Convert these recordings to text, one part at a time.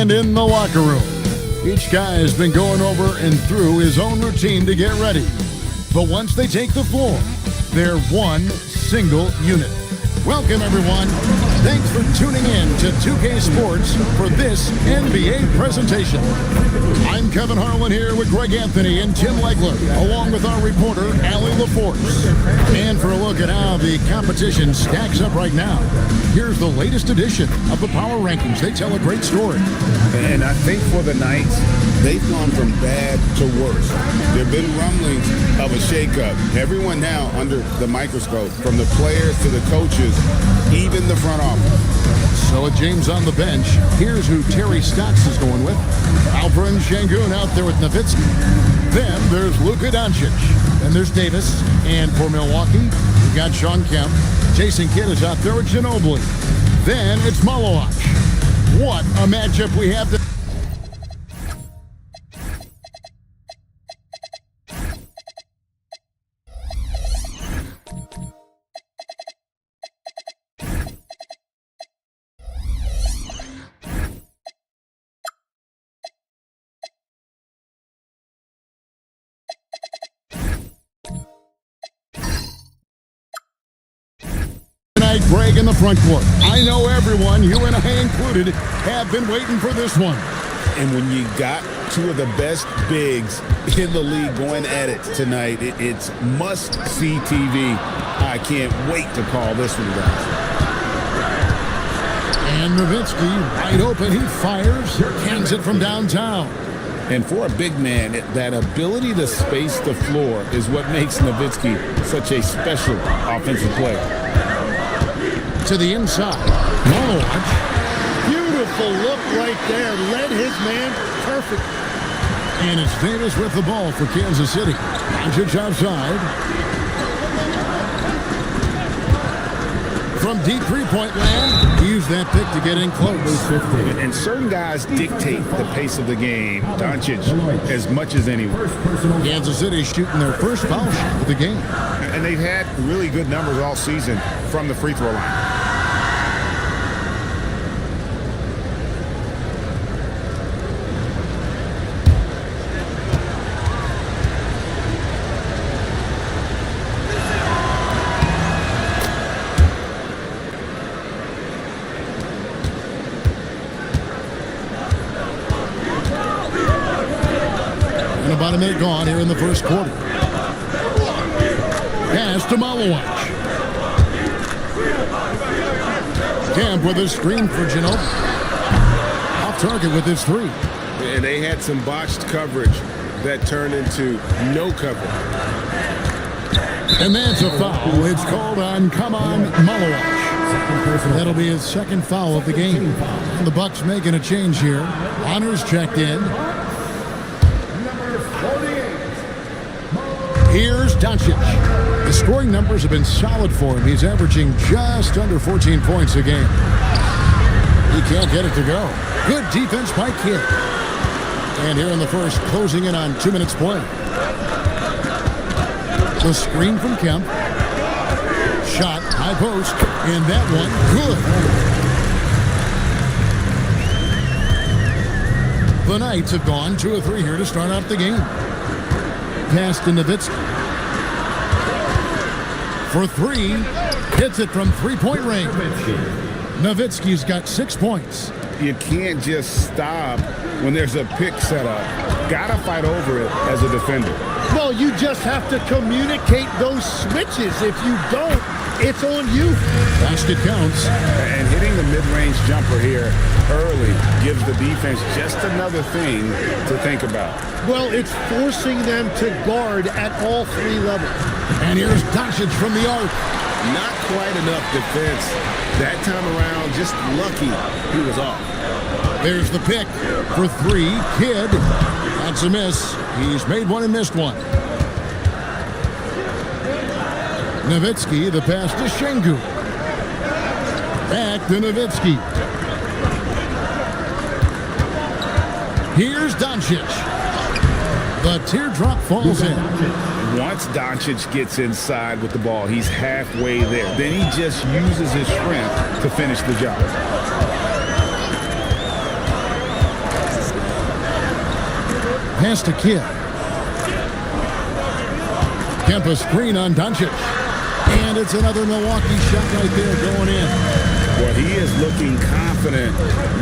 And in the locker room, each guy has been going over and through his own routine to get ready. But once they take the floor, they're one single unit. Welcome, everyone. Thanks for tuning in to 2K Sports for this NBA presentation. I'm Kevin Harlan here with Greg Anthony and Tim Legler, along with our reporter, Allie LaForce. And for a look at how the competition stacks up right now, here's the latest edition of the Power Rankings. They tell a great story. And I think for the Knights, they've gone from bad to worse. There have been rumblings of a shakeup. Everyone now under the microscope, from the players to the coaches, even the front office. So with James on the bench, here's who Terry Stotts is going with. Alperen Sengun out there with Nowitzki. Then there's Luka Doncic. Then there's Davis. And for Milwaukee, we've got Shawn Kemp. Jason Kidd is out there with Ginobili. Then it's Malowach. What a matchup we have to... Greg in the front court. I know everyone, you and I included, have been waiting for this one. And when you got two of the best bigs in the league going at it tonight, it's must-see TV. I can't wait to call this one, guys. And Nowitzki, wide open, he fires, cans it from downtown. And for a big man, that ability to space the floor is what makes Nowitzki such a special offensive player. To the inside. Malowach. Beautiful look right there. Led his man perfect. And it's Davis with the ball for Kansas City. Doncic outside. From deep three-point land, he used that pick to get in close. And certain guys dictate the pace of the game. Doncic as much as anyone. Kansas City shooting their first foul shot of the game. And they've had really good numbers all season from the free throw line. About a minute gone here in the first quarter. Pass to Malowach. Kemp with a screen for Ginobili. Off target with his three. And they had some botched coverage that turned into no coverage. And that's a foul. It's called on Malowach. That'll be his second foul of the game. And the Bucks making a change here. Honors checked in. Here's Doncic. The scoring numbers have been solid for him. He's averaging just under 14 points a game. He can't get it to go. Good defense by Kidd. And here in the first, closing in on 2 minutes play. The screen from Kemp. Shot, high post, and that one, good. The Knights have gone 2 of 3 here to start out the game. Pass to Nowitzki. For 3, hits it from three-point range. Nowitzki's got 6 points. You can't just stop when there's a pick set up. Gotta fight over it as a defender. Well, you just have to communicate those switches. If you don't, it's on you. Basket counts. And hitting the mid-range jumper here early gives the defense just another thing to think about. Well, it's forcing them to guard at all 3 levels. And here's Doncic from the arc. Not quite enough defense that time around. Just lucky he was off. There's the pick for 3. Kidd. That's a miss. He's made one and missed one. Nowitzki, the pass to Sengun. Back to Nowitzki. Here's Doncic. The teardrop falls in. Once Doncic gets inside with the ball, he's halfway there. Then he just uses his strength to finish the job. Pass to Kidd. Kemp a screen on Doncic. And it's another Milwaukee shot right there going in. Well, he is looking confident.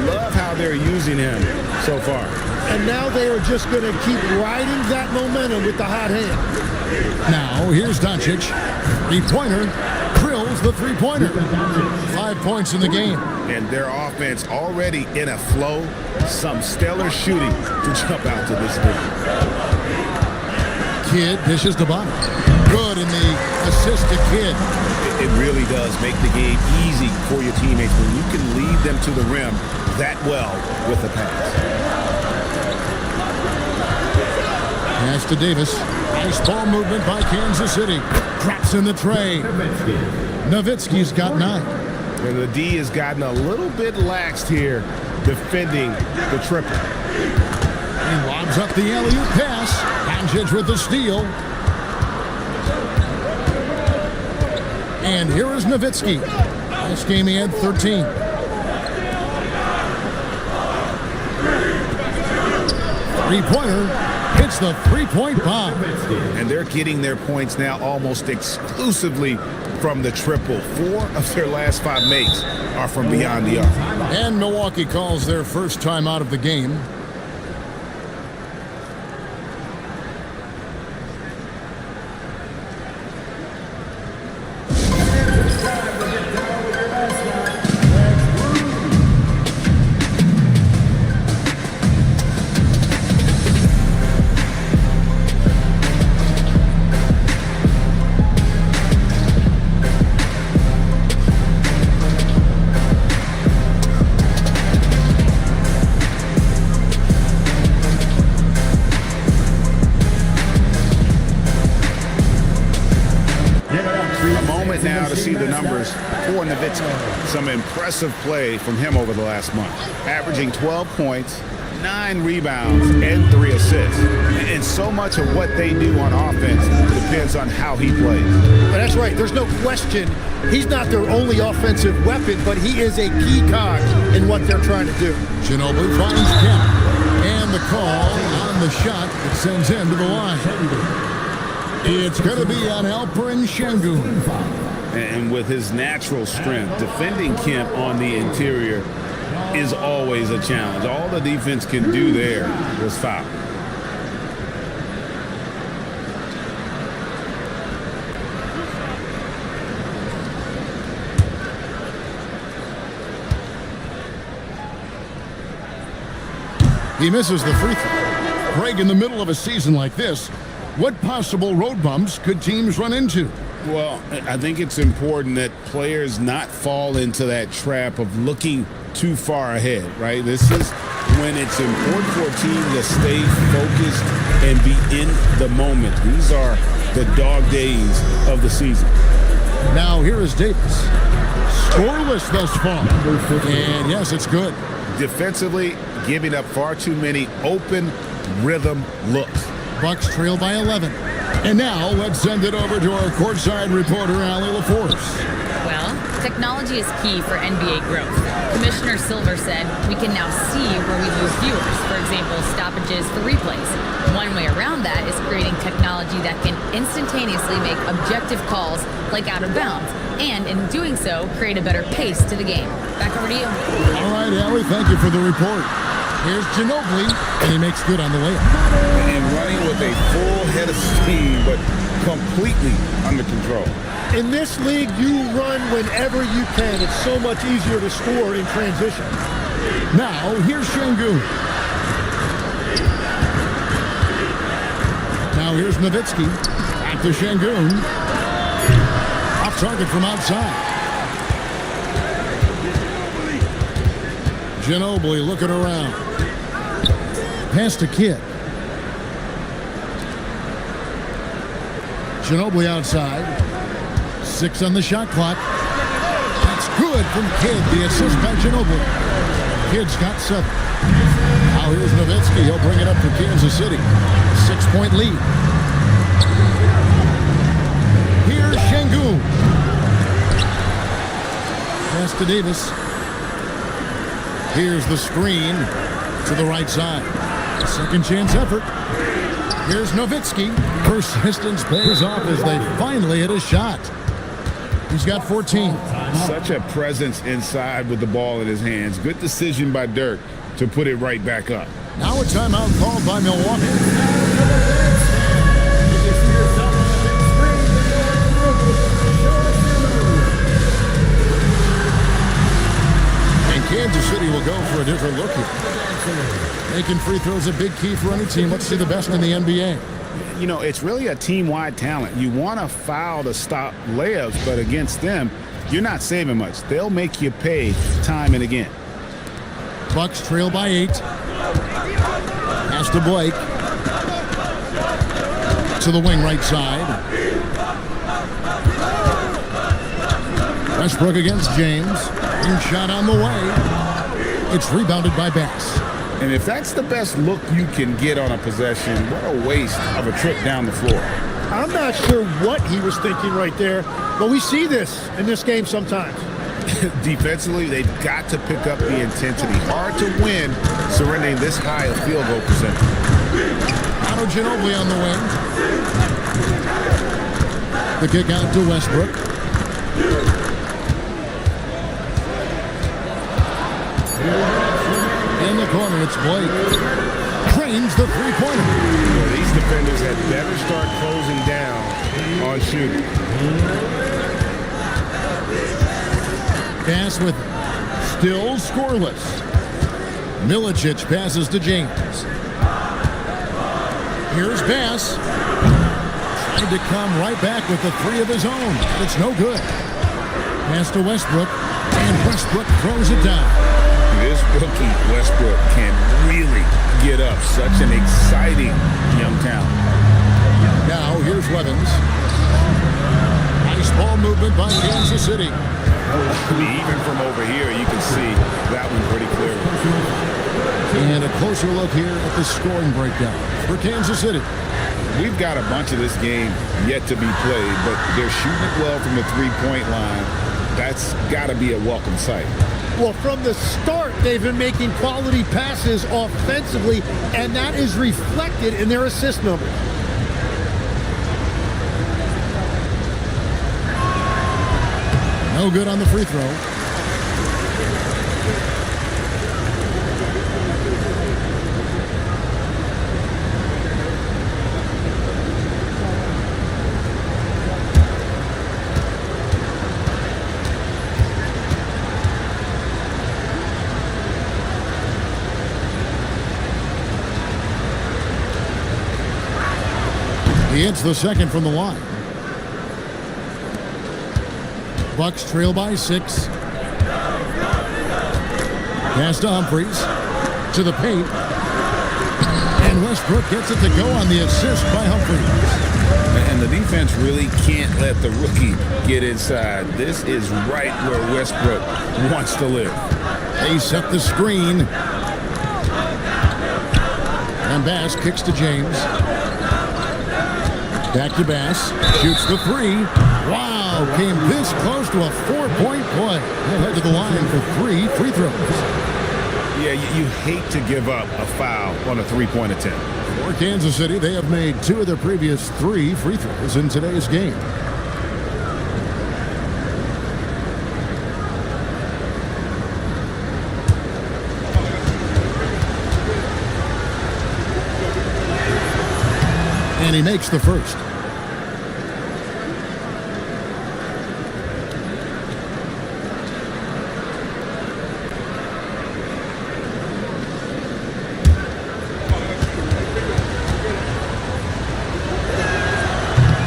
Love how they're using him so far. And now they are just going to keep riding that momentum with the hot hand. Now, here's Doncic. Three-pointer. Drills the three-pointer. 5 points in the game. And their offense already in a flow. Some stellar shooting to jump out to this league. Kidd dishes to bottom. Good in the assist to Kidd. It really does make the game easy for your teammates when you can lead them to the rim that well with the pass. Pass to Davis. Nice ball movement by Kansas City. Drops in the tray. Nowitzki's got 9. And the D has gotten a little bit laxed here defending the triple. He lobs up the alley-oop pass. Doncic with the steal. And here is Nowitzki. Last game he had 13. Three-pointer hits the three-point bomb. And they're getting their points now almost exclusively from the triple. 4 of their last 5 makes are from beyond the arc. And Milwaukee calls their first time out of the game. Now to see the numbers for Nowitzki. Some impressive play from him over the last month. Averaging 12 points, 9 rebounds, and 3 assists. And so much of what they do on offense depends on how he plays. But that's right. There's no question he's not their only offensive weapon, but he is a key cog in what they're trying to do. Ginobili finds Kemp. And the call on the shot that sends him to the line. It's going to be on Alperen Sengun. And with his natural strength, defending Kemp on the interior is always a challenge. All the defense can do there was foul. He misses the free throw. Greg, in the middle of a season like this, what possible road bumps could teams run into? Well, I think it's important that players not fall into that trap of looking too far ahead, right? This is when it's important for a team to stay focused and be in the moment. These are the dog days of the season. Now here is Davis. Scoreless thus far. And yes, it's good. Defensively, giving up far too many open rhythm looks. Bucks trail by 11. And now let's send it over to our courtside reporter, Allie LaForce. Well, technology is key for NBA growth. Commissioner Silver said we can now see where we lose viewers, for example, stoppages for replays. One way around that is creating technology that can instantaneously make objective calls like out of bounds, and in doing so, create a better pace to the game. Back over to you. All right, Allie, thank you for the report. Here's Ginobili, and he makes good on the layup. And running with a full head of steam, but completely under control. In this league, you run whenever you can. It's so much easier to score in transition. Now, here's Sengun. Now, here's Nowitzki. Back to Sengun. Off target from outside. Ginobili looking around. Pass to Kidd. Ginobili outside. 6 on the shot clock. That's good from Kidd. The assist by Ginobili. Kidd's got 7. Now here's Nowitzki. He'll bring it up for Kansas City. 6-point lead. Here's Sengun. Pass to Davis. Here's the screen to the right side. Second chance effort. Here's Nowitzki. Persistence pays off as they finally hit a shot. He's got 14. Such a presence inside with the ball in his hands. Good decision by Dirk to put it right back up. Now a timeout called by Milwaukee. And Kansas City will go for a different look here. Making free throws a big key for any team. Let's see the best in the NBA. You know, it's really a team-wide talent. You want to foul to stop layups, but against them, you're not saving much. They'll make you pay time and again. Bucks trail by 8. Pass to Blake. To the wing right side. Westbrook against James. And shot on the way. It's rebounded by Bass. And if that's the best look you can get on a possession, what a waste of a trip down the floor. I'm not sure what he was thinking right there, but we see this in this game sometimes. Defensively, they've got to pick up the intensity. Hard to win surrendering this high a field goal percentage. Otto Ginobili on the wing. The kick out to Westbrook. In the corner, it's Blake. Cranes the three-pointer. Well, these defenders had better start closing down on shooting. Pass with still scoreless. Milicic passes to James. Here's Bass. Trying to come right back with the three of his own. But it's no good. Pass to Westbrook. And Westbrook throws it down. This rookie Westbrook can really get up. Such an exciting young talent. Now here's Levens. Nice ball movement by Kansas City. Even from over here, you can see that one pretty clearly. And a closer look here at the scoring breakdown for Kansas City. We've got a bunch of this game yet to be played, but they're shooting it well from the three-point line. That's got to be a welcome sight. Well, from the start, they've been making quality passes offensively, and that is reflected in their assist number. No good on the free throw. He hits the second from the line. Bucks trail by 6. Pass to Humphries. To the paint. And Westbrook gets it to go on the assist by Humphries. And the defense really can't let the rookie get inside. This is right where Westbrook wants to live. They set the screen. And Bass kicks to James. Back to Bass. Shoots the 3. Wow, came this close to a 4-point play. He'll head to the line for 3 free throws. Yeah, you hate to give up a foul on a three-point attempt. For Kansas City, they have made 2 of their previous 3 free throws in today's game. And he makes the first.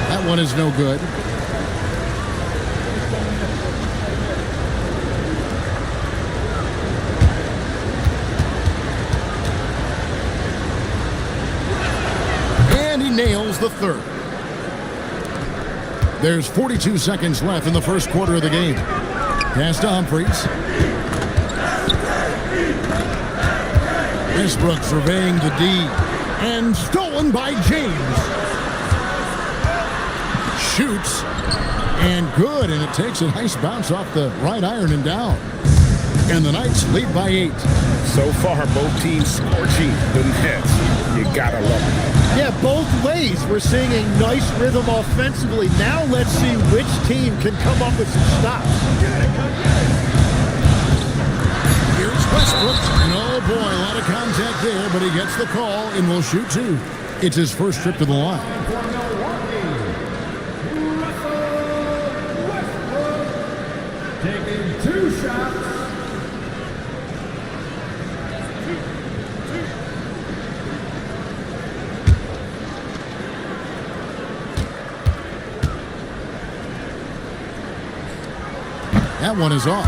That one is no good. Nails the third. There's 42 seconds left in the first quarter of the game. Pass to Humphries. Westbrook surveying the D. And stolen by James. Shoots. And good. And it takes a nice bounce off the right iron and down. And the Knights lead by 8. So far, both teams scorching the nets. You gotta love it. Yeah, both ways. We're seeing a nice rhythm offensively. Now let's see which team can come up with some stops. Here's Westbrook. Oh boy, a lot of contact there, but he gets the call and will shoot two. It's his first trip to the line. Taking 2 shots. That one is off.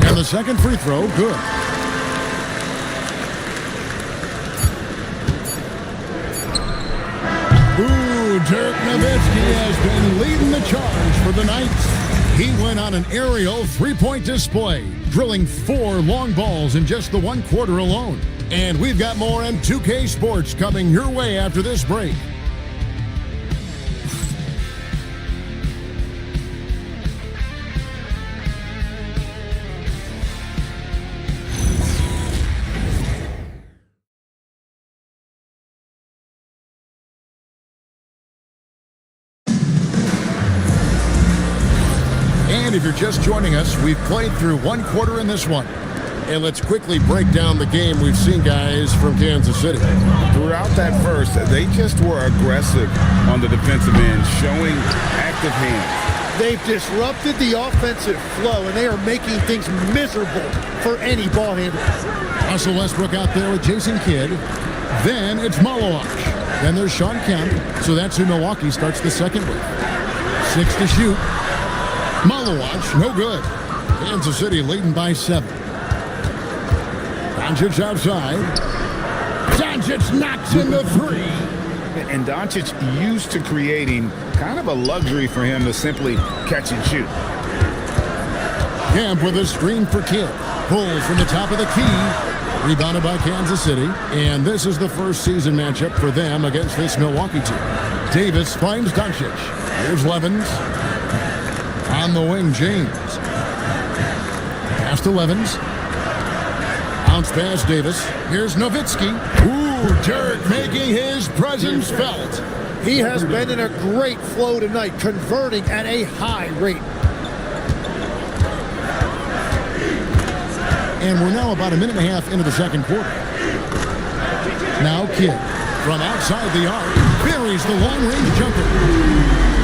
And the second free throw, good. Dirk Nowitzki has been leading the charge for the Knights. He went on an aerial three-point display, drilling 4 long balls in just the 1 quarter alone. And we've got more M2K Sports coming your way after this break. And if you're just joining us, we've played through 1 quarter in this one. And let's quickly break down the game we've seen, guys, from Kansas City. Throughout that first, they just were aggressive on the defensive end, showing active hands. They've disrupted the offensive flow, and they are making things miserable for any ball handler. Russell Westbrook out there with Jason Kidd. Then it's Malawach. Then there's Sean Kemp. So that's who Milwaukee starts the second with. 6 to shoot. Malawach, no good. Kansas City leading by 7. Doncic outside. Doncic knocks in the 3. And Doncic used to creating kind of a luxury for him to simply catch and shoot. Kemp with a screen for Kidd. Pulls from the top of the key. Rebounded by Kansas City. And this is the first season matchup for them against this Milwaukee team. Davis finds Doncic. Here's Levens. On the wing, James. Pass to Levens. Bounce pass, Davis. Here's Nowitzki. Ooh, Dirk making his presence felt. He has been in a great flow tonight, converting at a high rate. And we're now about a minute and a half into the second quarter. Now Kidd from outside the arc buries the long-range jumper.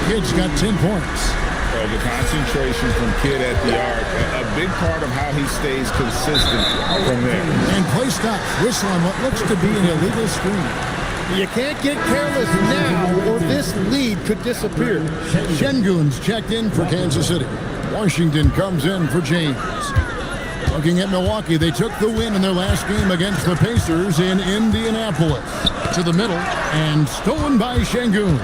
Kidd's got 10 points. Well, the concentration from Kidd at the arc, a big part of how he stays consistent from there. And play stops. Whistle on what looks to be an illegal screen. You can't get careless now, or this lead could disappear. Şengün's checked in for Kansas City. Washington comes in for James. Looking at Milwaukee, they took the win in their last game against the Pacers in Indianapolis. To the middle, and stolen by Şengün.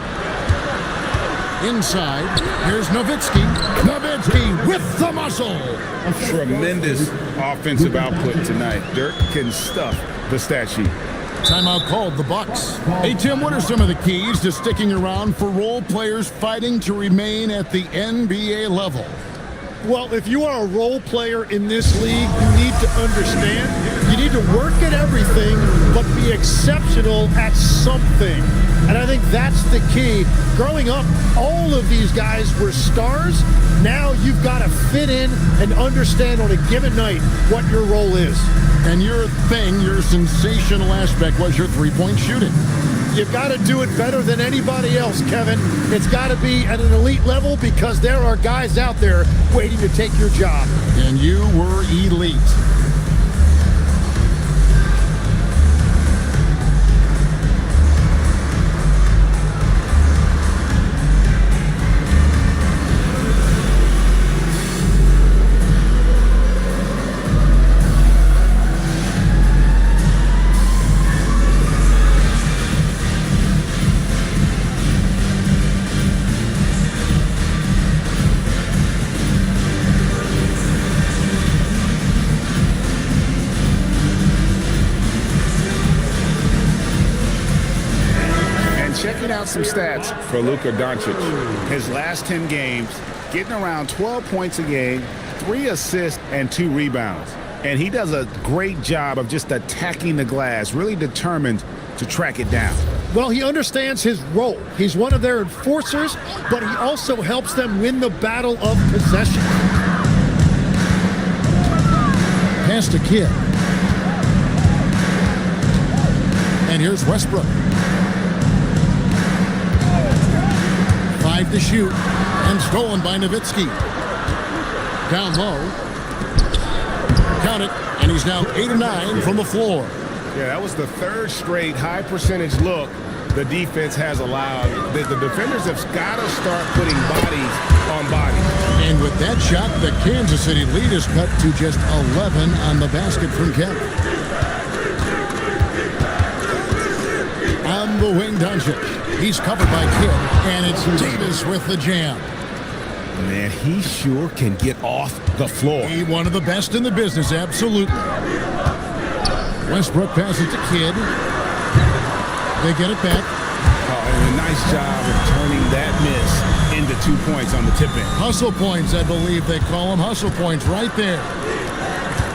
Inside, here's Nowitzki. Nowitzki with the muscle. Tremendous offensive output tonight. Dirk can stuff the stat sheet. Timeout called, the Bucks. Hey, Tim, what are some of the keys to sticking around for role players fighting to remain at the NBA level? Well, if you are a role player in this league, you need to understand, you need to work at everything, but be exceptional at something. And I think that's the key. Growing up, all of these guys were stars. Now you've got to fit in and understand on a given night what your role is. And your thing, your sensational aspect was your three-point shooting. You've got to do it better than anybody else, Kevin. It's got to be at an elite level because there are guys out there waiting to take your job. And you were elite. checking out some stats for Luka Doncic. His last 10 games, getting around 12 points a game, 3 assists, and 2 rebounds. And he does a great job of just attacking the glass, really determined to track it down. Well, he understands his role. He's one of their enforcers, but he also helps them win the battle of possession. Pass to Kidd. And here's Westbrook. 5 to shoot. And stolen by Nowitzki. Down low. Count it. And he's now 8 of 9 from the floor. Yeah, that was the 3rd straight high percentage look the defense has allowed. The defenders have got to start putting bodies on bodies. And with that shot, the Kansas City lead is cut to just 11 on the basket from Kemp. On the wing, Doncic. He's covered by Kidd, and it's Davis with the jam. Man, he sure can get off the floor. He one of the best in the business, absolutely. Westbrook passes to Kidd. They get it back. And a nice job of turning that miss into 2 points on the tip-in. Hustle points, I believe they call them. Hustle points right there.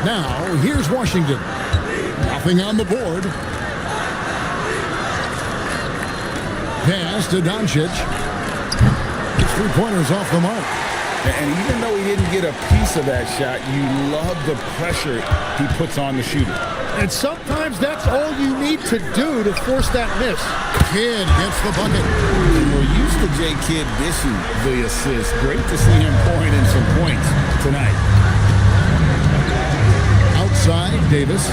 Now, here's Washington. Nothing on the board. Pass to Doncic. His 3-pointers off the mark. And even though he didn't get a piece of that shot, you love the pressure he puts on the shooter. And sometimes that's all you need to do to force that miss. Kidd gets the bucket. We're used to J. Kidd dishing the assist. Great to see him pouring in some points tonight. Outside, Davis.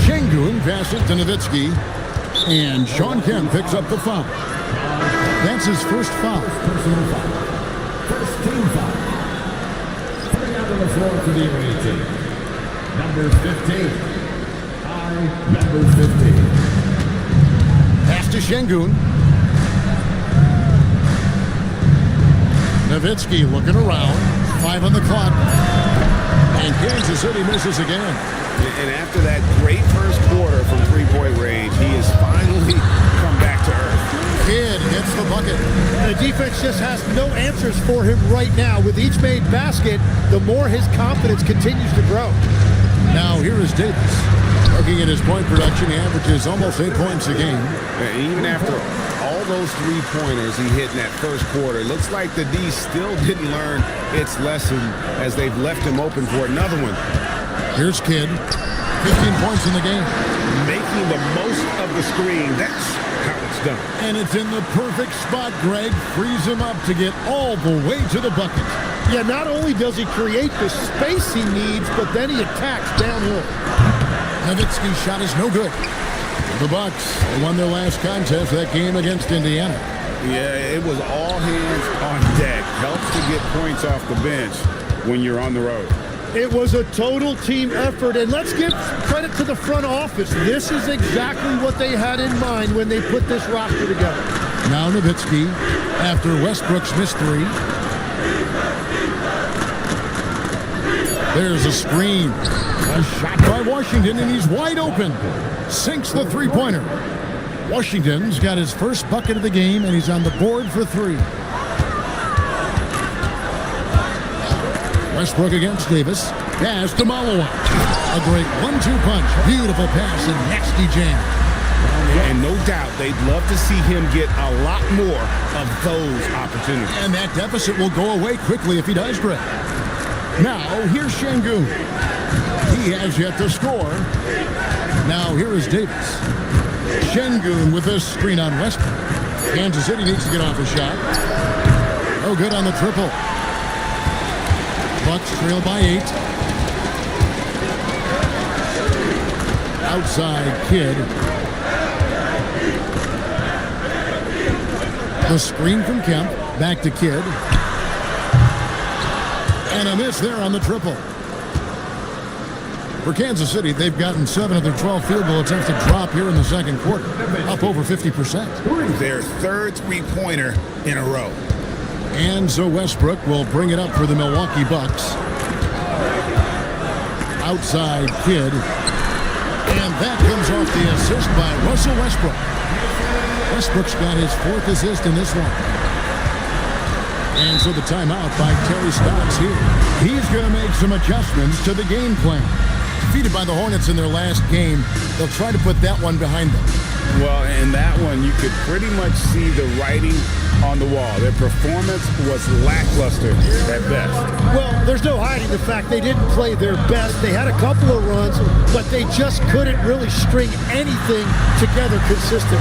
Şengün passes to Nowitzki. And Shawn Kemp picks up the foul. That's his first foul. Personal foul. First team foul. Coming out on the floor for the away team. Number 15. Number 15. Pass to Şengün. Nowitzki looking around. 5 on the clock. And Kansas City misses again. And after that great first quarter from three-point range, he has finally come back to earth. Kidd gets the bucket. And the defense just has no answers for him right now. With each made basket, the more his confidence continues to grow. Now here is Davis. Looking at his point production, he averages almost 8 points a game. And even after all those three-pointers he hit in that first quarter, it looks like the D still didn't learn its lesson as they've left him open for another one. Here's Kidd. 15 points in the game. Making the most of the screen. That's how it's done. And it's in the perfect spot, Greg. Frees him up to get all the way to the bucket. Yeah, not only does he create the space he needs, but then he attacks downhill. Nowitzki's shot is no good. The Bucks won their last contest, that game against Indiana. Yeah, it was all hands on deck. Helps to get points off the bench when you're on the road. It was a total team effort, and let's give credit to the front office. This is exactly what they had in mind when they put this roster together. Now Nowitzki, after Westbrook's missed 3. There's a screen. A shot by Washington, and he's wide open. Sinks the three-pointer. Washington's got his first bucket of the game, and he's on the board for 3. Westbrook against Davis. Pass to Malawan. A great 1-2 punch. Beautiful pass and nasty jam. And no doubt they'd love to see him get a lot more of those opportunities. And that deficit will go away quickly if he does, Greg. Now, here's Şengün. He has yet to score. Now, here is Davis. Şengün with a screen on Westbrook. Kansas City needs to get off a shot. No good on the triple. Bucks trail by 8. Outside, Kidd. The screen from Kemp. Back to Kidd. And a miss there on the triple. For Kansas City, they've gotten 7 of their 12 field goal attempts to drop here in the second quarter. Up over 50%. Their third three-pointer in a row. And so Westbrook will bring it up for the Milwaukee Bucks. Outside, Kidd. And that comes off off the assist by Russell Westbrook. Westbrook's got his 4th assist in this one. And so the timeout by Terry Stotts here. He's going to make some adjustments to the game plan. Defeated by the Hornets in their last game, they'll try to put that one behind them. Well, in that one, you could pretty much see the writing on the wall. Their performance was lackluster at best. Well, there's no hiding the fact they didn't play their best. They had a couple of runs, but they just couldn't really string anything together consistently.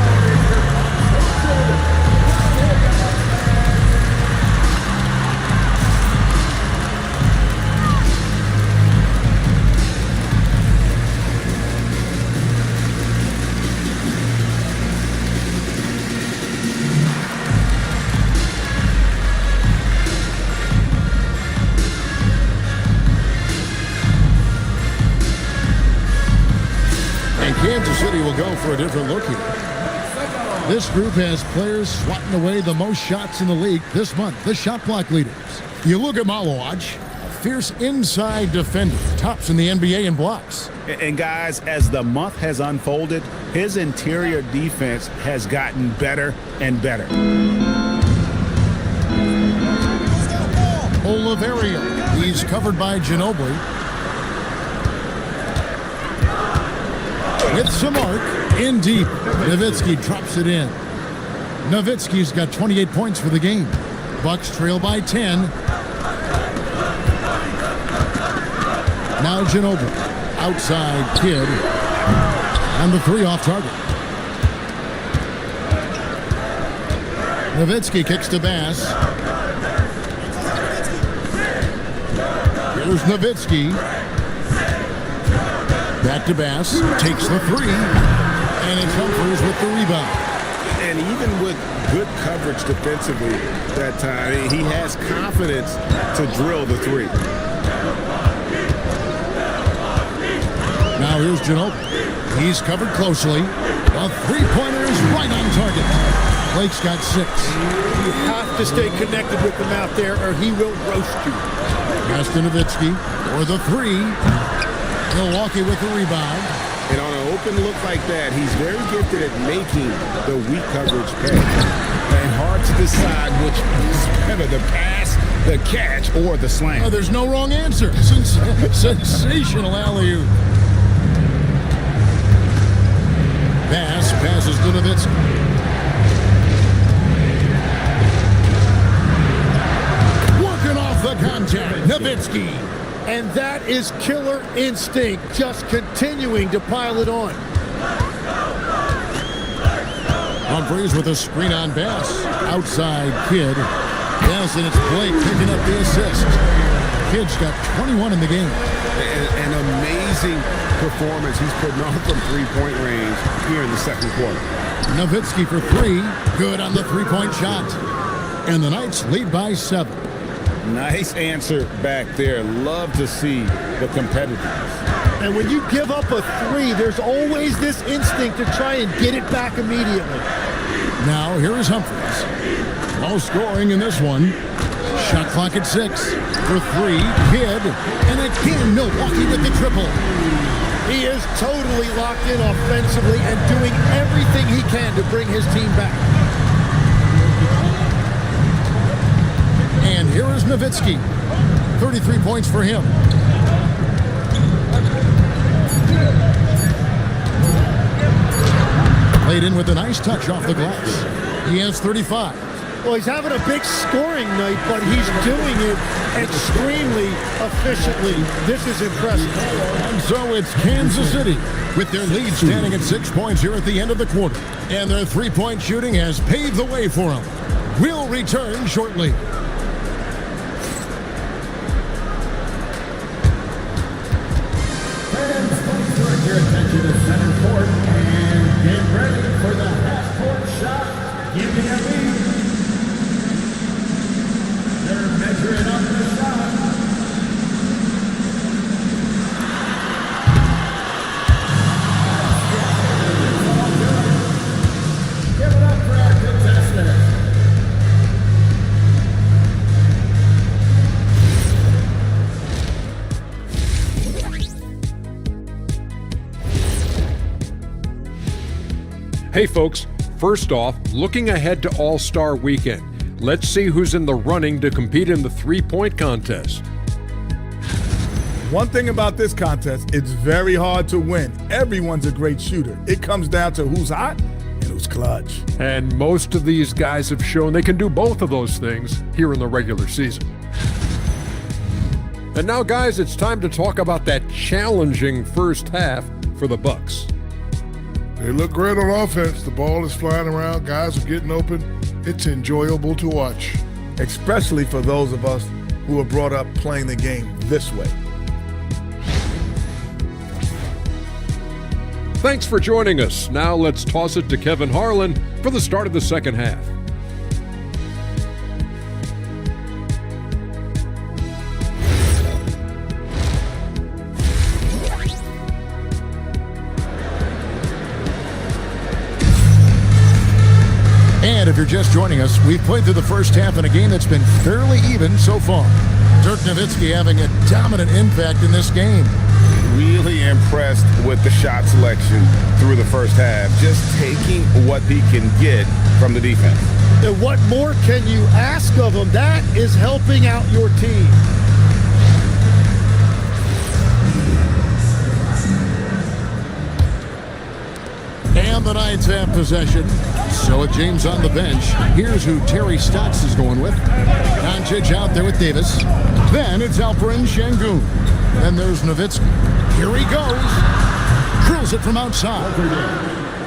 Kansas City will go for a different look here. This group has players swatting away the most shots in the league this month, the shot block leaders. You look at Malowaj, a fierce inside defender, tops in the NBA in blocks. And guys, as the month has unfolded, his interior defense has gotten better and better. Oliverio, he's covered by Ginobili. With some arc, in deep, Nowitzki drops it in. Nowitzki's got 28 points for the game. Bucks trail by 10. Now Ginobili, outside Kidd, and the 3 off target. Nowitzki kicks to Bass. Here's Nowitzki. Back to Bass, takes the 3, and it's Humphries with the rebound. And even with good coverage defensively that time, he has confidence to drill the 3. Now here's Ginobili. He's covered closely. A 3-pointer is right on target. Blake's got 6. You have to stay connected with him out there or he will roast you. Nowitzki for the 3. Milwaukee with the rebound. And on an open look like that, he's very gifted at making the weak coverage pay. And hard to decide which is better, the pass, the catch, or the slam. Oh, there's no wrong answer. Sensational alley-oop. Bass passes to Nowitzki. Working off the contact, Nowitzki. And that is killer instinct, just continuing to pile it on. Humphries with a screen on Bass. Outside Kidd. Yes, and it's Blake picking up the assist. Kidd's got 21 in the game. An amazing performance he's putting on from 3-point range here in the second quarter. Nowitzki for 3. Good on the 3-point shot. And the Knights lead by 7. Nice answer back there. Love to see the competitiveness. And when you give up a 3, there's always this instinct to try and get it back immediately. Now here is Humphries. Low scoring in this one. Shot clock at 6. For 3, Kidd. And again, Milwaukee with the triple. He is totally locked in offensively and doing everything he can to bring his team back. And here is Nowitzki. 33 points for him. Played in with a nice touch off the glass. He has 35. Well, he's having a big scoring night, but he's doing it extremely efficiently. This is impressive. And so it's Kansas City with their lead standing at 6 points here at the end of the quarter. And their 3-point shooting has paved the way for them. We'll return shortly. Your attention to center court and get ready for the half-court shot. Give me a lead. They're measuring up the shot. Give it up for our contestant. Hey folks, first off, looking ahead to All-Star Weekend, let's see who's in the running to compete in the three-point contest. One thing about this contest, it's very hard to win. Everyone's a great shooter. It comes down to who's hot and who's clutch. And most of these guys have shown they can do both of those things here in the regular season. And now, guys, it's time to talk about that challenging first half for the Bucks. They look great on offense. The ball is flying around. Guys are getting open. It's enjoyable to watch. Especially for those of us who are brought up playing the game this way. Thanks for joining us. Now let's toss it to Kevin Harlan for the start of the second half. And if you're just joining us, we've played through the first half in a game that's been fairly even so far. Dirk Nowitzki having a dominant impact in this game. Really impressed with the shot selection through the first half, just taking what he can get from the defense. And what more can you ask of him? That is helping out your team. And the Knights have possession. So with James on the bench, here's who Terry Stotts is going with. Doncic out there with Davis. Then it's Alperen Sengun. Then there's Nowitzki. Here he goes. Drills it from outside.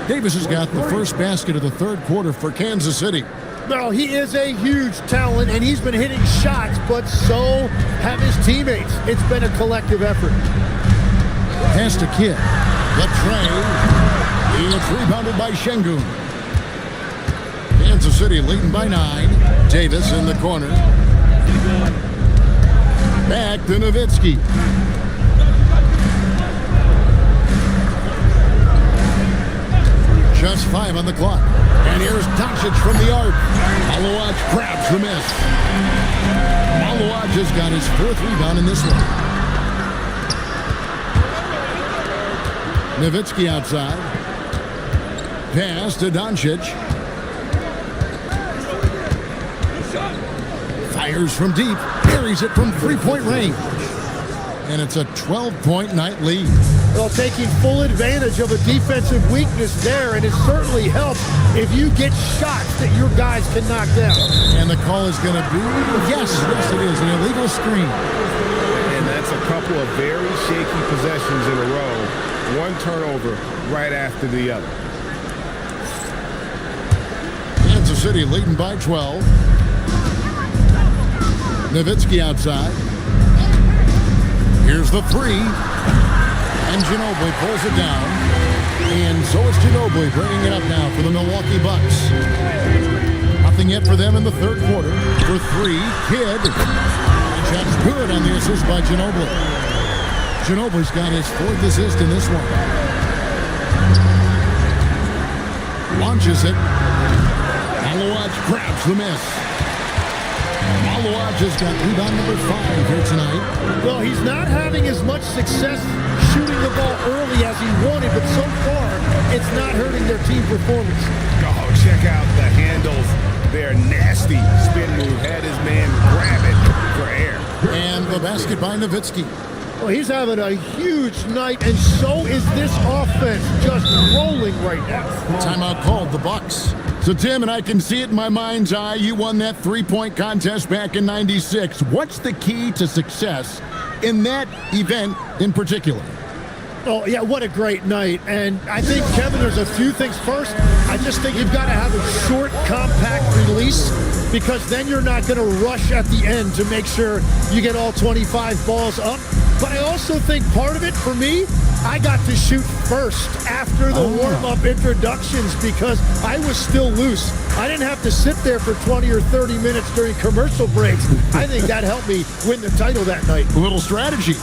Davis has got the first basket of the third quarter for Kansas City. Well, he is a huge talent, and he's been hitting shots, but so have his teammates. It's been a collective effort. Pass to Kidd. The tray. It's rebounded by Sengun. Kansas City leading by 9. Davis in the corner. Back to Nowitzki. Just 5 on the clock. And here's Doncic from the arc. Malawaj grabs the miss. Malawaj has got his 4th rebound in this one. Nowitzki outside. Pass to Doncic. Fires from deep. Buries it from three-point range. And it's a 12-point night lead. Well, taking full advantage of a defensive weakness there, and it certainly helps if you get shots that your guys can knock down. And the call is going to be, yes, it is, an illegal screen. And that's a couple of very shaky possessions in a row. One turnover right after the other. Kansas City leading by 12. Nowitzki outside. Here's the 3. And Ginobili pulls it down. And so is Ginobili bringing it up now for the Milwaukee Bucks. Nothing yet for them in the third quarter. For 3, Kidd. Shot's good on the assist by Ginobili. Ginobili's got his 4th assist in this one. Launches it. Malawaj grabs the miss. Malawaj has got rebound number 5 here tonight. Well, he's not having as much success shooting the ball early as he wanted, but so far, it's not hurting their team performance. Oh, check out the handles. They're nasty. Spin move. Had his man grab it for air. And the basket by Nowitzki. Well, he's having a huge night, and so is this offense, just rolling right now. Timeout called, the Bucks. So, Tim, and I can see it in my mind's eye, you won that three-point contest back in '96. What's the key to success in that event in particular? Oh, yeah, what a great night. And I think, Kevin, there's a few things. First, I just think you've got to have a short, compact release, because then you're not going to rush at the end to make sure you get all 25 balls up. But I also think part of it, for me, I got to shoot first after the warm-up introductions because I was still loose. I didn't have to sit there for 20 or 30 minutes during commercial breaks. I think that helped me win the title that night. A little strategy.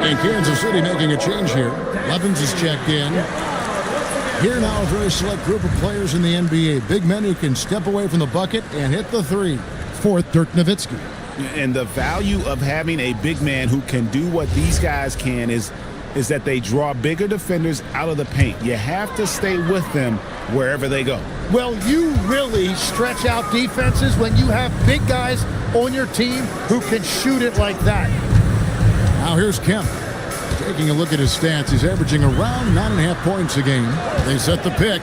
And Kansas City making a change here. Levens is checked in. Here now a very select group of players in the NBA. Big men who can step away from the bucket and hit the three. Fourth, Dirk Nowitzki. And the value of having a big man who can do what these guys can is that they draw bigger defenders out of the paint. You have to stay with them wherever they go. Well, you really stretch out defenses when you have big guys on your team who can shoot it like that. Now here's Kemp. Taking a look at his stats, he's averaging around 9.5 points a game. They set the pick.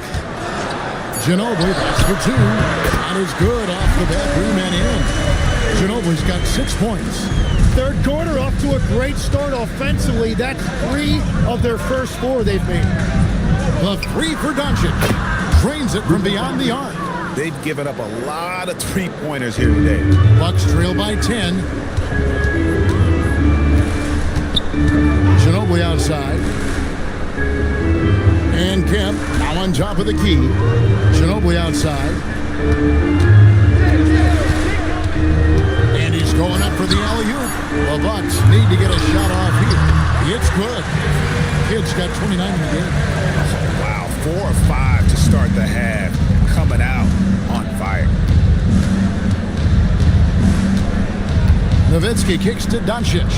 Ginobili, that's for two. That is good off the bat, 3 men in. Ginobili's got 6 points. Third quarter off to a great start offensively. That's 3 of their first 4 they've made. The 3 for Doncic. Drains it from beyond the arc. They've given up a lot of three-pointers here today. Bucks trail by 10. Ginobili outside. And Kemp now on top of the key. Ginobili outside. And he's going up for the alley-oop. The Bucks need to get a shot off here. It's good. Kid's got 29 in the game. Wow, 4 or 5 to start the half. Coming out on fire. Nowitzki kicks to Doncic.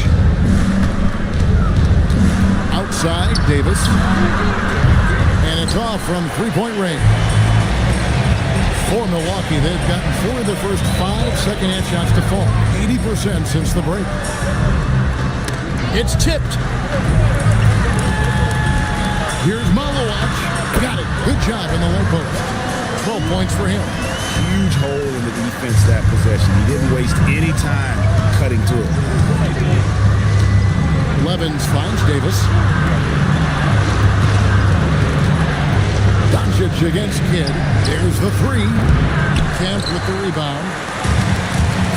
Outside, Davis. And it's off from three-point range. For Milwaukee, they've gotten 4 of their first 5 second-hand shots to fall. 80% since the break. It's tipped. Here's Malowacz. Got it. Good job in the low post. 12 points for him. Huge hole in the defense that possession. He didn't waste any time cutting to it. Levens finds Davis. Doncic against Kidd. There's the 3. Kemp with the rebound.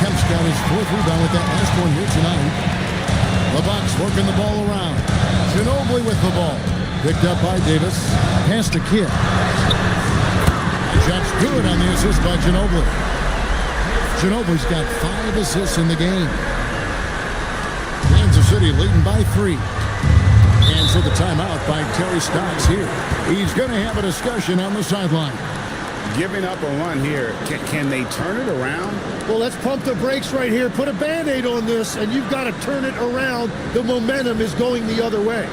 Kemp's got his 4th rebound with that last one here tonight. The Bucks working the ball around. Ginobili with the ball. Picked up by Davis. Pass to Kidd. Shot's good on the assist by Ginobili. Ginobili's got 5 assists in the game. Kansas City leading by 3. And so the timeout by Terry Stotts here. He's going to have a discussion on the sideline. Giving up a run here. Can they turn it around? Well, let's pump the brakes right here. Put a Band-Aid on this, and you've got to turn it around. The momentum is going the other way.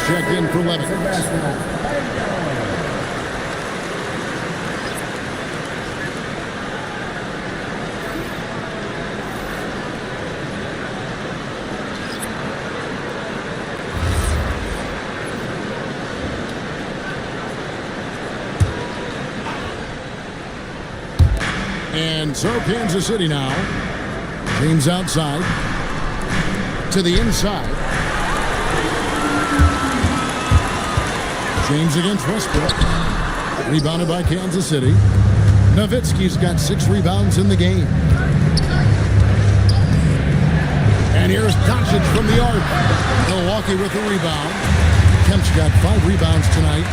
Checked in for Levens. And so Kansas City now. James outside. To the inside. James against Westbrook. Rebounded by Kansas City. Nowitzki's got 6 rebounds in the game. And here's Doncic from the arc. Milwaukee with the rebound. Kemp's got 5 rebounds tonight.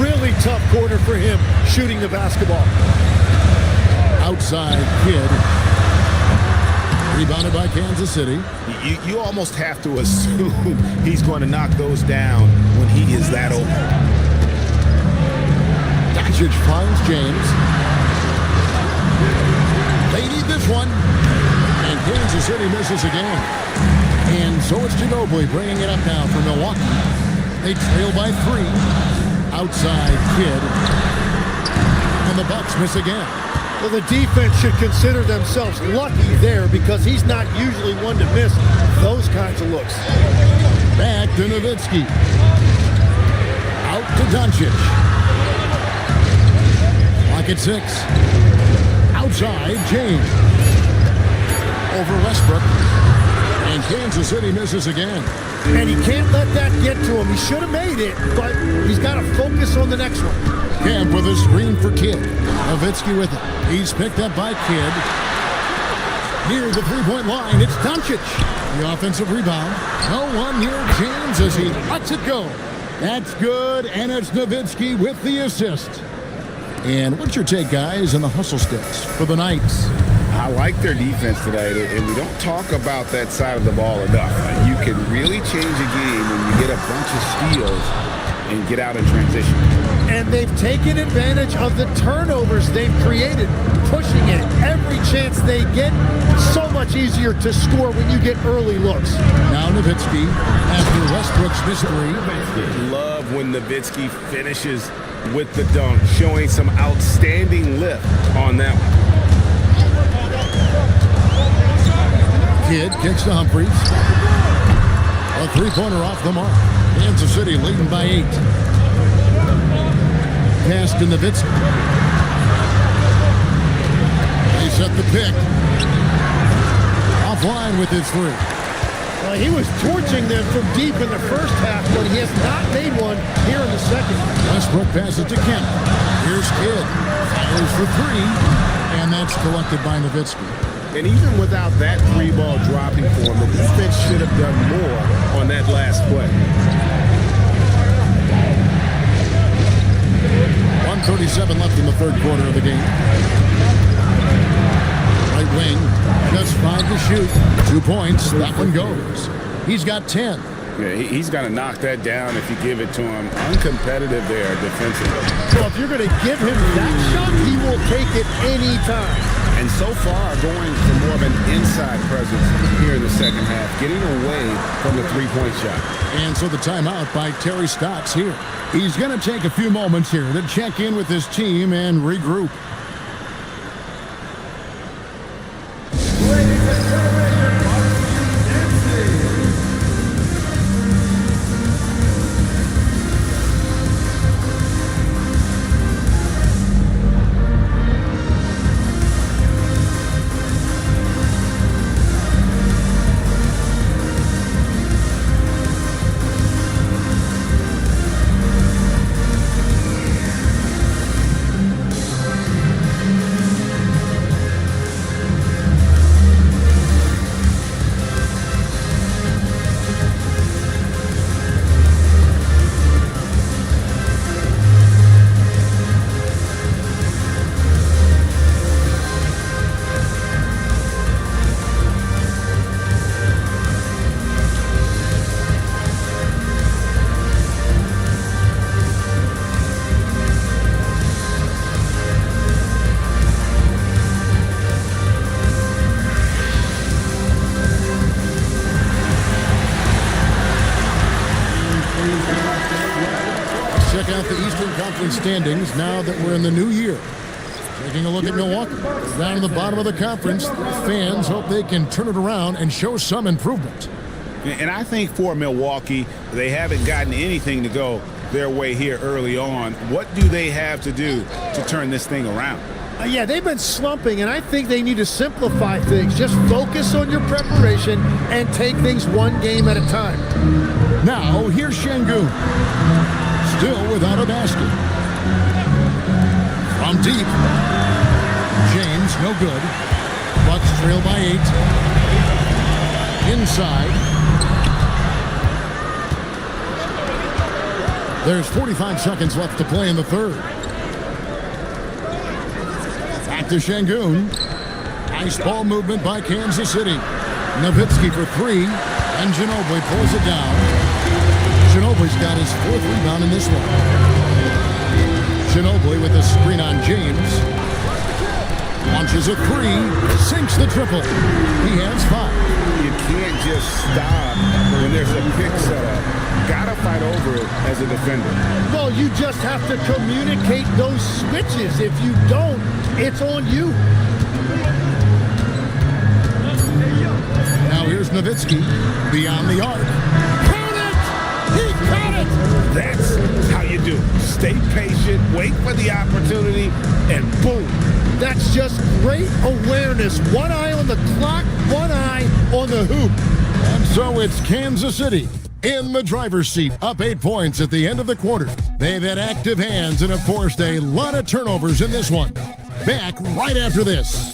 Really tough quarter for him shooting the basketball. Outside Kidd. Rebounded by Kansas City. You almost have to assume he's going to knock those down when he is that open. Doncic finds James. with this one. And Kansas City misses again. And so it's Ginobili bringing it up now for Milwaukee. They trail by 3. Outside Kidd. And the Bucks miss again. Well, the defense should consider themselves lucky there because he's not usually one to miss those kinds of looks. Back to Nowitzki. Out to Doncic. Clock at 6. Outside, James. Over Westbrook. And Kansas City misses again. And he can't let that get to him. He should have made it, but he's got to focus on the next one. Camp with a screen for Kidd. Nowitzki with it. He's picked up by Kidd. Near the three-point line, it's Doncic. The offensive rebound. No one near James as he lets it go. That's good, and it's Nowitzki with the assist. And what's your take, guys, on the hustle sticks for the Knights? I like their defense today, and we don't talk about that side of the ball enough. You can really change a game when you get a bunch of steals and get out in transition. And they've taken advantage of the turnovers they've created, pushing it every chance they get. So much easier to score when you get early looks. Now Nowitzki after Westbrook's mystery. Love when Nowitzki finishes with the dunk, showing some outstanding lift on that one. Kidd kicks to Humphries. A three-pointer off the mark. Kansas City leading by 8. Pass to Nowitzki. They set the pick. Offline with his 3. He was torching them from deep in the first half, but he has not made one here in the second. Westbrook passes to Kemp. Here's Kidd. Fires for 3. And that's collected by Nowitzki. And even without that 3-ball dropping for him, the defense should have done more on that last play. 1:37 left in the third quarter of the game. Right wing, just 5 to shoot. 2 points, that one goes. He's got 10. Yeah, he's got to knock that down if you give it to him. Uncompetitive there defensively. Well, if you're going to give him that shot, he will take it any time. And so far, going for more of an inside presence here in the second half, getting away from the three-point shot. And so the timeout by Terry Stotts here. He's going to take a few moments here to check in with his team and regroup. Check out the Eastern Conference standings now that we're in the new year. Taking a look at Milwaukee. Down in the bottom of the conference, fans hope they can turn it around and show some improvement. And I think for Milwaukee, they haven't gotten anything to go their way here early on. What do they have to do to turn this thing around? Yeah, they've been slumping, and I think they need to simplify things. Just focus on your preparation and take things one game at a time. Now, here's Şengün. Still without a basket. From deep. James, no good. Bucks trail by 8. Inside. There's 45 seconds left to play in the third. Back to Şengün. Nice ball movement by Kansas City. Nowitzki for 3, and Ginobili pulls it down. Ginobili's got his 4th rebound in this one. Ginobili with a screen on James. Launches a three, sinks the triple. He has 5. You can't just stop when there's a pick set up. Gotta fight over it as a defender. Well, you just have to communicate those switches. If you don't, it's on you. Now here's Nowitzki beyond the arc. Count it! He caught it! That's how you do it. Stay patient, wait for the opportunity, and boom. That's just great awareness. One eye on the clock, one eye on the hoop. And so it's Kansas City in the driver's seat, up 8 points at the end of the quarter. They've had active hands and have forced a lot of turnovers in this one. Back right after this.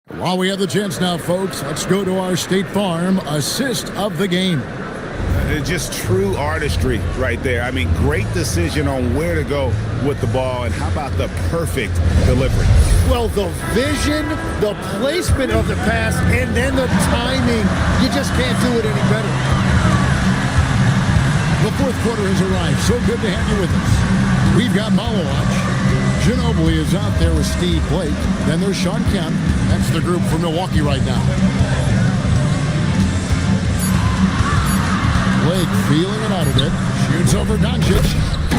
While we have the chance now, folks, let's go to our State Farm assist of the game. It's just true artistry right there. I mean, great decision on where to go with the ball, and how about the perfect delivery? Well, the vision, the placement of the pass, and then the timing. You just can't do it any better. The fourth quarter has arrived. So good to have you with us. We've got Malowacz. Ginobili is out there with Steve Blake. Then there's Sean Kemp. That's the group for Milwaukee right now. Blake feeling it out a bit. Shoots over Doncic.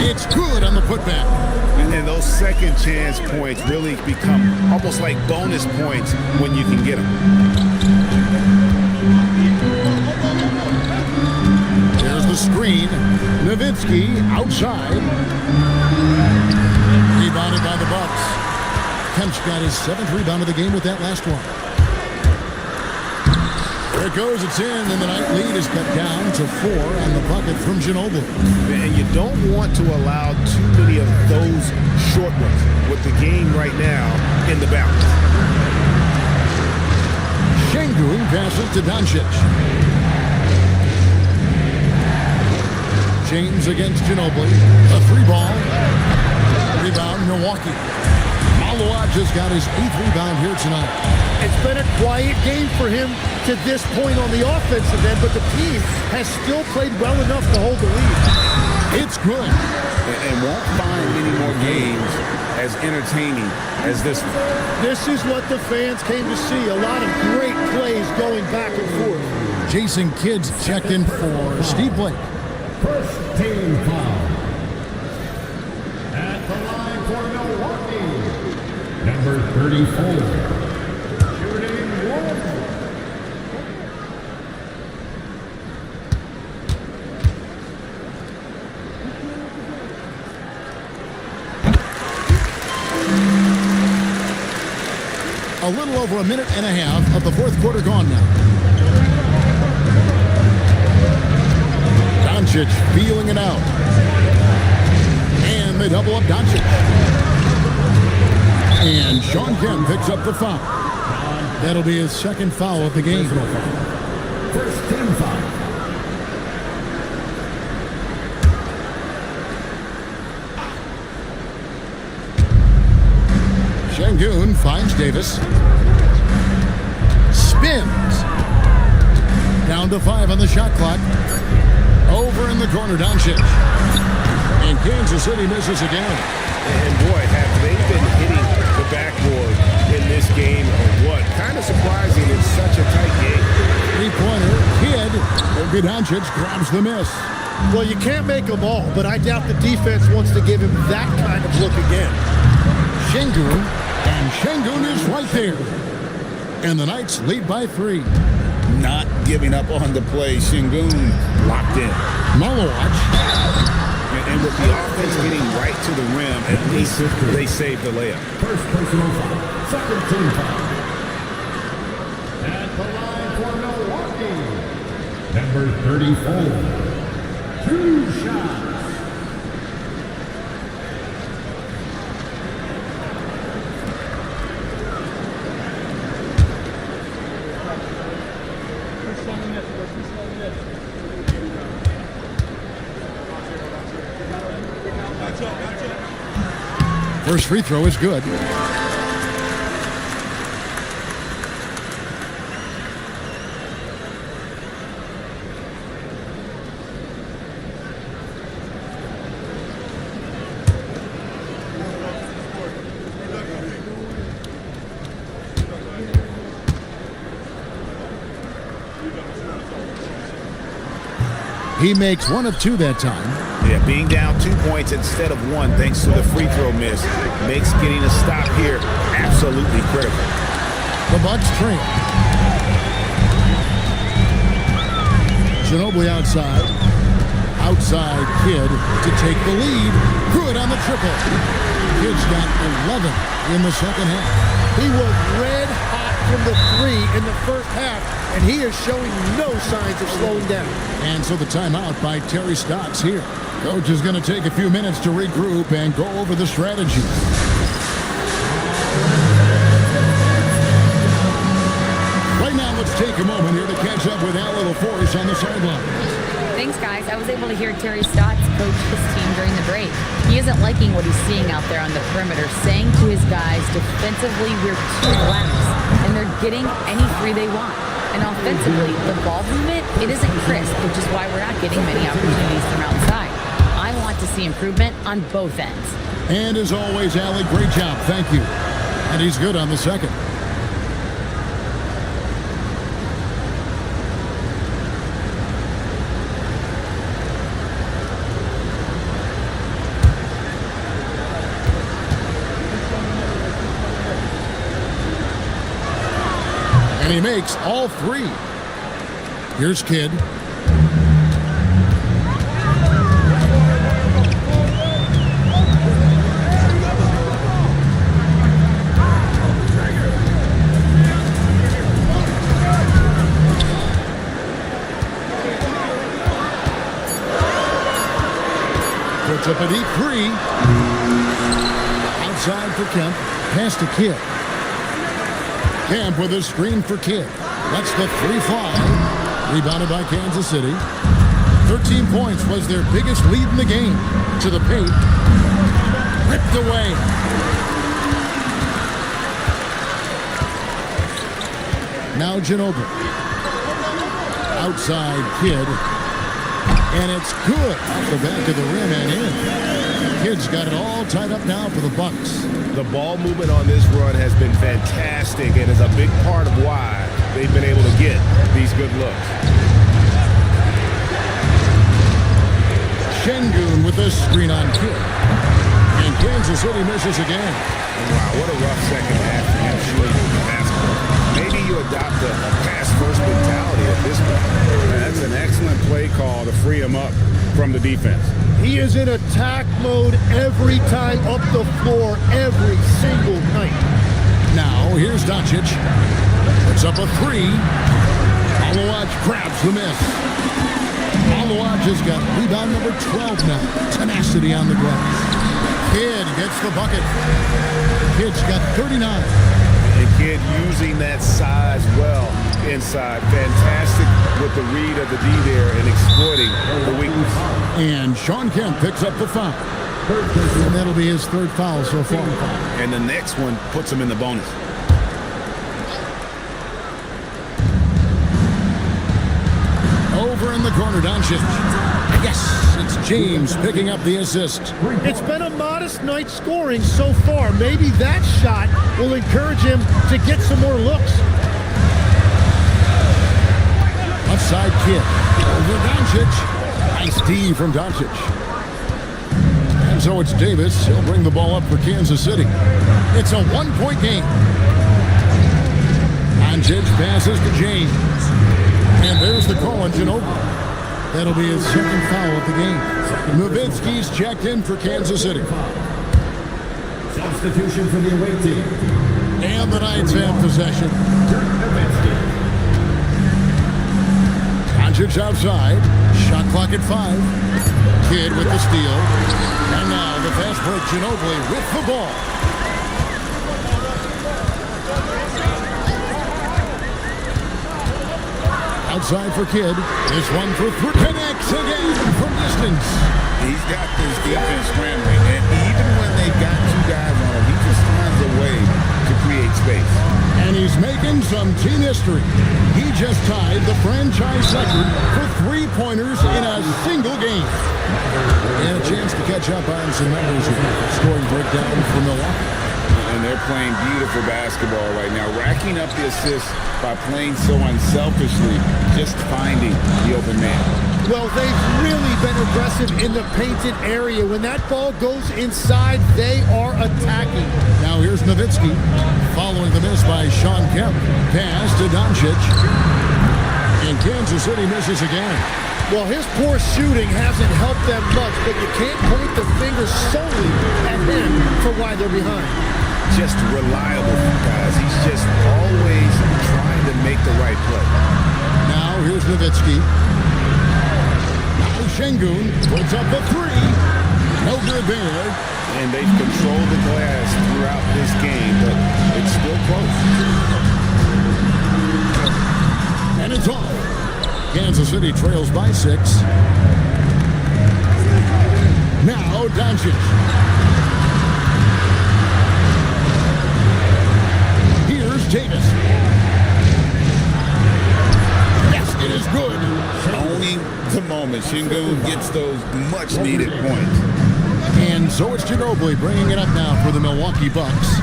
It's good on the putback. And those second chance points really become almost like bonus points when you can get them. There's the screen. Nowitzki outside. Rebounded by the Bucks. Kemp's got his 7th rebound of the game with that last one. There it goes, it's in, and the night lead is cut down to 4 on the bucket from Ginobili. And you don't want to allow too many of those short ones with the game right now in the balance. Şengün passes to Doncic. James against Ginobili. A 3-ball. Rebound, Milwaukee. Malowacz has got his 8th rebound here tonight. It's been a quiet game for him to this point on the offensive end, but the team has still played well enough to hold the lead. It's good. And won't find many more games as entertaining as this one. This is what the fans came to see. A lot of great plays going back and forth. Jason Kidd's checked in for Steve Blake. First team foul. At the line for Milwaukee, number 34. Shooting 1. A little over a minute and a half of the fourth quarter gone now. Doncic feeling it out. And they double up Doncic. And Sean Kemp picks up the foul. That'll be his 2nd foul of the game. First team foul. Şengün finds Davis. Spins. Down to 5 on the shot clock. Over in the corner, Doncic. And Kansas City misses again. And boy, have they been hitting the backboard in this game or what? Kind of surprising in such a tight game. 3-pointer, Kidd. Luka Doncic grabs the miss. Well, you can't make them all, but I doubt the defense wants to give him that kind of look again. Şengün, and Şengün is right there. And the Knights lead by 3. Not giving up on the play. Şengün locked in. Malowacz. And with the offense getting right to the rim, at least they saved the layup. First personal foul. Second team foul. At the line for Milwaukee, number 34. 2 shots. First free throw is good. He makes one of two that time. Yeah, being down 2 points instead of 1 thanks to the free throw miss makes getting a stop here absolutely critical. The Bucks trail. Ginobili outside. Outside Kidd to take the lead. Good on the triple. Kidd's got 11 in the second half. He was red hot from the 3 in the first half, and he is showing no signs of slowing down. And so the timeout by Terry Stotts here. Coach is going to take a few minutes to regroup and go over the strategy. Right now, let's take a moment here to catch up with Al LaForce on the sideline. Thanks, guys. I was able to hear Terry Stotts coach his team during the break. He isn't liking what he's seeing out there on the perimeter, saying to his guys, defensively, we're too lax, and they're getting any three they want. And offensively, the ball movement, it isn't crisp, which is why we're not getting many opportunities from outside. I want to see improvement on both ends. And as always, Allie, great job. Thank you. And he's good on the second. And he makes all 3. Here's Kidd. Puts up a deep 3. Outside for Kemp. Pass to Kidd. Kemp with a screen for Kidd. That's the 3 fly. Rebounded by Kansas City. 13 points was their biggest lead in the game. To the paint. Ripped away. Now Ginobili. Outside Kidd. And it's good off the back of the rim and in. Kidd's got it all tied up now for the Bucks. The ball movement on this run has been fantastic and is a big part of why they've been able to get these good looks. Şengün with the screen on Kidd. And Kansas City misses again. Wow, what a rough second half for him shooting the basketball. Maybe you adopt a pass-first mentality at this point. That's an excellent play call to free him up from the defense. He is in attack mode every time up the floor, every single night. Now, here's Doncic. Puts up a 3. Alowaj grabs the miss. Alowaj has got rebound number 12 now. Tenacity on the glass. Kidd gets the bucket. Kidd's got 39. And Kidd using that size well inside. Fantastic with the read of the D there and exploiting the weakness. And Shawn Kemp picks up the foul. And that'll be his 3rd foul so far. And the next one puts him in the bonus. Over in the corner, Doncic. Yes, it's James picking up the assist. It's been a modest night scoring so far. Maybe that shot will encourage him to get some more looks. Outside Kidd. Over Doncic. Nice D from Doncic. And so it's Davis. He'll bring the ball up for Kansas City. It's a 1-point game. Doncic passes to James. And there's the call on Ginobili. That'll be his 2nd foul of the game. Nowitzki's checked in for Kansas City. Substitution for the away team. And the Knights have possession. Doncic outside. Shot clock at 5. Kidd with the steal. And now the fast break, Ginobili with the ball. Outside for Kidd. This one for 3. Connects again from distance. He's got this defense scrambling, and even when they've got 2 guys on him, he just finds a way to create space. And he's making some team history. He just tied the franchise record for 3-pointers in a single game. And a chance to catch up on some numbers here. Scoring breakdown for Milwaukee. And they're playing beautiful basketball right now, racking up the assists by playing so unselfishly, just finding the open man. Well, they've really been aggressive in the painted area. When that ball goes inside, they are attacking. Now here's Nowitzki following the miss by Sean Kemp. Pass to Doncic. And Kansas City misses again. Well, his poor shooting hasn't helped them much, but you can't point the finger solely at him for why they're behind. Just reliable, guys. He's just always trying to make the right play. Now here's Nowitzki. Now Şengün puts up the three. No good there. And they've controlled the glass throughout this game, but it's still close. And it's off. Kansas City trails by 6. Now Doncic. Here's Davis. Yes, it is good. Owning the moment. Şengün gets those much-needed points. And so it's Ginobili bringing it up now for the Milwaukee Bucks.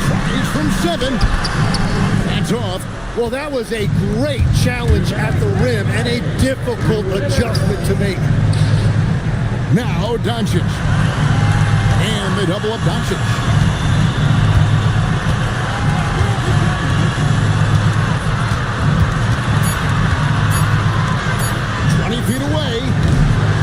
Tries from 7. That's off. Well, that was a great challenge at the rim and a difficult adjustment to make. Now Doncic. And they double up Doncic. Feet away,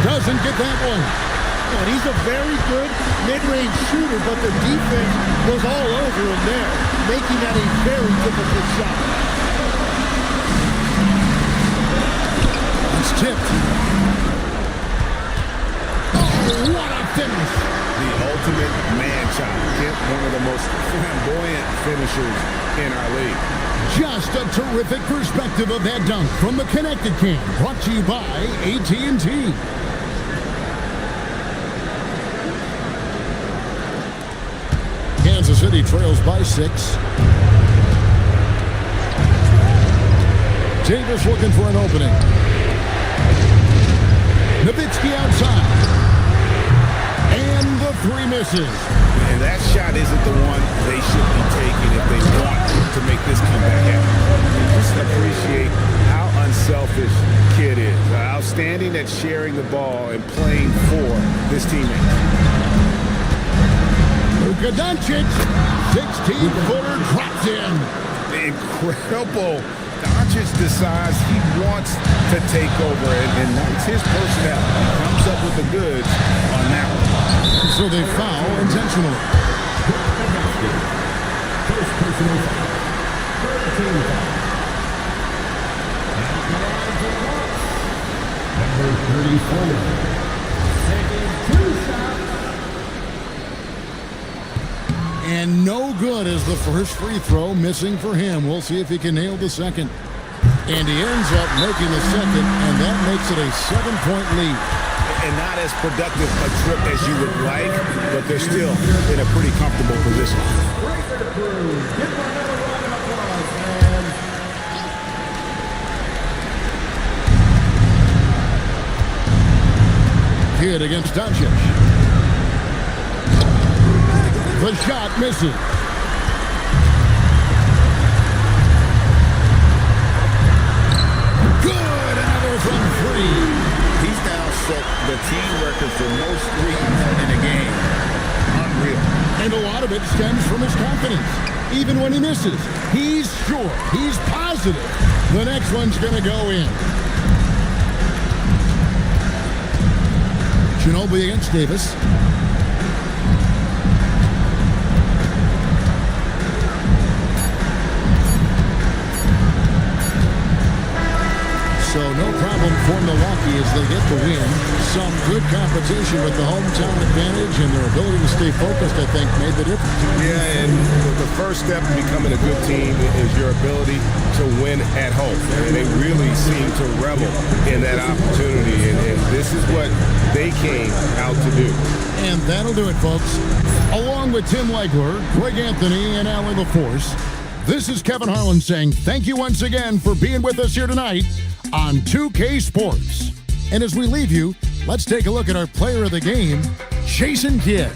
doesn't get that one. And he's a very good mid-range shooter, but the defense was all over him there, making that a very difficult shot. It's tipped. Oh, what a finish. The ultimate man child. Kemp, one of the most flamboyant finishers in our league. Just a terrific perspective of that dunk from the Connected Cam, brought to you by AT&T. Kansas City trails by 6. Davis looking for an opening. Nowitzki outside. And the 3 misses. And that shot isn't the one they should be taking if they want to make this comeback happen. Just appreciate how unselfish Kid is. Outstanding at sharing the ball and playing for his teammates. Luka Doncic, 16-footer dropped in. Incredible. Doncic decides he wants to take over, and that's his personality. He comes up with the goods on that one. So they foul intentionally. First personal foul. 13 foul. Number 34. Taking 2 shots. And no good as the first free throw, missing for him. We'll see if he can nail the second. And he ends up making the second, and that makes it a 7-point lead. And not as productive a trip as you would like, but they're still in a pretty comfortable position. Kid against Doncic. The shot misses. Good, another from 3. He's now set the team record for most threes in a game. Unreal. And a lot of it stems from his confidence. Even when he misses, he's sure, he's positive the next one's going to go in. Ginobili against Davis. So no problem for Milwaukee as they get the win. Some good competition with the hometown advantage and their ability to stay focused, I think, made the difference. Yeah, and the first step in becoming a good team is your ability to win at home. And they really seem to revel in that opportunity, and this is what they came out to do. And that'll do it, folks. Along with Tim Legler, Greg Anthony, and Allie LaForce, this is Kevin Harlan saying thank you once again for being with us here tonight on 2K Sports. And as we leave you, let's take a look at our player of the game, Jason Kidd.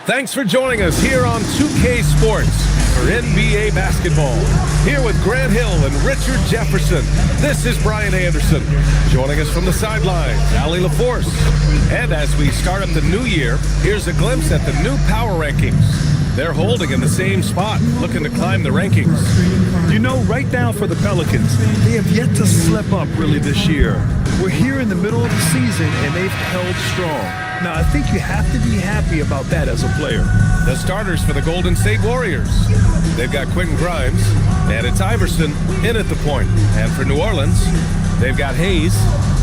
Thanks for joining us here on 2K Sports for NBA basketball. Here with Grant Hill and Richard Jefferson, this is Brian Anderson. Joining us from the sidelines, Allie LaForce. And as we start up the new year, here's a glimpse at the new power rankings. They're holding in the same spot, looking to climb the rankings. You know, right now for the Pelicans, they have yet to slip up really this year. We're here in the middle of the season, and they've held strong. Now, I think you have to be happy about that as a player. The starters for the Golden State Warriors. They've got Quentin Grimes, and it's Iverson in at the point. And for New Orleans, they've got Hayes,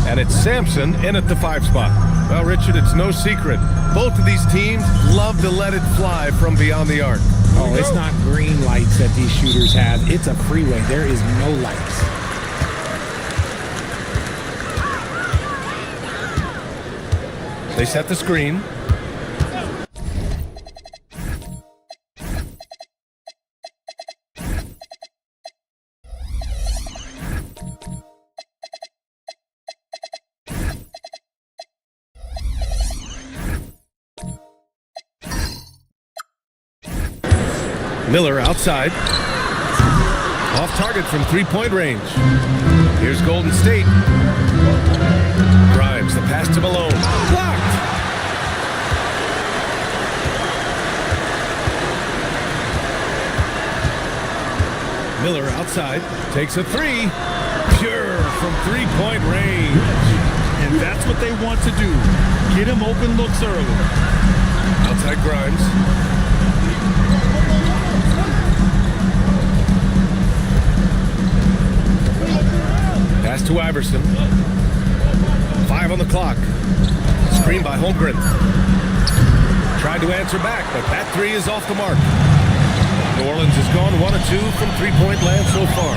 and it's Sampson in at the 5 spot. Well, Richard, it's no secret. Both of these teams love to let it fly from beyond the arc. Oh, it's not green lights that these shooters have. It's a freeway. There is no lights. They set the screen. Miller outside. Off target from three-point range. Here's Golden State. Grimes, the pass to Malone. Blocked! Miller outside. Takes a three. Pure from three-point range. And that's what they want to do. Get him open looks early. Outside Grimes. Pass to Iverson. 5 on the clock. Screen by Holmgren. Tried to answer back, but that three is off the mark. New Orleans has gone 1 of 2 from three-point land so far.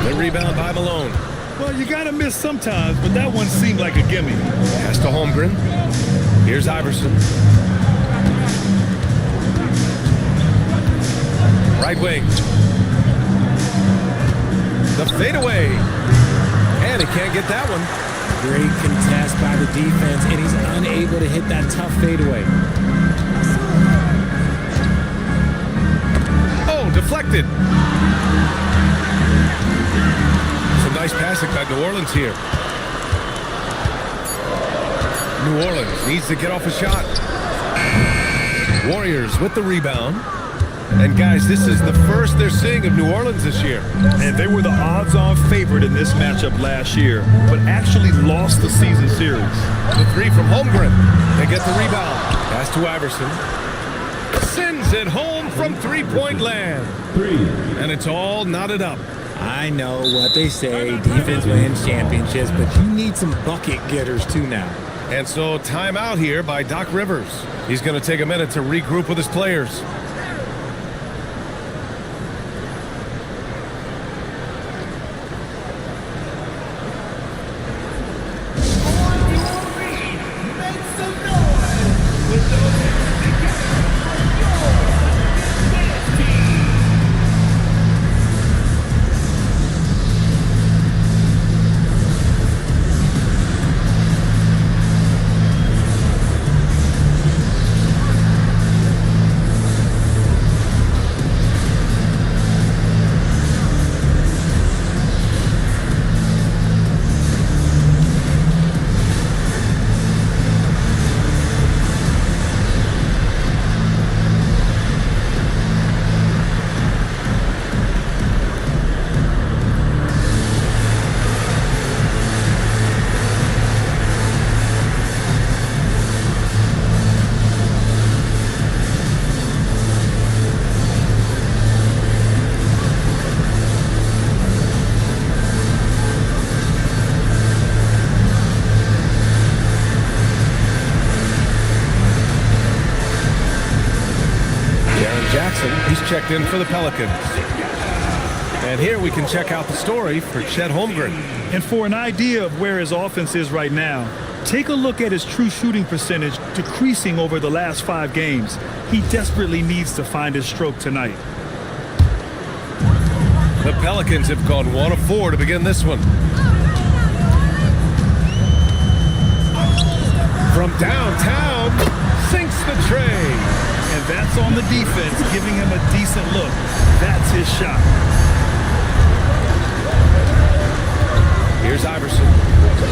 The rebound by Malone. Well, you got to miss sometimes, but that one seemed like a gimme. Pass to Holmgren. Here's Iverson. Right wing. The fadeaway. And he can't get that one. Great contest by the defense, and he's unable to hit that tough fadeaway. Oh, deflected. Some nice passing by New Orleans here. New Orleans needs to get off a shot. Warriors with the rebound. And guys, this is the first they're seeing of New Orleans this year. And they were the odds-on favorite in this matchup last year, but actually lost the season series. The three from Holmgren. They get the rebound. Pass to Iverson. Sends it home from three-point land. And it's all knotted up. I know what they say, defense wins championships, but you need some bucket getters too now. And so timeout here by Doc Rivers. He's going to take a minute to regroup with his players. He's checked in for the Pelicans. And here we can check out the story for Chet Holmgren. And for an idea of where his offense is right now, take a look at his true shooting percentage decreasing over the last 5 games. He desperately needs to find his stroke tonight. The Pelicans have gone 1 of 4 to begin this one. From downtown, sinks the tray. And that's on the defense, giving him a decent look. That's his shot. Here's Iverson,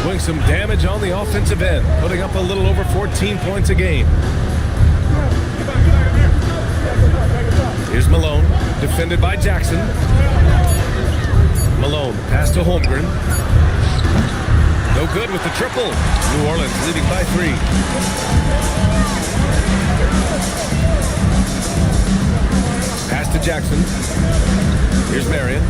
doing some damage on the offensive end, putting up a little over 14 points a game. Here's Malone, defended by Jackson. Malone, pass to Holmgren. No good with the triple. New Orleans leading by 3. Pass to Jackson. Here's Marion.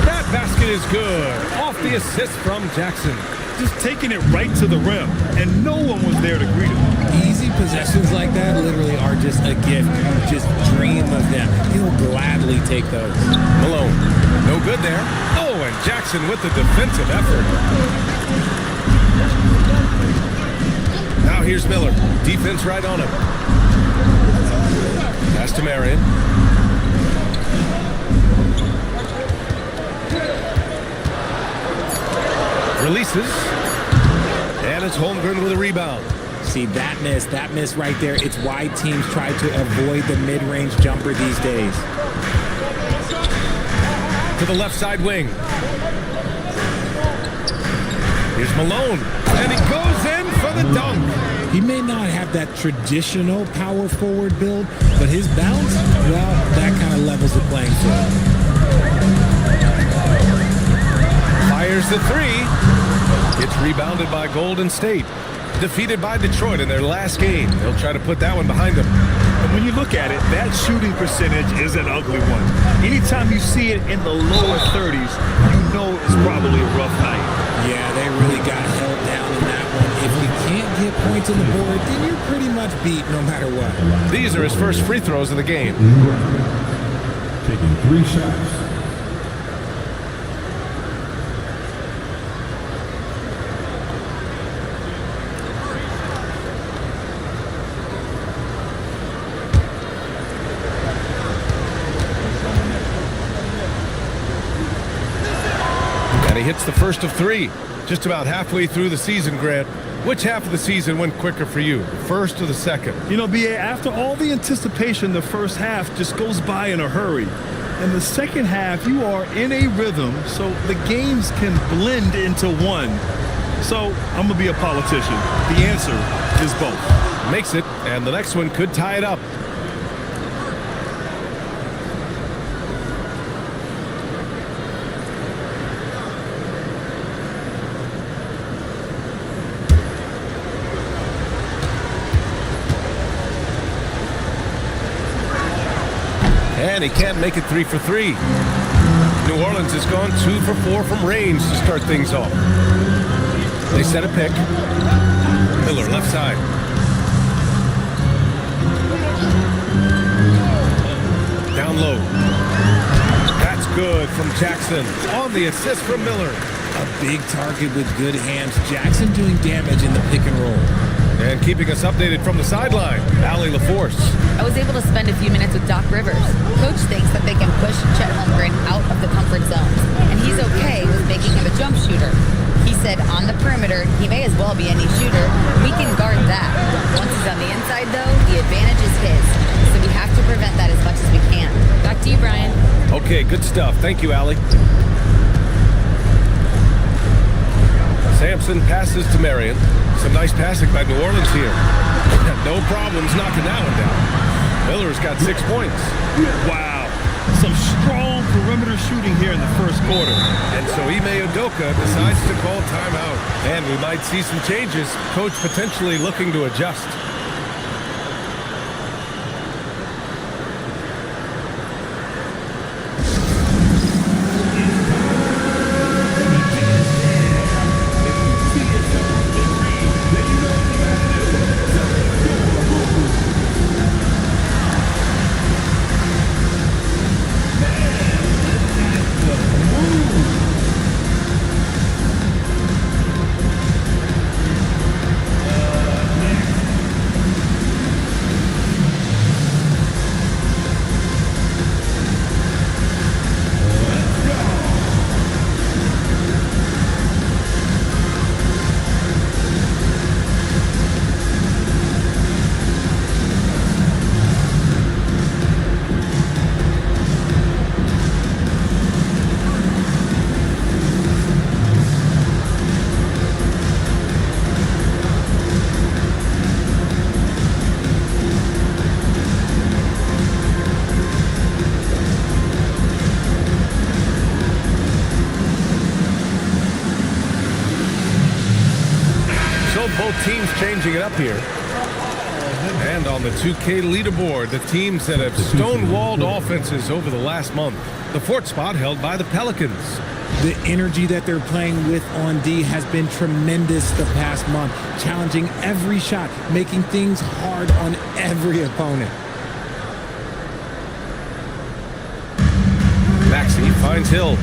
That basket is good. Off the assist from Jackson. Just taking it right to the rim, and no one was there to greet him. Easy possessions like that literally are just a gift. You just dream of them. He'll gladly take those. Malone, no good there. Oh, and Jackson with the defensive effort. Now here's Miller. Defense right on him. Pass to Marion. Releases. And it's Holmgren with a rebound. See, that miss right there, it's why teams try to avoid the mid-range jumper these days. To the left side wing. Here's Malone. And he goes in for the dunk. He may not have that traditional power forward build, but his bounce, well, that kind of levels the playing field. Fires the 3. It's rebounded by Golden State. Defeated by Detroit in their last game. They'll try to put that one behind them. And when you look at it, that shooting percentage is an ugly one. Anytime you see it in the lower 30s, you know it's probably a rough night. Yeah, they really got held down in that one. If you can't get points on the board, then you're pretty much beat no matter what. These are his first free throws of the game. Taking 3 shots. He hits the first of 3. Just about halfway through the season, Grant. Which half of the season went quicker for you, the first or the second? You know, B.A., after all the anticipation, the first half just goes by in a hurry. In the second half, you are in a rhythm, so the games can blend into one. So, I'm going to be a politician. The answer is both. Makes it, and the next one could tie it up. And he can't make it 3 for 3. New Orleans has gone 2 for 4 from range to start things off. They set a pick. Miller, left side. Down low. That's good from Jackson. On the assist from Miller. A big target with good hands. Jackson doing damage in the pick and roll. And keeping us updated from the sideline, Allie LaForce. I was able to spend a few minutes with Doc Rivers. Coach thinks that they can push Chet Holmgren out of the comfort zones, and he's okay with making him a jump shooter. He said on the perimeter, he may as well be any shooter. We can guard that. Once he's on the inside, though, the advantage is his. So we have to prevent that as much as we can. Back to you, Brian. Okay, good stuff. Thank you, Allie. Sampson passes to Marion. Some nice passing by New Orleans here. No problems knocking that one down. Miller's got 6 points. Wow. Some strong perimeter shooting here in the first quarter. And so Ime Udoka decides to call timeout. And we might see some changes. Coach potentially looking to adjust. Both teams changing it up here. And on the 2K leaderboard, the teams that have stonewalled offenses over the last month. The fourth spot held by the Pelicans. The energy that they're playing with on D has been tremendous the past month, challenging every shot, making things hard on every opponent. Maxey finds Hill.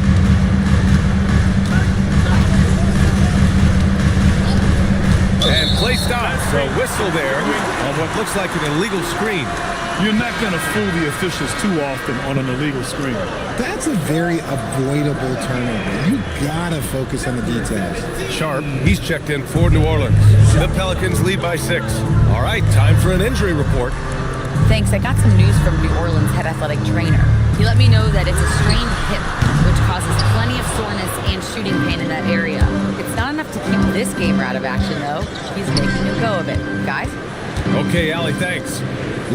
And play stops. A whistle there on what looks like an illegal screen. You're not going to fool the officials too often on an illegal screen. That's a very avoidable turnover. You gotta focus on the details. Sharp, he's checked in for New Orleans. The Pelicans lead by 6. All right, time for an injury report. Thanks. I got some news from New Orleans head athletic trainer. He let me know that it's a strained hip, which causes plenty of soreness and shooting pain in that area. It's not enough to keep this gamer out of action, though. He's making a go of it. Guys? Okay, Allie, thanks.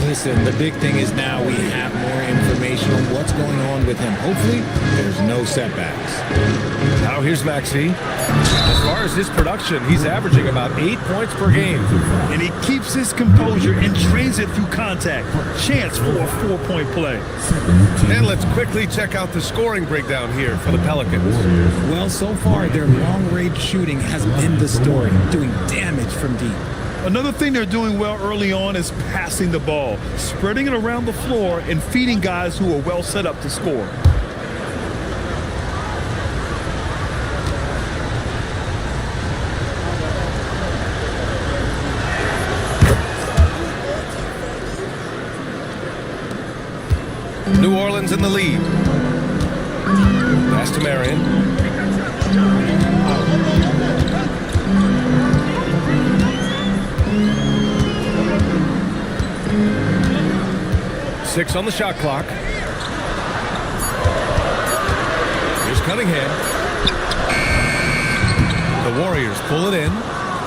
Listen, the big thing is now we have more information on what's going on with him. Hopefully, there's no setbacks. Now here's Maxey. As far as his production, he's averaging about 8 points per game. And he keeps his composure and trains it through contact. Chance for a 4-point play. And let's quickly check out the scoring breakdown here for the Pelicans. Well, so far, their long-range shooting has been the story, doing damage from deep. Another thing they're doing well early on is passing the ball, spreading it around the floor and feeding guys who are well set up to score. New Orleans in the lead. Pass to Marion. 6 on the shot clock. Here's Cunningham. The Warriors pull it in.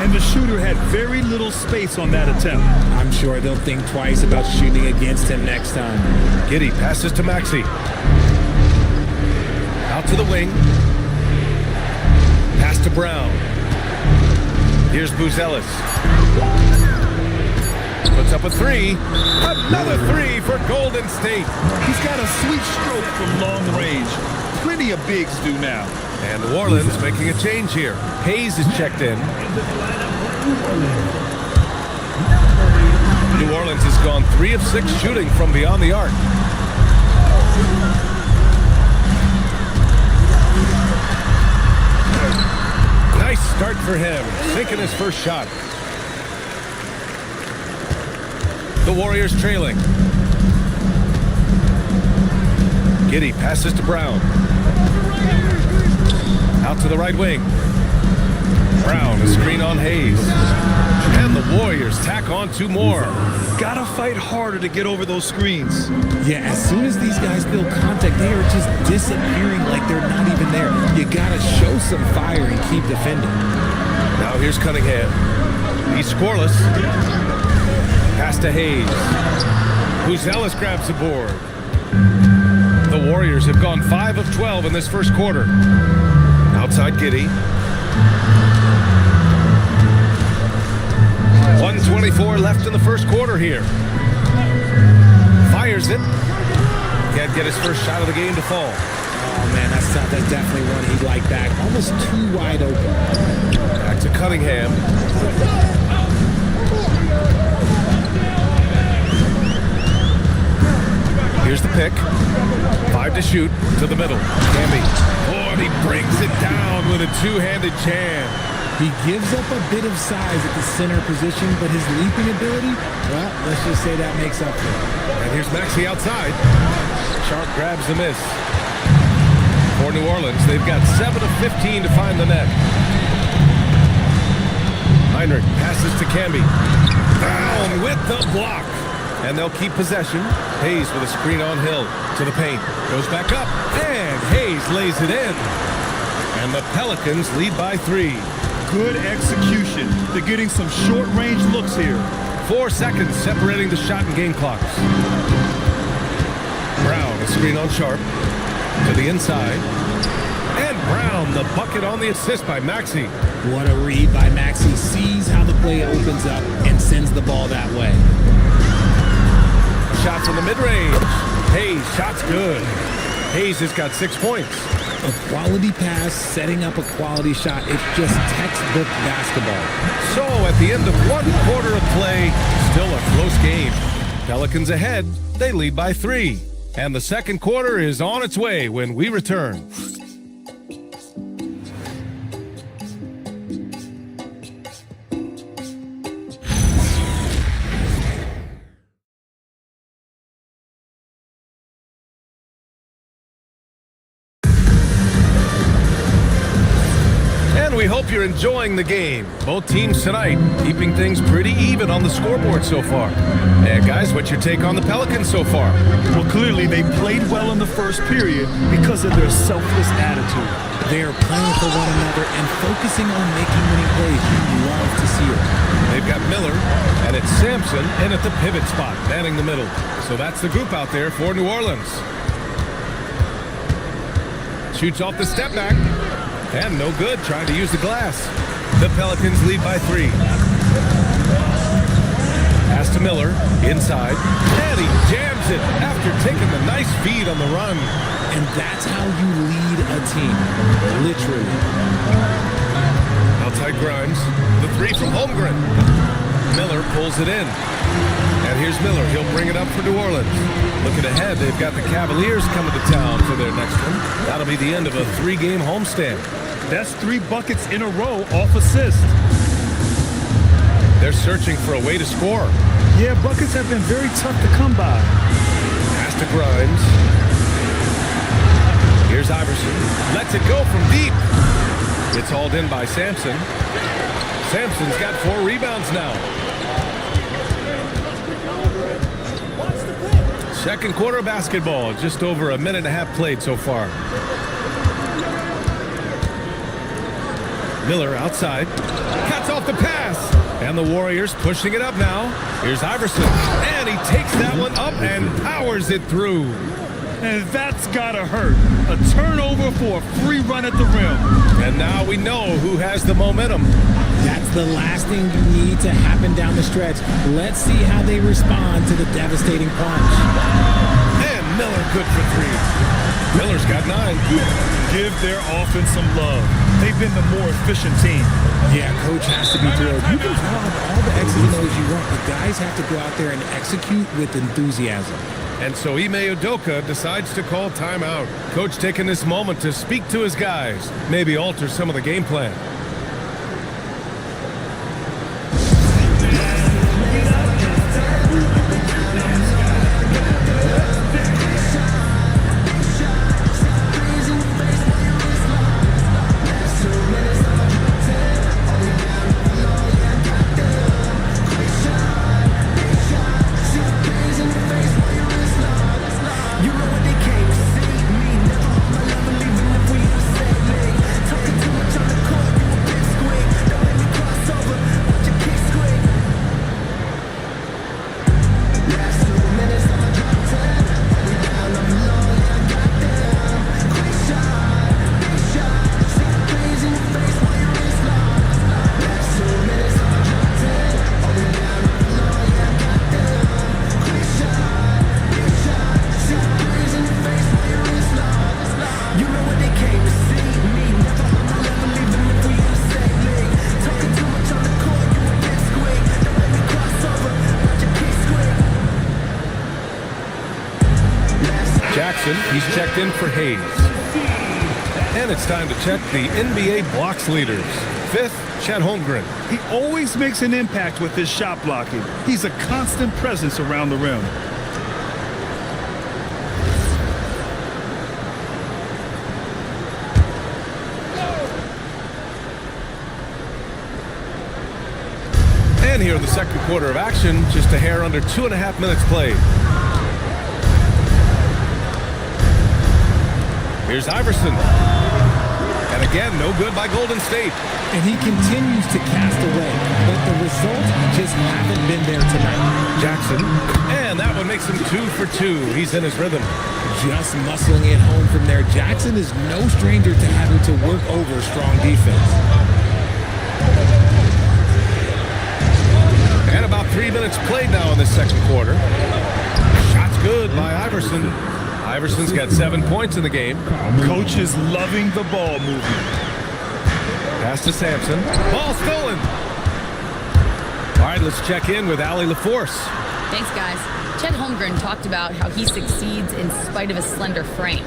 And the shooter had very little space on that attempt. I'm sure they'll think twice about shooting against him next time. Giddey passes to Maxey. Out to the wing. Pass to Brown. Here's Buzelis. Puts up a 3. Another 3 for Golden State. He's got a sweet stroke from long range. Plenty of bigs do now. And New Orleans making a change here. Hayes is checked in. New Orleans has gone 3 of 6 shooting from beyond the arc. Nice start for him, sinking his first shot. The Warriors trailing. Giddey passes to Brown. Out to the right wing. Brown, a screen on Hayes. And the Warriors tack on 2 more. Gotta fight harder to get over those screens. Yeah, as soon as these guys feel contact, they are just disappearing like they're not even there. You gotta show some fire and keep defending. Now here's Cunningham. He's scoreless. Pass to Hayes. Buzelis grabs the board. The Warriors have gone 5 of 12 in this first quarter. Outside Giddey. 1:24 left in the first quarter here. Fires it. Can't get his first shot of the game to fall. Oh, man, that's definitely one he'd like back. Almost too wide open. Back to Cunningham. Here's the pick. 5 to shoot to the middle. Camby. Oh, and he brings it down with a two-handed jam. He gives up a bit of size at the center position, but his leaping ability, well, let's just say that makes up for it. And here's Maxey outside. Sharp grabs the miss. For New Orleans, they've got 7 of 15 to find the net. Heinrich passes to Camby. Down with the block. And they'll keep possession. Hayes with a screen on Hill to the paint. Goes back up. And Hayes lays it in. And the Pelicans lead by 3. Good execution. They're getting some short-range looks here. 4 seconds separating the shot and game clocks. Brown, a screen on Sharp. To the inside. And Brown, the bucket on the assist by Maxey. What a read by Maxey. Sees how the play opens up and sends the ball that way. Shot from the mid-range. Hayes, shot's good. Hayes has got 6 points. A quality pass, setting up a quality shot. It's just textbook basketball. So at the end of 1 quarter of play, still a close game. Pelicans ahead, they lead by 3. And the second quarter is on its way when we return. We hope you're enjoying the game. Both teams tonight keeping things pretty even on the scoreboard so far. And guys, what's your take on the Pelicans so far? Well, clearly they played well in the first period because of their selfless attitude. They are playing for one another and focusing on making winning plays. You love to see it. They've got Miller, and it's Sampson in at the pivot spot, manning the middle. So that's the group out there for New Orleans. Shoots off the step back. And no good, trying to use the glass. The Pelicans lead by 3. Pass to Miller, inside. And he jams it after taking the nice feed on the run. And that's how you lead a team, literally. Outside Grimes, the 3 from Holmgren. Miller pulls it in. And here's Miller, he'll bring it up for New Orleans. Looking ahead, they've got the Cavaliers coming to town for their next one. That'll be the end of a 3-game homestand. That's 3 buckets in a row off assist. They're searching for a way to score. Yeah, buckets have been very tough to come by. Pass to Grimes. Here's Iverson. Lets it go from deep. It's hauled in by Sampson. Sampson's got 4 rebounds now. Second quarter of basketball. Just over a minute and a half played so far. Miller outside. Cuts off the pass. And the Warriors pushing it up now. Here's Iverson. And he takes that one up and powers it through. And that's gotta hurt. A turnover for a free run at the rim. And now we know who has the momentum. That's the last thing you need to happen down the stretch. Let's see how they respond to the devastating punch. And Miller good for 3. Miller's got 9. Give their offense some love. They've been the more efficient team. Yeah, coach has to be thrilled. You can call up all the X's and O's you want, but guys have to go out there and execute with enthusiasm. And so Ime Udoka decides to call timeout. Coach taking this moment to speak to his guys, maybe alter some of the game plan. He's checked in for Hayes. And it's time to check the NBA blocks leaders. 5th, Chet Holmgren. He always makes an impact with his shot blocking. He's a constant presence around the rim. And here in the second quarter of action, just a hair under 2.5 minutes played. Here's Iverson. And again, no good by Golden State. And he continues to cast away, but the results just haven't been there tonight. Jackson. And And that one makes him 2 for 2. He's in his rhythm. Just muscling it home from there. Jackson is no stranger to having to work over strong defense. And about 3 minutes played now in this second quarter. Shot's good by Iverson. Iverson's got 7 points in the game. Coach is loving the ball movement. Pass to Sampson. Ball stolen. All right, let's check in with Allie LaForce. Thanks, guys. Chet Holmgren talked about how he succeeds in spite of a slender frame.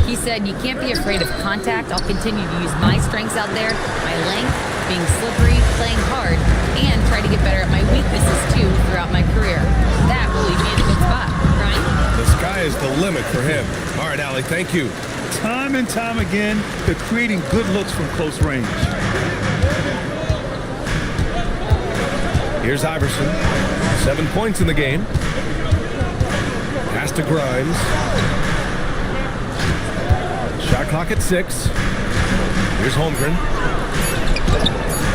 He said, "You can't be afraid of contact. I'll continue to use my strengths out there, my length, being slippery, playing hard, and try to get better at my weaknesses, too, throughout my career. That will leave me in a good spot." Brian? The sky is the limit for him. All right, Allie, thank you. Time and time again, they're creating good looks from close range. Here's Iverson. 7 points in the game. Pass to Grimes. Shot clock at 6. Here's Holmgren.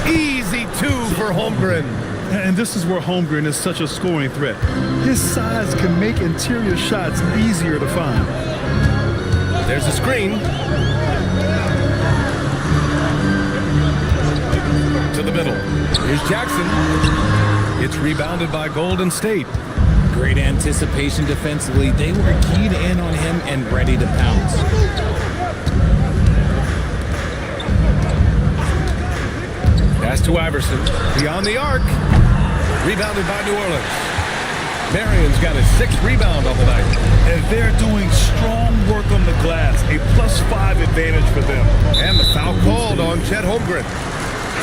Easy 2 for Holmgren. And this is where Holmgren is such a scoring threat. His size can make interior shots easier to find. There's a screen. To the middle. Here's Jackson. It's rebounded by Golden State. Great anticipation defensively. They were keyed in on him and ready to pounce. Pass to Iverson. Beyond the arc. Rebounded by New Orleans. Marion's got his 6th rebound on the night. And they're doing strong work on the glass. A +5 advantage for them. And the foul called on Chet Holmgren.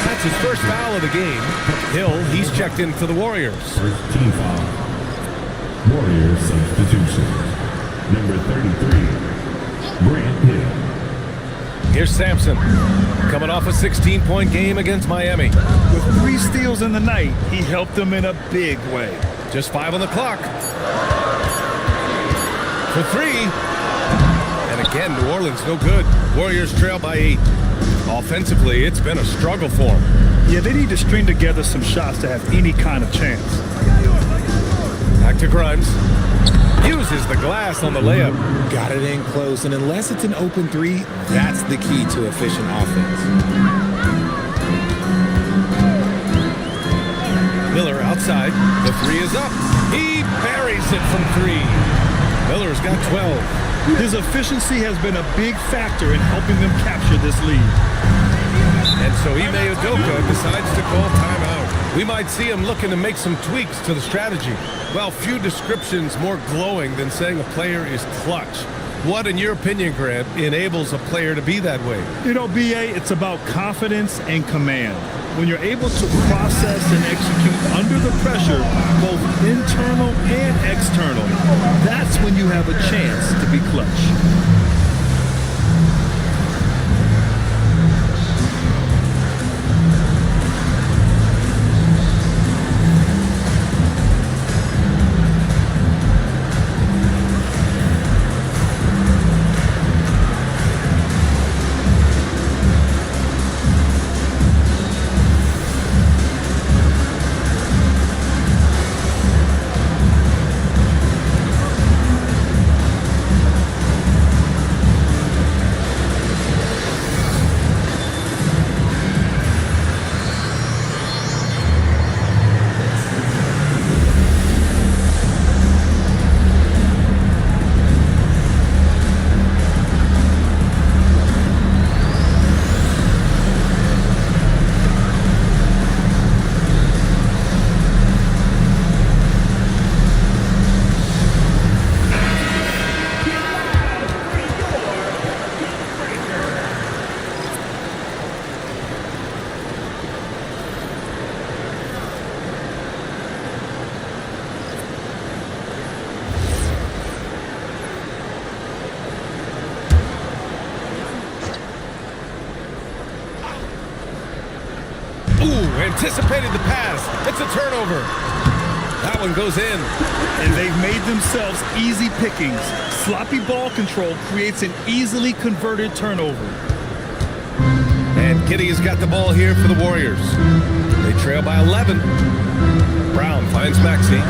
That's his first foul of the game. Hill, he's checked in for the Warriors. First team foul. Warriors substitution. Number 33, Grant Hill. Here's Sampson. Coming off a 16-point game against Miami. With 3 steals in the night, he helped them in a big way. Just 5 on the clock. For 3. And again, New Orleans no good. Warriors trail by 8. Offensively, it's been a struggle for them. Yeah, they need to string together some shots to have any kind of chance. Back to Grimes. Uses the glass on the layup. Got it in close, and unless it's an open 3, that's the key to efficient offense. Miller outside. The 3 is up. He buries it from 3. Miller's got 12. His efficiency has been a big factor in helping them capture this lead. And so Ime Udoka decides to call timeout. We might see him looking to make some tweaks to the strategy. Well, few descriptions more glowing than saying a player is clutch. What, in your opinion, Grant, enables a player to be that way? You know, BA, it's about confidence and command. When you're able to process and execute under the pressure, both internal and external, that's when you have a chance to be clutch. Anticipated the pass. It's a turnover. That one goes in. And they've made themselves easy pickings. Sloppy ball control creates an easily converted turnover. And Giddey has got the ball here for the Warriors. They trail by 11. Brown finds Maxey.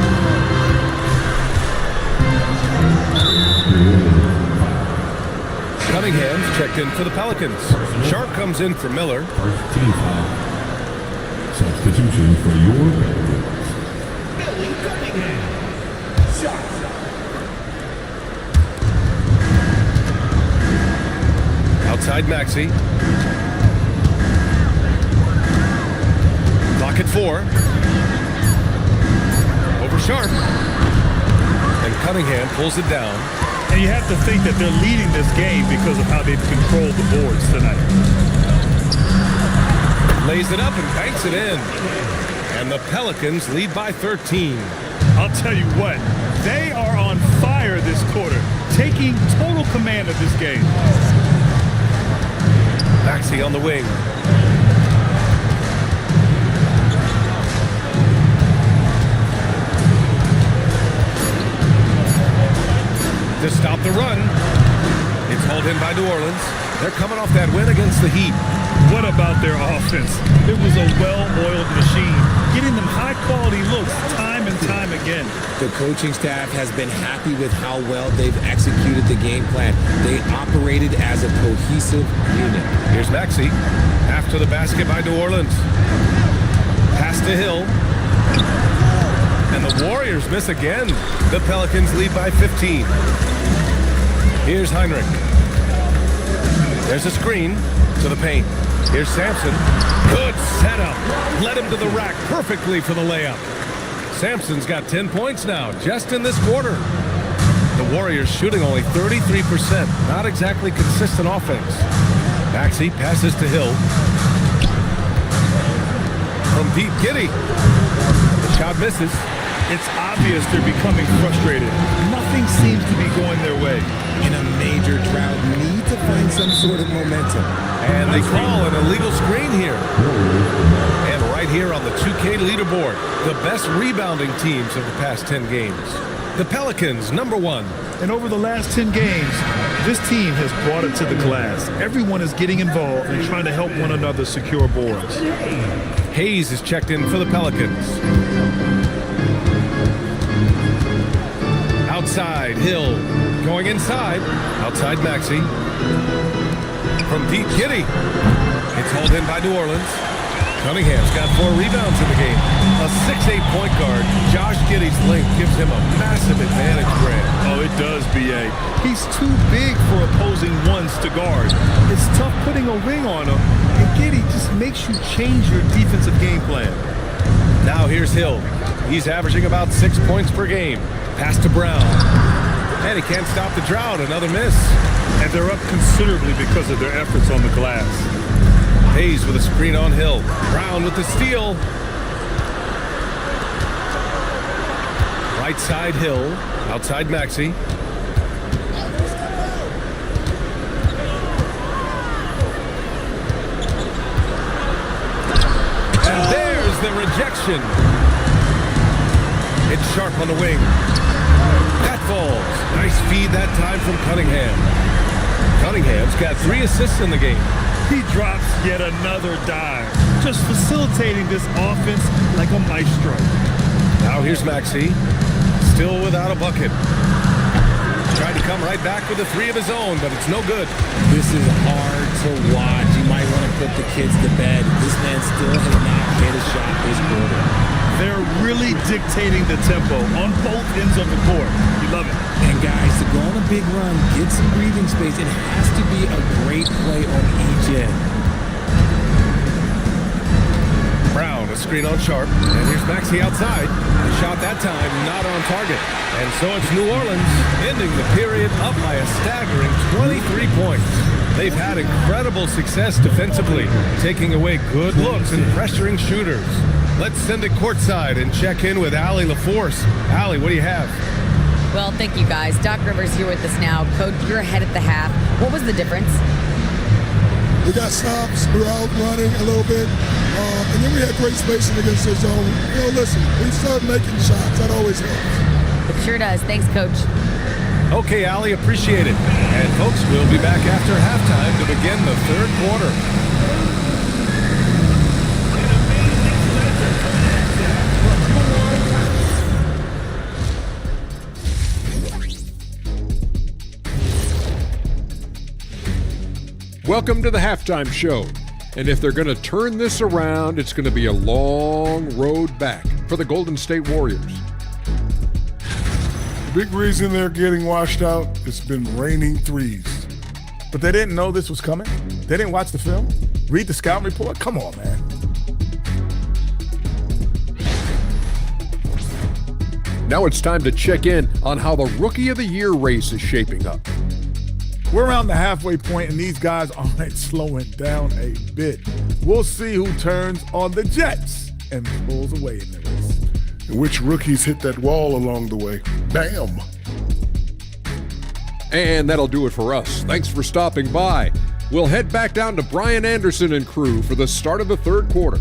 Cunningham's checked in for the Pelicans. Sharp comes in for Miller. First team foul. Substitution for your Pelicans. Billy Cunningham. Shot. Outside Maxey. Clock at 4. Over Sharp. And Cunningham pulls it down. And you have to think that they're leading this game because of how they've controlled the boards tonight. Lays it up and banks it in. And the Pelicans lead by 13. I'll tell you what, they are on fire this quarter, taking total command of this game. Maxey on the wing. To stop the run. It's hauled in by New Orleans. They're coming off that win against the Heat. What about their offense? It was a well-oiled machine, getting them high-quality looks time and time again. The coaching staff has been happy with how well they've executed the game plan. They operated as a cohesive unit. Here's Maxey. After the basket by New Orleans. Pass to Hill. And the Warriors miss again. The Pelicans lead by 15. Here's Heinrich. There's a screen to the paint. Here's Sampson. Good setup. Led him to the rack perfectly for the layup. Sampson's got 10 points now, just in this quarter. The Warriors shooting only 33%. Not exactly consistent offense. Maxey passes to Hill. From deep, Giddey. The shot misses. It's obvious they're becoming frustrated. Nothing seems to be going their way. In a major drought, need to find some sort of momentum. And they call an illegal screen here. And right here on the 2K leaderboard, the best rebounding teams of the past 10 games. The Pelicans, number 1. And over the last 10 games, this team has brought it to the glass. Everyone is getting involved and trying to help one another secure boards. Hayes is checked in for the Pelicans. Outside, Hill. Going inside. Outside, Maxey. From deep, Giddey. It's hauled in by New Orleans. Cunningham's got 4 rebounds in the game. A 6'8" point guard. Josh Giddey's length gives him a massive advantage, Grant. Oh, it does, B.A. He's too big for opposing ones to guard. It's tough putting a ring on him, and Giddey just makes you change your defensive game plan. Now here's Hill. He's averaging about 6 points per game. Pass to Brown. And he can't stop the drought. Another miss. And they're up considerably because of their efforts on the glass. Hayes with a screen on Hill. Brown with the steal. Right side Hill. Outside Maxey. And there's the rejection. It's Sharp on the wing. That falls. Nice feed that time from Cunningham. Cunningham's got 3 assists in the game. He drops yet another dive, just facilitating this offense like a maestro. Now here's Maxey, still without a bucket. Tried to come right back with a 3 of his own, but it's no good. This is hard to watch. You might want to put the kids to bed. This man still has not hit a shot this quarter. They're really dictating the tempo on both ends of the court. You love it. And guys, to go on a big run, get some breathing space, it has to be a great play on each end. Brown, a screen on Sharp, and here's Maxey outside. The shot that time not on target. And so it's New Orleans ending the period up by a staggering 23 points. They've had incredible success defensively, taking away good looks and pressuring shooters. Let's send it courtside and check in with Allie LaForce. Allie, what do you have? Well, thank you guys. Doc Rivers here with us now. Coach, you're ahead at the half. What was the difference? We got stops, we were out running a little bit, and then we had great spacing against the zone. You know, listen, we started making shots. That always helps. It sure does. Thanks, Coach. Okay, Allie, appreciate it. And folks, we'll be back after halftime to begin the third quarter. Welcome to the halftime show. And if they're going to turn this around, it's going to be a long road back for the Golden State Warriors. Big reason they're getting washed out, it's been raining threes. But they didn't know this was coming? They didn't watch the film? Read the scouting report? Come on, man. Now it's time to check in on how the Rookie of the Year race is shaping up. We're around the halfway point, and these guys aren't slowing down a bit. We'll see who turns on the Jets and pulls away in the race. And which rookies hit that wall along the way. Bam! And that'll do it for us. Thanks for stopping by. We'll head back down to Brian Anderson and crew for the start of the third quarter.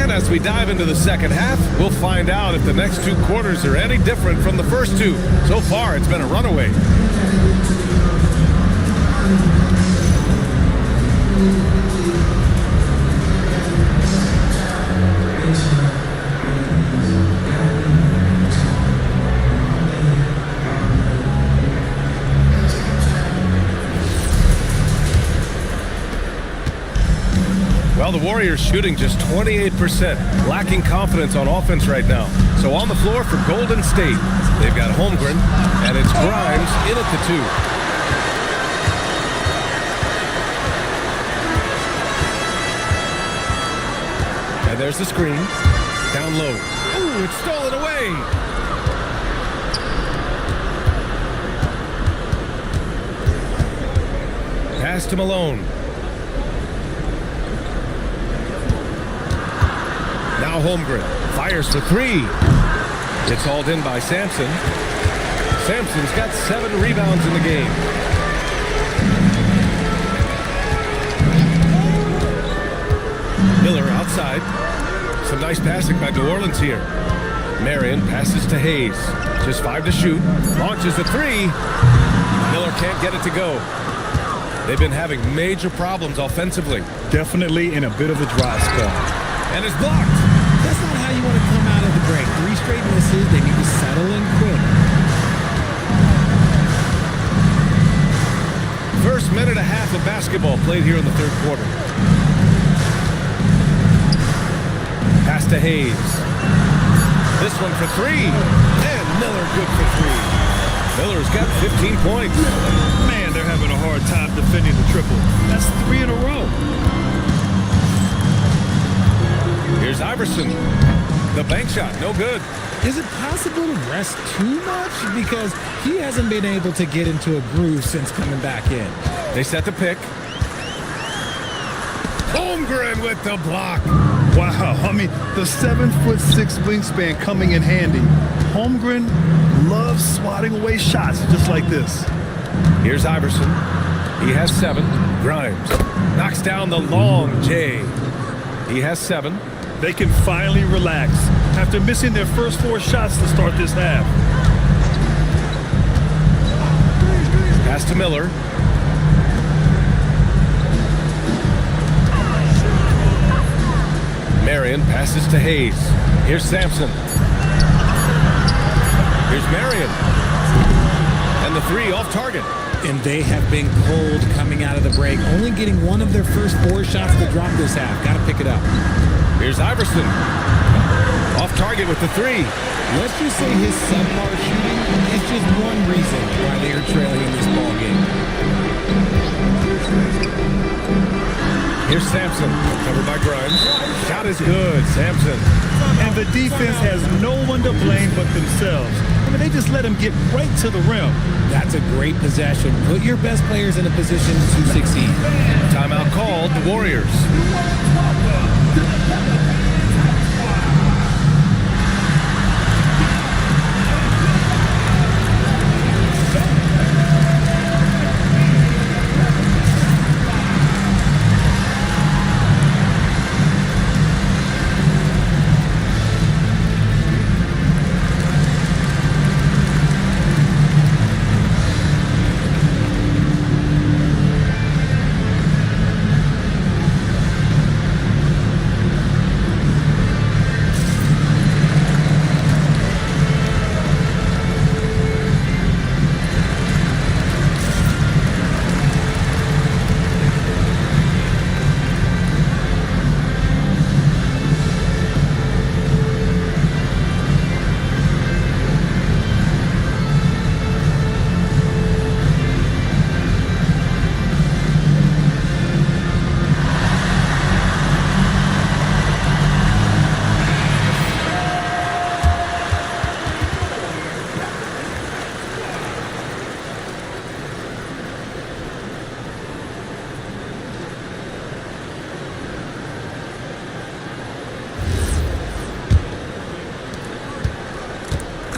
As we dive into the second half, we'll find out if the next two quarters are any different from the first two. So far, it's been a runaway. Well, the Warriors shooting just 28%, lacking confidence on offense right now. So on the floor for Golden State, they've got Holmgren, and it's Grimes in at the 2. And there's the screen, down low. Ooh, it's stolen away. Pass to Malone. Now Holmgren fires for three. It's hauled in by Sampson. Sampson's got 7 rebounds in the game. Miller outside. Some nice passing by New Orleans here. Marion passes to Hayes. Just 5 to shoot. Launches a 3. Miller can't get it to go. They've been having major problems offensively. Definitely in a bit of a dry spell. And it's blocked. That's not how you want to come out of the break. 3 straight misses. They need to settle in quick. First minute and a half of basketball played here in the third quarter. Pass to Hayes. This one for 3. And Miller good for 3. Miller's got 15 points. Man, they're having a hard time defending the triple. That's 3 in a row. Here's Iverson. The bank shot, no good. Is it possible to rest too much? Because he hasn't been able to get into a groove since coming back in. They set the pick. Holmgren with the block. Wow, I mean, the 7'6" wingspan coming in handy. Holmgren loves swatting away shots just like this. Here's Iverson. He has 7. Grimes knocks down the long J. He has 7. They can finally relax after missing their first 4 shots to start this half. Pass to Miller. Marion passes to Hayes. Here's Sampson. Here's Marion. And the 3 off target. And they have been cold coming out of the break, only getting one of their first 4 shots to drop this half. Got to pick it up. Here's Iverson. Off target with the 3. Let's just say his subpar shooting is just one reason why they are trailing in this ball game. Here's Sampson. Covered by Grimes. Shot is good. Sampson. And the defense has no one to blame but themselves. I mean, they just let him get right to the rim. That's a great possession. Put your best players in a position to succeed. Timeout called. The Warriors.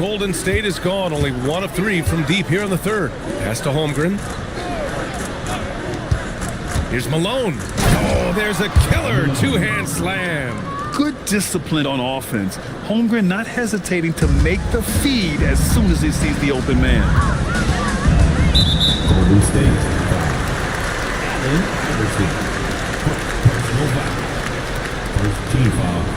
Golden State is gone. Only 1 of 3 from deep here in the third. Pass to Holmgren. Here's Malone. Oh, there's a killer two-hand slam. Good discipline on offense. Holmgren not hesitating to make the feed as soon as he sees the open man. Golden State. Allen Iverson. Personal foul. First team foul.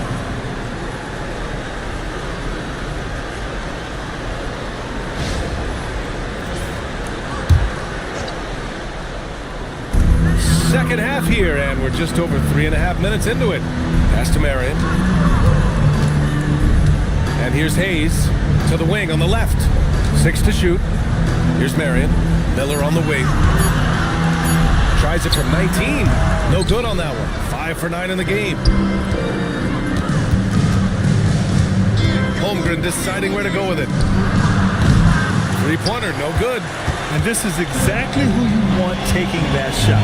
Second half here, and we're just over 3.5 minutes into it. Pass to Marion. And here's Hayes to the wing on the left. 6 to shoot. Here's Marion. Miller on the wing. Tries it from 19. No good on that one. 5 for 9 in the game. Holmgren deciding where to go with it. Three-pointer, no good. And this is exactly who you want taking that shot.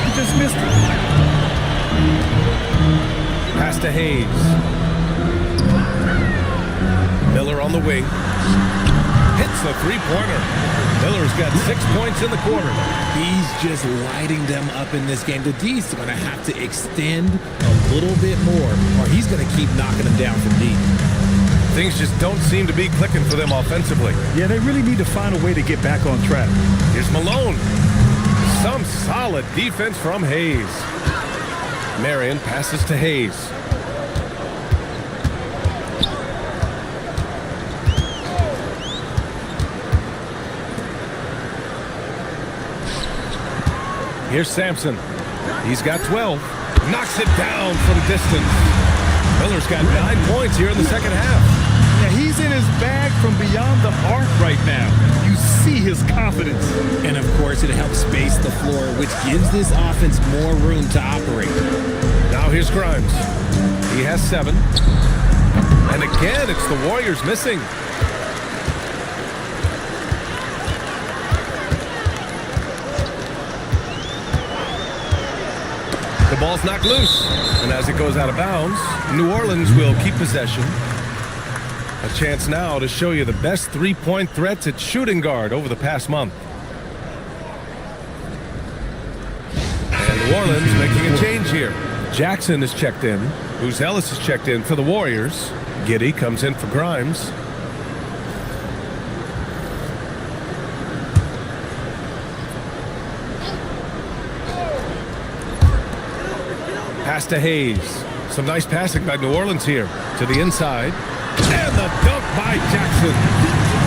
He just missed it. Pass to Hayes. Miller on the wing. Hits the three-pointer. Miller's got 6 points in the quarter. He's just lighting them up in this game. The D's going to have to extend a little bit more, or he's going to keep knocking them down from deep. Things just don't seem to be clicking for them offensively. Yeah, they really need to find a way to get back on track. Here's Malone. Some solid defense from Hayes. Marion passes to Hayes. Here's Sampson. He's got 12. Knocks it down from distance. Miller's got 9 points here in the second half. Yeah, he's in his bag from beyond the arc right now. You see his confidence. And of course, it helps space the floor, which gives this offense more room to operate. Now here's Grimes. He has 7. And again, it's the Warriors missing. The ball's knocked loose, and as it goes out of bounds, New Orleans will keep possession. A chance now to show you the best three-point threats at shooting guard over the past month. And New Orleans making a change here. Jackson is checked in. Ellis is checked in for the Warriors. Giddey comes in for Grimes. Pass to Hayes. Some nice passing by New Orleans here to the inside. And the dunk by Jackson.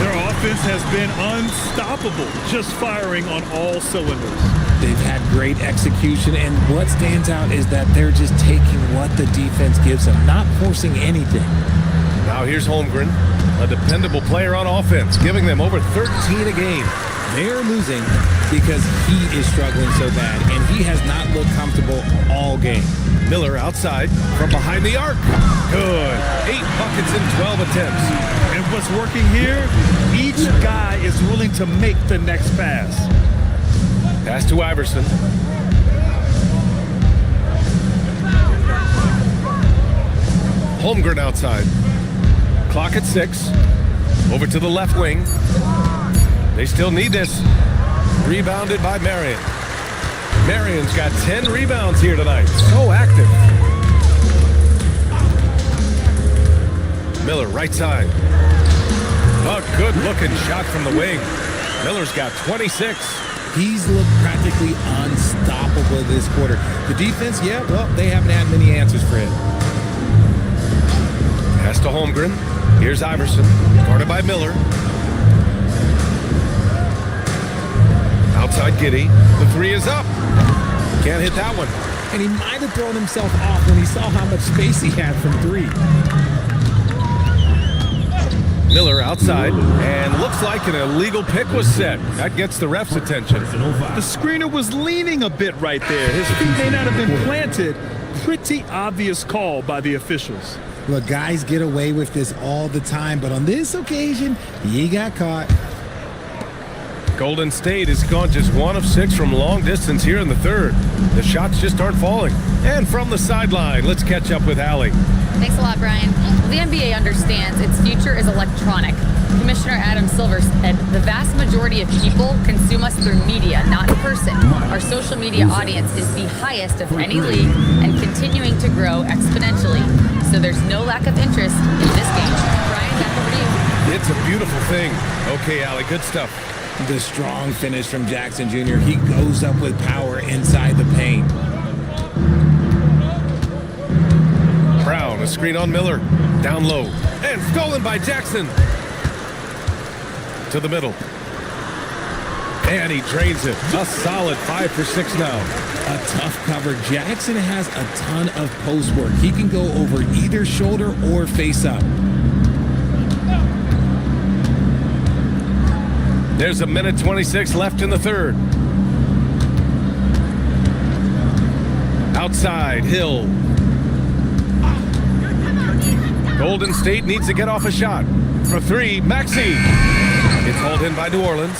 Their offense has been unstoppable, just firing on all cylinders. They've had great execution, and what stands out is that they're just taking what the defense gives them, not forcing anything. Now here's Holmgren, a dependable player on offense, giving them over 13 a game. They're losing because he is struggling so bad, and he has not looked comfortable all game. Miller outside from behind the arc. Good. 8 buckets in 12 attempts. And what's working here, each guy is willing to make the next pass. Pass to Iverson. Holmgren outside. Clock at 6. Over to the left wing. They still need this. Rebounded by Marion. Marion's got 10 rebounds here tonight. So active. Miller right side. A good-looking shot from the wing. Miller's got 26. He's looked practically unstoppable this quarter. The defense, yeah, well, they haven't had many answers for him. Pass to Holmgren. Here's Iverson. Guarded by Miller. Outside Giddey. The 3 is up. Can't hit that one. And he might have thrown himself off when he saw how much space he had from 3. Miller outside, and looks like an illegal pick was set. That gets the ref's attention. The screener was leaning a bit right there. His feet may not have been planted. Pretty obvious call by the officials. Look, guys get away with this all the time, but on this occasion, he got caught. Golden State has gone just 1 of 6 from long distance here in the third. The shots just aren't falling. And from the sideline, let's catch up with Allie. Thanks a lot, Brian. Well, the NBA understands its future is electronic. Commissioner Adam Silver said the vast majority of people consume us through media, not in person. Our social media audience is the highest of any league and continuing to grow exponentially. So there's no lack of interest in this game. Brian, back over to you. It's a beautiful thing. Okay, Allie, good stuff. The strong finish from Jackson Jr. He goes up with power inside the paint. Brown, a screen on Miller. Down low. And stolen by Jackson. To the middle. And he drains it. A solid 5 for 6 now. A tough cover. Jackson has a ton of post work. He can go over either shoulder or face up. There's a minute 26 left in the third. Outside, Hill. Golden State needs to get off a shot. For 3, Maxey. It's hauled in by New Orleans.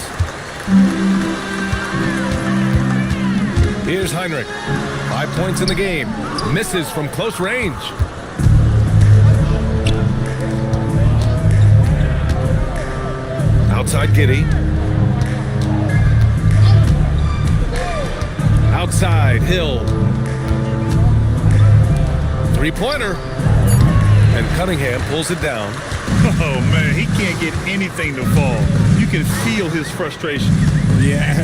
Here's Heinrich. 5 points in the game. Misses from close range. Outside, Giddey. Outside, Hill. 3-pointer. And Cunningham pulls it down. Oh, man, he can't get anything to fall. You can feel his frustration. Yeah,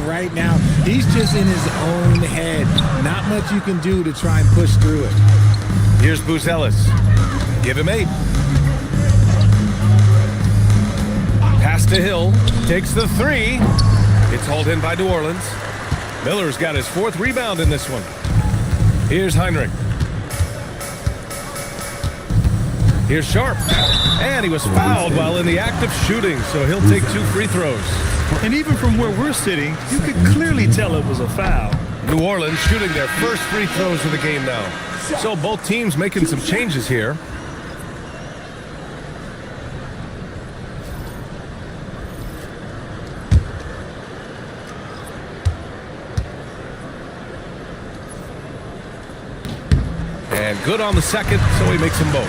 right now, he's just in his own head. Not much you can do to try and push through it. Here's Buzelis. Give him 8. Pass to Hill. Takes the 3. It's hauled in by New Orleans. Miller's got his 4th rebound in this one. Here's Heinrich. Here's Sharp. And he was fouled while in the act of shooting, so he'll take 2 free throws. And even from where we're sitting, you could clearly tell it was a foul. New Orleans shooting their first free throws of the game now. So both teams making some changes here. And good on the second, so he makes them both.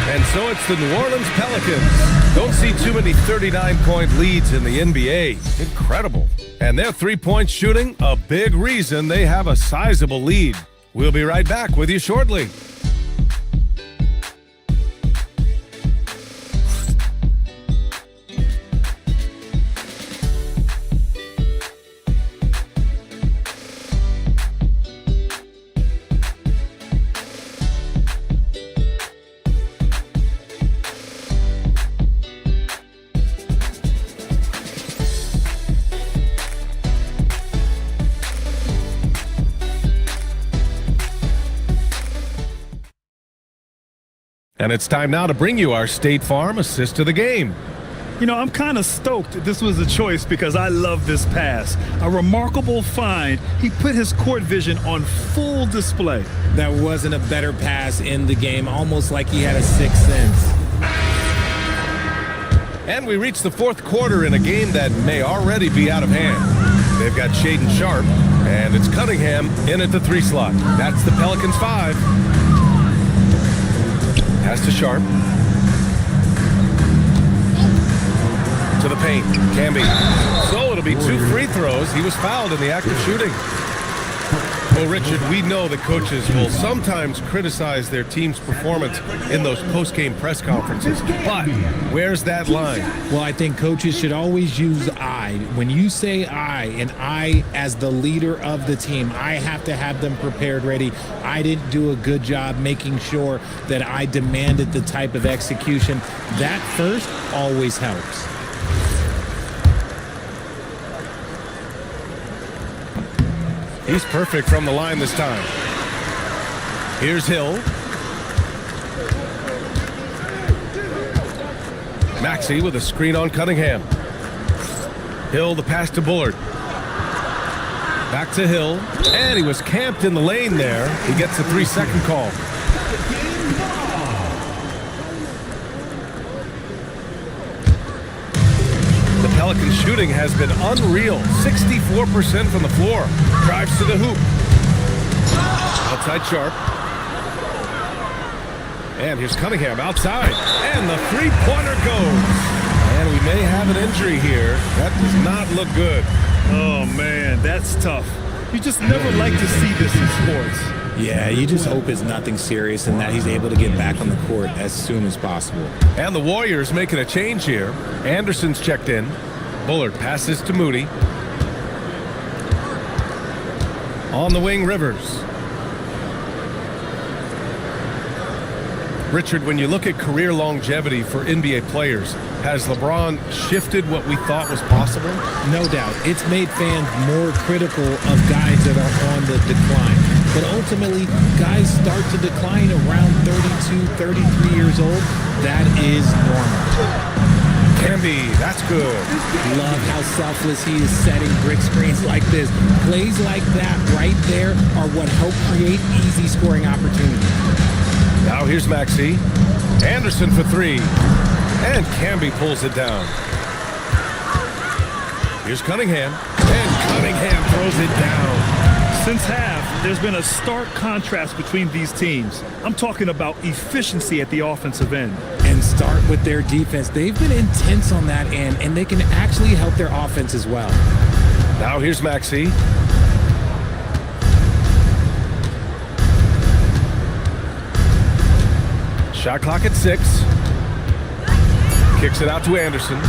And so it's the New Orleans Pelicans. Don't see too many 39-point leads in the NBA. Incredible. And their 3-point shooting, a big reason they have a sizable lead. We'll be right back with you shortly. And it's time now to bring you our State Farm assist to the game. You know, I'm kind of stoked this was a choice because I love this pass. A remarkable find. He put his court vision on full display. That wasn't a better pass in the game, almost like he had a 6th sense. And we reach the 4th quarter in a game that may already be out of hand. They've got Shaedon Sharp, and it's Cunningham in at the 3 slot. That's the Pelicans 5. Pass to Sharp. To the paint. Camby. So it'll be 2 free throws. He was fouled in the act of shooting. Well, Richard, we know that coaches will sometimes criticize their team's performance in those post-game press conferences. But where's that line? Well, I think coaches should always use I. When you say I, and I as the leader of the team, I have to have them prepared, ready. I didn't do a good job making sure that I demanded the type of execution. That first always helps. He's perfect from the line this time. Here's Hill. Maxey with a screen on Cunningham. Hill, the pass to Bullard. Back to Hill. And he was camped in the lane there. He gets a 3-second call. Shooting has been unreal. 64% from the floor. Drives to the hoop. Outside Sharp. And here's Cunningham outside. And the three-pointer goes. And we may have an injury here. That does not look good. Oh, man, that's tough. You just never like to see this in sports. Yeah, you just hope it's nothing serious and that he's able to get back on the court as soon as possible. And the Warriors making a change here. Anderson's checked in. Bullard passes to Moody. On the wing, Rivers. Richard, when you look at career longevity for NBA players, has LeBron shifted what we thought was possible? No doubt. It's made fans more critical of guys that are on the decline. But ultimately, guys start to decline around 32, 33 years old. That is normal. Camby, that's good. Love how selfless he is setting brick screens like this. Plays like that right there are what help create easy scoring opportunities. Now here's Maxey. Anderson for three. And Camby pulls it down. Here's Cunningham. And Cunningham throws it down. Since half, there's been a stark contrast between these teams. I'm talking about efficiency at the offensive end. And start with their defense. They've been intense on that end, and they can actually help their offense as well. Now here's Maxey. Shot clock at 6. Kicks it out to Anderson.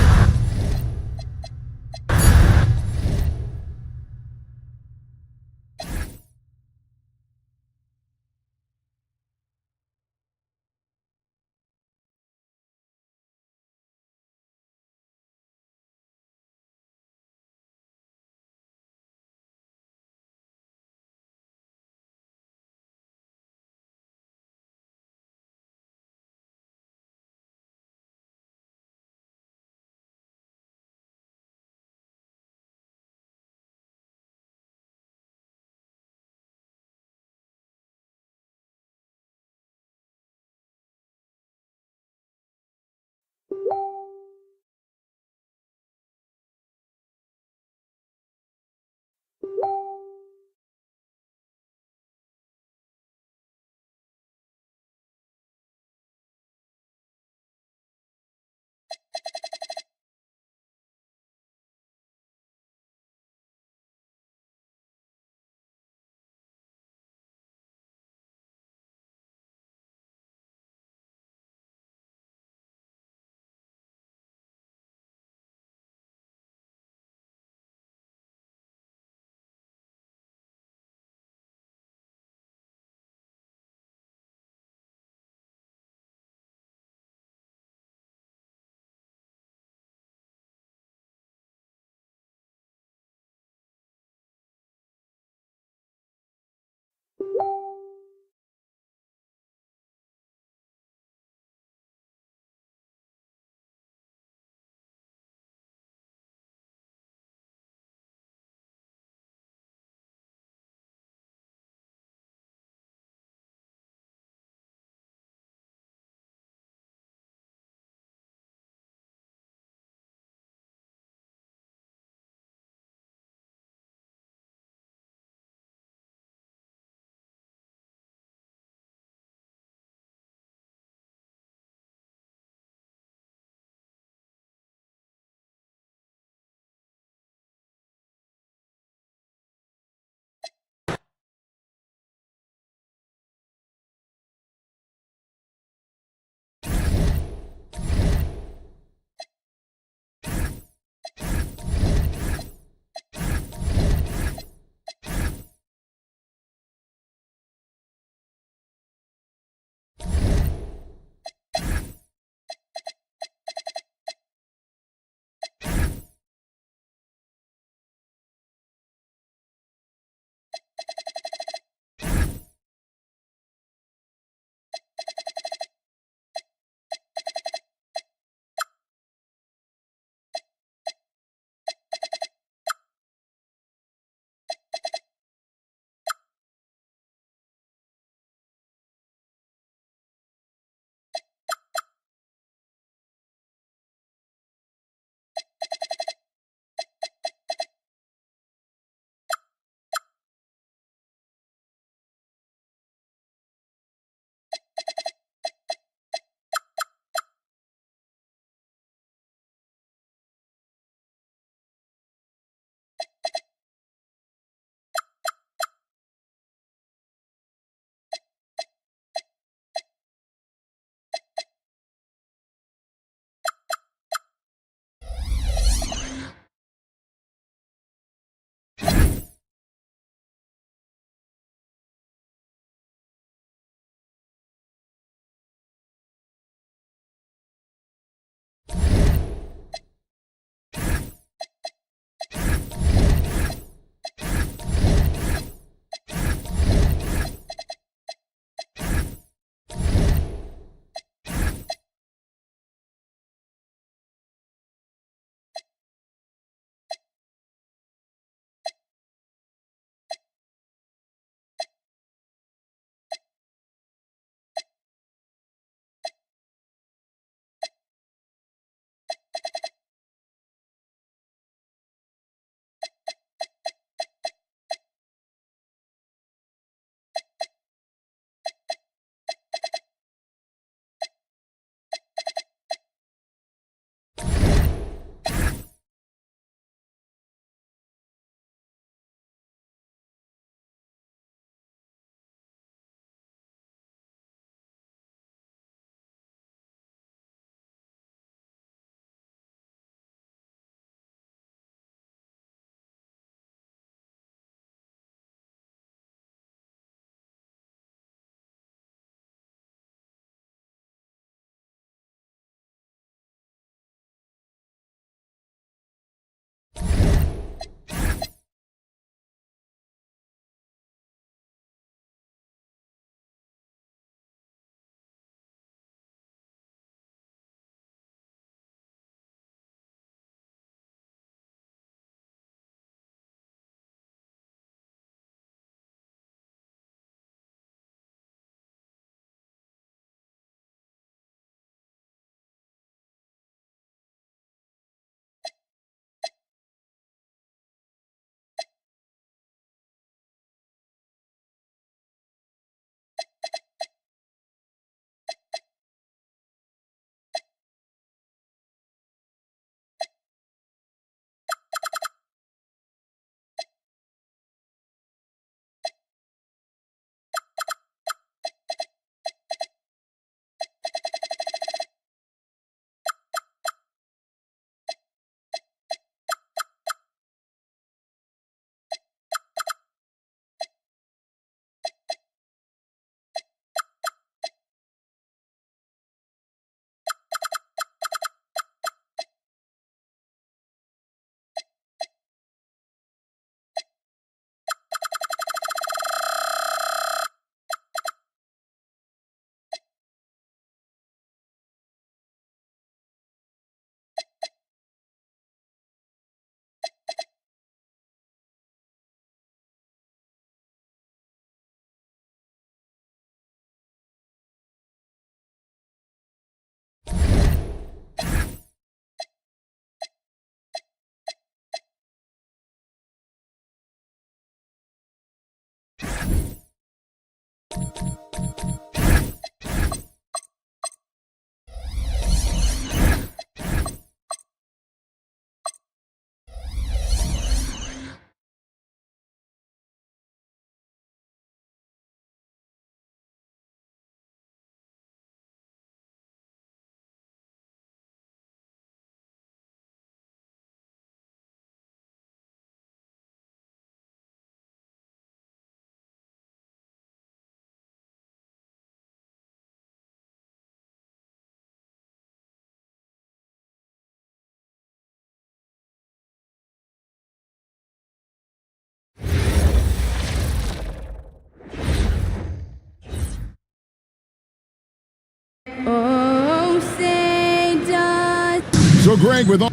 Oh, say does. So Greg with all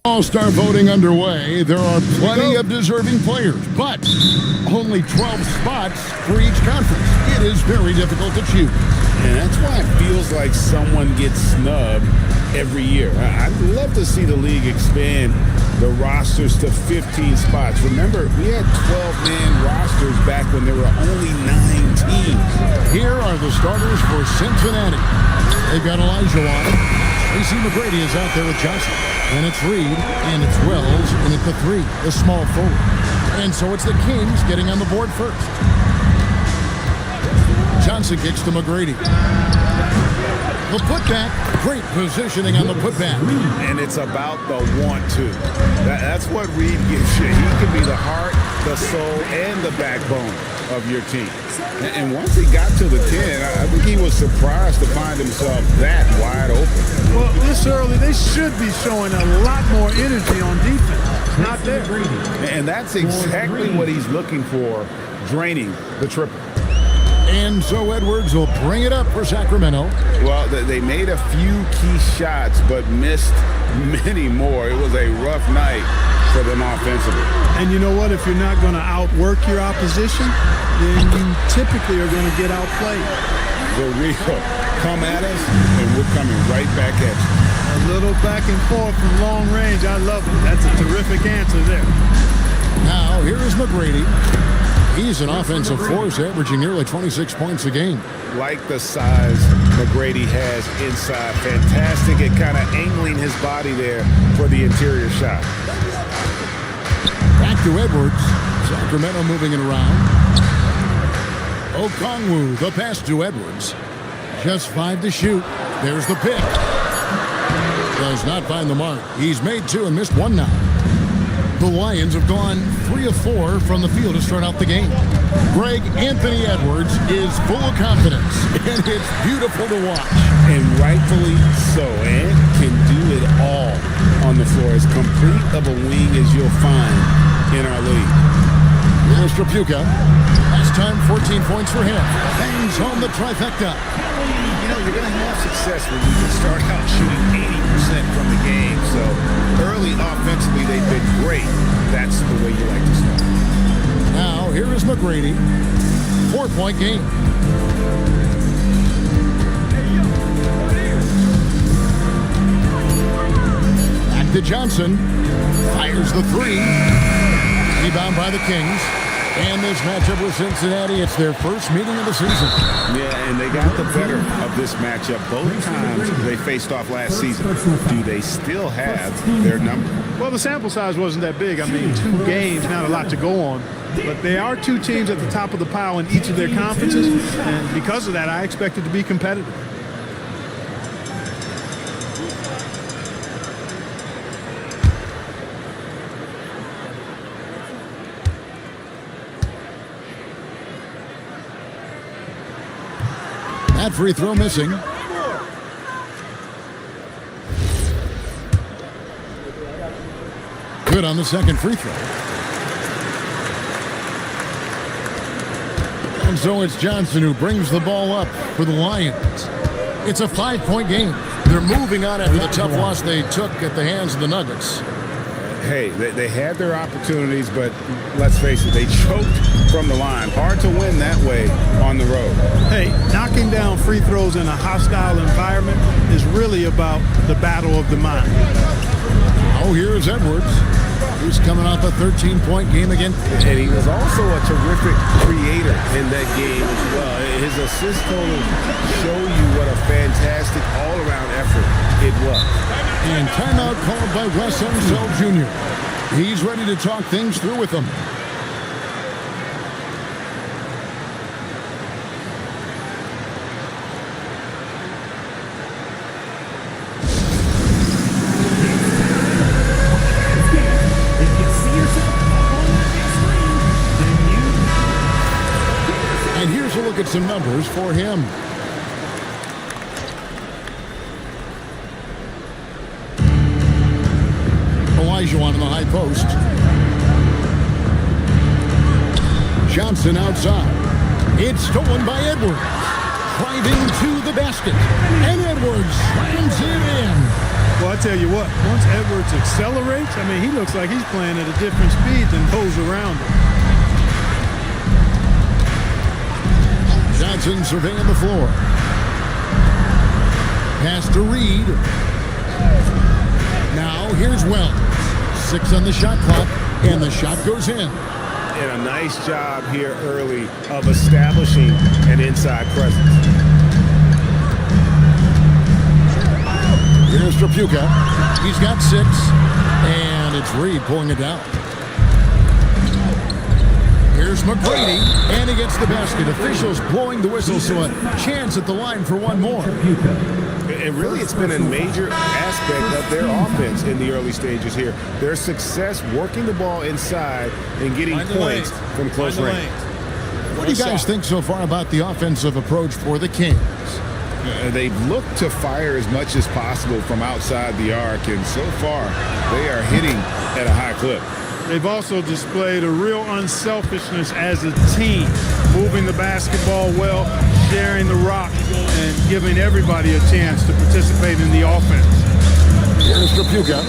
All-Star voting underway. There are plenty of deserving players, but only 12 spots for each conference. It is very difficult to choose. And that's why it feels like someone gets snubbed every year. I'd love to see the league expand the rosters to 15 spots. Remember, we had 12-man rosters back when there were only 9 teams. Here are the starters for Cincinnati. They've got Elijah on. AC McGrady is out there with Johnson. And it's Reed, and it's Wells, and it's the 3, the small forward. And so it's the Kings getting on the board first. Johnson kicks to McGrady. The putback, great positioning on the putback. And it's about the want-to. That's what Reed gives you. He can be the heart, the soul, and the backbone of your team. And once he got to the 10, I think he was surprised to find himself that wide open. Well, this early, they should be showing a lot more energy on defense. It's not there. And that's exactly what he's looking for, draining the triple. And so Edwards will bring it up for Sacramento. Well, they made a few key shots, but missed many more. It was a rough night for them offensively. And you know what? If you're not going to outwork your opposition, then you typically are going to get outplayed. The real come at us, and we're coming right back at you. A little back and forth from long range. I love it. That's a terrific answer there. Now, here is McGrady. He's an offensive force, averaging nearly 26 points a game. Like the size McGrady has inside. Fantastic at kind of angling his body there for the interior shot. Back to Edwards. Sacramento moving it around. Okongwu, the pass to Edwards. Just 5 to shoot. There's the pick. Does not find the mark. He's made 2 and missed 1 now. The Lions have gone 3 of 4 from the field to start out the game. Greg, Anthony Edwards is full of confidence, and it's beautiful to watch. And rightfully so, and can do it all on the floor. As complete of a wing as you'll find in our league. Here's Strapuka. Last time, 14 points for him. Bangs home the trifecta. You know, you're going to have success when you can start out shooting 80% from the game. So early offensively, they've been great. That's the way you like to start. Now, here is McGrady. 4-point game. Back to Johnson. Fires the 3. Rebound by the Kings. And this matchup with Cincinnati, it's their first meeting of the season. Yeah, and they got the better of this matchup both times they faced off last season. Do they still have their number? Well, the sample size wasn't that big. I mean, 2 games, not a lot to go on. But they are 2 teams at the top of the pile in each of their conferences. And because of that, I expect it to be competitive. That free throw missing. Good on the second free throw. And so it's Johnson who brings the ball up for the Lions. It's a 5-point game. They're moving on after the tough loss they took at the hands of the Nuggets. Hey, they had their opportunities, but let's face it, they choked from the line. Hard to win that way on the road. Hey, knocking down free throws in a hostile environment is really about the battle of the mind. Oh, here's Edwards. He's coming off a 13-point game again. And he was also a terrific creator in that game as well. His assist total show you what a fantastic all-around effort it was. And timeout called by Wes Unseld Jr. He's ready to talk things through with them. And here's a look at some numbers for him. Olajuwon in the high post. Johnson outside. It's stolen by Edwards. Driving to the basket. And Edwards slams it in. Well, I tell you what, once Edwards accelerates, I mean, he looks like he's playing at a different speed than those around him. Johnson surveying the floor. Pass to Reed. Now here's Wells. 6 on the shot clock, and the shot goes in. And a nice job here early of establishing an inside presence. Here's Trapuka. He's got 6, and it's Reed pulling it down. Here's McGrady, and he gets the basket. Officials blowing the whistle, so a chance at the line for one more. And really, it's been a major aspect of their offense in the early stages here. Their success working the ball inside and getting points from close range. What do you guys think so far about the offensive approach for the Kings? They've looked to fire as much as possible from outside the arc, and so far, they are hitting at a high clip. They've also displayed a real unselfishness as a team, moving the basketball well, sharing the rock, and giving everybody a chance to participate in the offense. Here's Trapuka.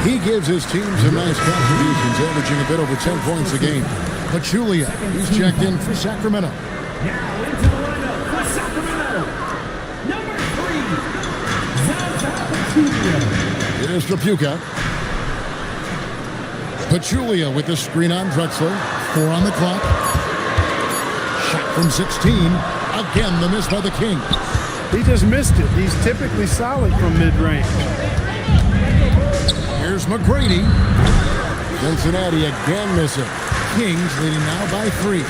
He gives his team some nice contributions, averaging a bit over 10 points a game. Pachulia, he's checked in for Sacramento. Now into the lineup for Sacramento, number 3, Zaza. Here's Trapuka. Pachulia with the screen on Drexler. 4 on the clock. Shot from 16. Again, the miss by the Kings. He just missed it. He's typically solid from mid-range. Here's McGrady. Cincinnati again missing. Kings leading now by 3.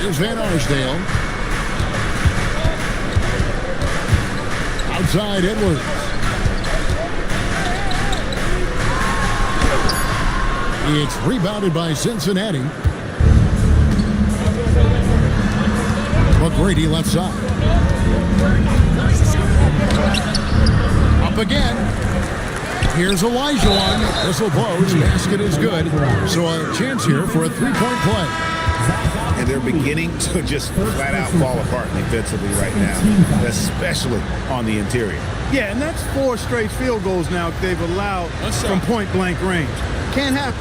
Here's Van Arsdale. Outside Edwards. It's rebounded by Cincinnati. McGrady left side. Up again. Here's Olajuwon. Whistle blows. Basket is good. So a chance here for a 3-point play. And they're beginning to just flat out fall apart defensively right now, especially on the interior. Yeah, and that's 4 straight field goals now they've allowed from point-blank range. Can't happen.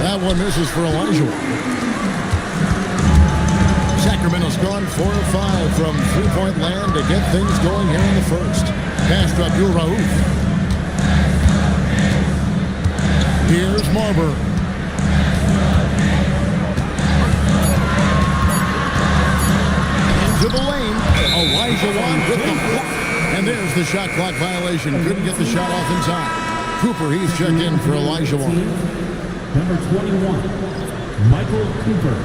That one misses for Olajuwon. Sacramento's gone 4 of 5 from 3-point land to get things going here in the first. Pass to Abdul Rauf. Here's Marbury. Into the lane. Olajuwon with the block. And there's the shot clock violation. Couldn't get the shot off in time. Cooper, he's checked in for Olajuwon. Number 21, Michael Cooper.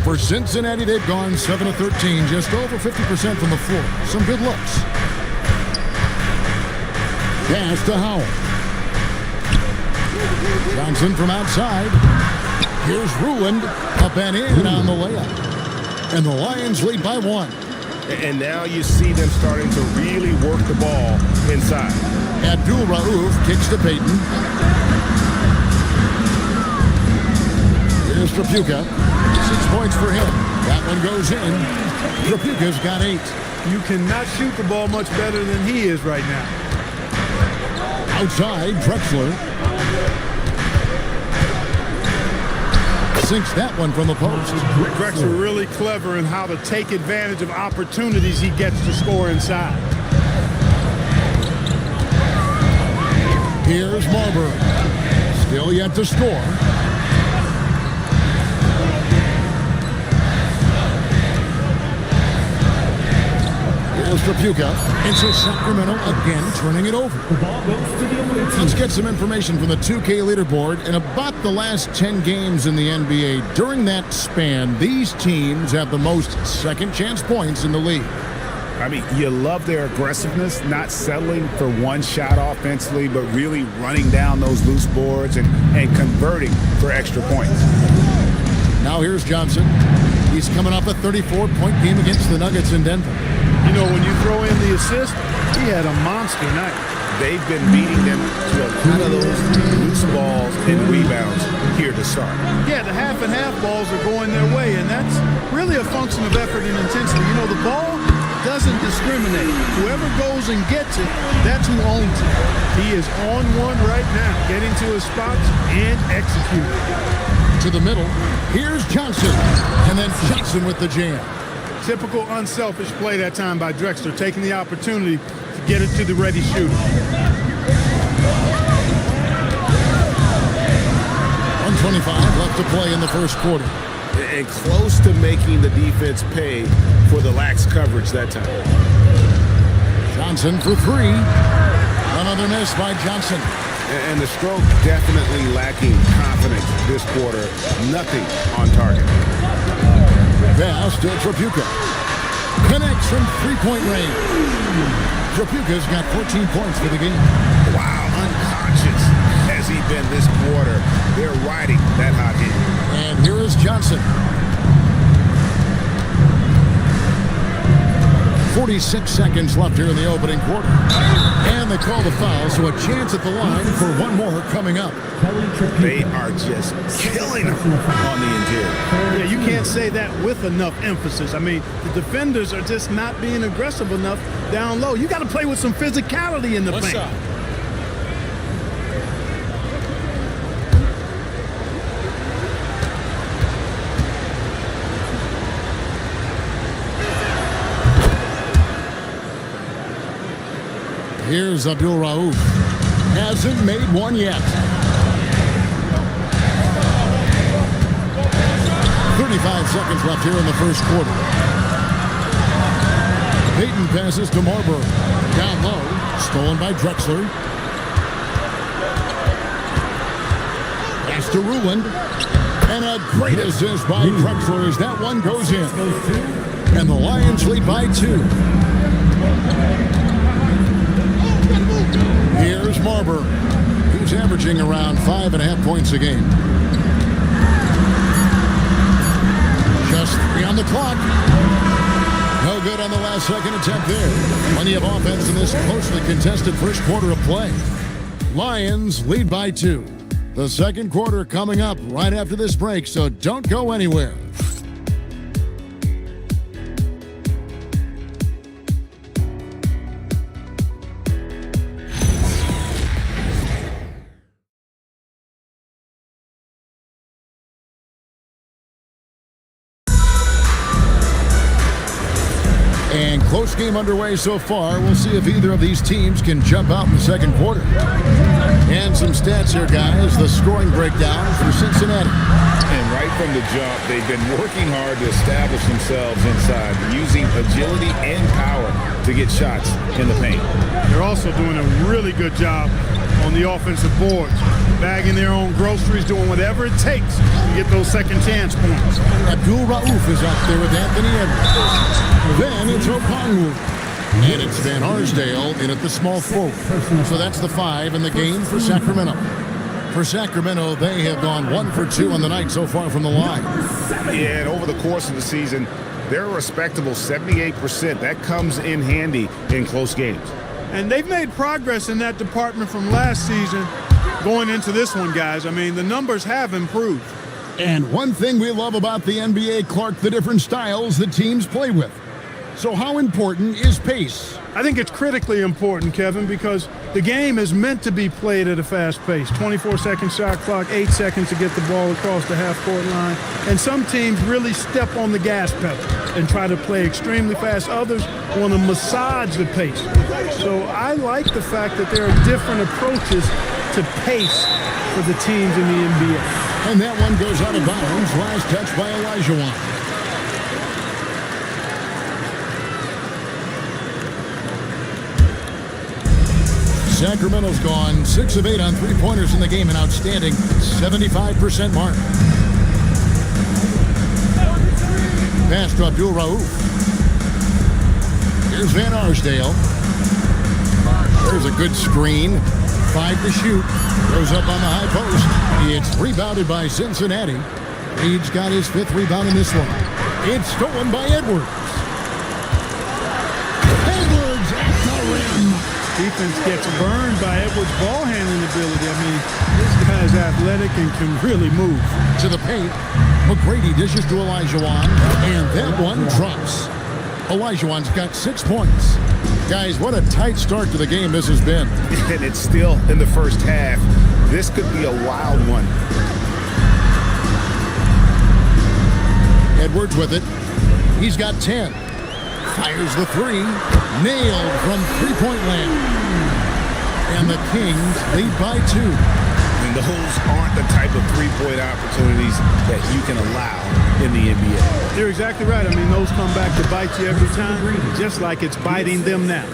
For Cincinnati, they've gone 7 of 13, just over 50% from the floor. Some good looks. Pass to Howell. Johnson from outside. Here's Ruland, up and in on the layup. And the Lions lead by 1. And now you see them starting to really work the ball inside. Abdul Rauf kicks to Payton. Here's Trapuka. 6 points for him. That one goes in. Trapuka's got 8. You cannot shoot the ball much better than he is right now. Outside, Drexler. Sinks that one from the post. Drexler really clever in how to take advantage of opportunities he gets to score inside. Here's Marbury. Still yet to score. Here's Trapuka. And so Sacramento again turning it over. Let's get some information from the 2K leaderboard. In about the last 10 games in the NBA, during that span, these teams have the most second chance points in the league. I mean, you love their aggressiveness, not settling for one shot offensively, but really running down those loose boards and converting for extra points. Now here's Johnson. He's coming off a 34-point game against the Nuggets in Denver. You know, when you throw in the assist, he had a monster night. They've been beating them to a lot of those loose balls and rebounds here to start. Yeah, the half-and-half balls are going their way, and that's really a function of effort and intensity. You know, the ball doesn't discriminate. Whoever goes and gets it, that's who owns it. He is on one right now, getting to his spots and executing. To the middle, here's Johnson, and then Johnson with the jam. Typical unselfish play that time by Drexler, taking the opportunity to get it to the ready shooter. 1:25 left to play in the first quarter. And close to making the defense pay for the lax coverage that time. Johnson for three. Another miss by Johnson. And the stroke definitely lacking confidence this quarter. Nothing on target. Pass to Trapuka. Connects from three-point range. Trapuka's got 14 points for the game. Wow, unconscious has he been this quarter. They're riding that hot heat. And here is Johnson. 46 seconds left here in the opening quarter. And they call the foul, so a chance at the line for one more coming up. They are just killing them on the interior. Yeah, you can't say that with enough emphasis. I mean, the defenders are just not being aggressive enough down low. You got to play with some physicality in the paint. Up? Here's Abdul Rauf. Hasn't made one yet. 35 seconds left here in the first quarter. Payton passes to Marbury. Down low. Stolen by Drexler. Pass to Ruland. And a great assist by Drexler as that one goes in. And the Lions lead by 2. Here's Marbury. He's averaging around 5.5 points a game. Just 3 on the clock. No good on the last second attempt there. Plenty of offense in this closely contested first quarter of play. Lions lead by 2. The second quarter coming up right after this break, so don't go anywhere. And close game underway so far. We'll see if either of these teams can jump out in the second quarter. And some stats here, guys. The scoring breakdown for Cincinnati. And right from the jump, they've been working hard to establish themselves inside, using agility and power to get shots in the paint. They're also doing a really good job on the offensive boards, bagging their own groceries, doing whatever it takes to get those second chance points. Abdul Rauf is up there with Anthony Edwards. Then it's Okongwu. And it's Van Arsdale in at the small forward. So that's the 5 in the game for Sacramento. For Sacramento, they have gone 1 for 2 on the night so far from the line. Yeah, and over the course of the season, they're a respectable 78%. That comes in handy in close games. And they've made progress in that department from last season going into this one, guys. I mean, the numbers have improved. And one thing we love about the NBA, Clark, the different styles that teams play with. So how important is pace? I think it's critically important, Kevin, because the game is meant to be played at a fast pace. 24-second shot clock, 8 seconds to get the ball across the half-court line. And some teams really step on the gas pedal and try to play extremely fast. Others want to massage the pace. So I like the fact that there are different approaches to pace for the teams in the NBA. And that one goes out of bounds. Last touch by Olajuwon. Sacramento's gone 6 of 8 on three-pointers in the game, an outstanding 75% mark. Pass to Abdul Rauf. Here's Van Arsdale. There's a good screen. 5 to shoot. Goes up on the high post. It's rebounded by Cincinnati. Reed's got his 5th rebound in this one. It's stolen by Edwards. Edwards at the rim. Defense gets burned by Edwards' ball handling ability. I mean, this guy's athletic and can really move. To the paint. McGrady dishes to Olajuwon, and that one drops. Olajuwon's got 6 points. Guys, what a tight start to the game this has been. And it's still in the first half. This could be a wild one. Edwards with it. He's got 10. Fires the 3. Nailed from three-point land. And the Kings lead by 2. And those aren't the type of three-point opportunities that you can allow in the NBA. You're exactly right. I mean, those come back to bite you every time, just like it's biting them now.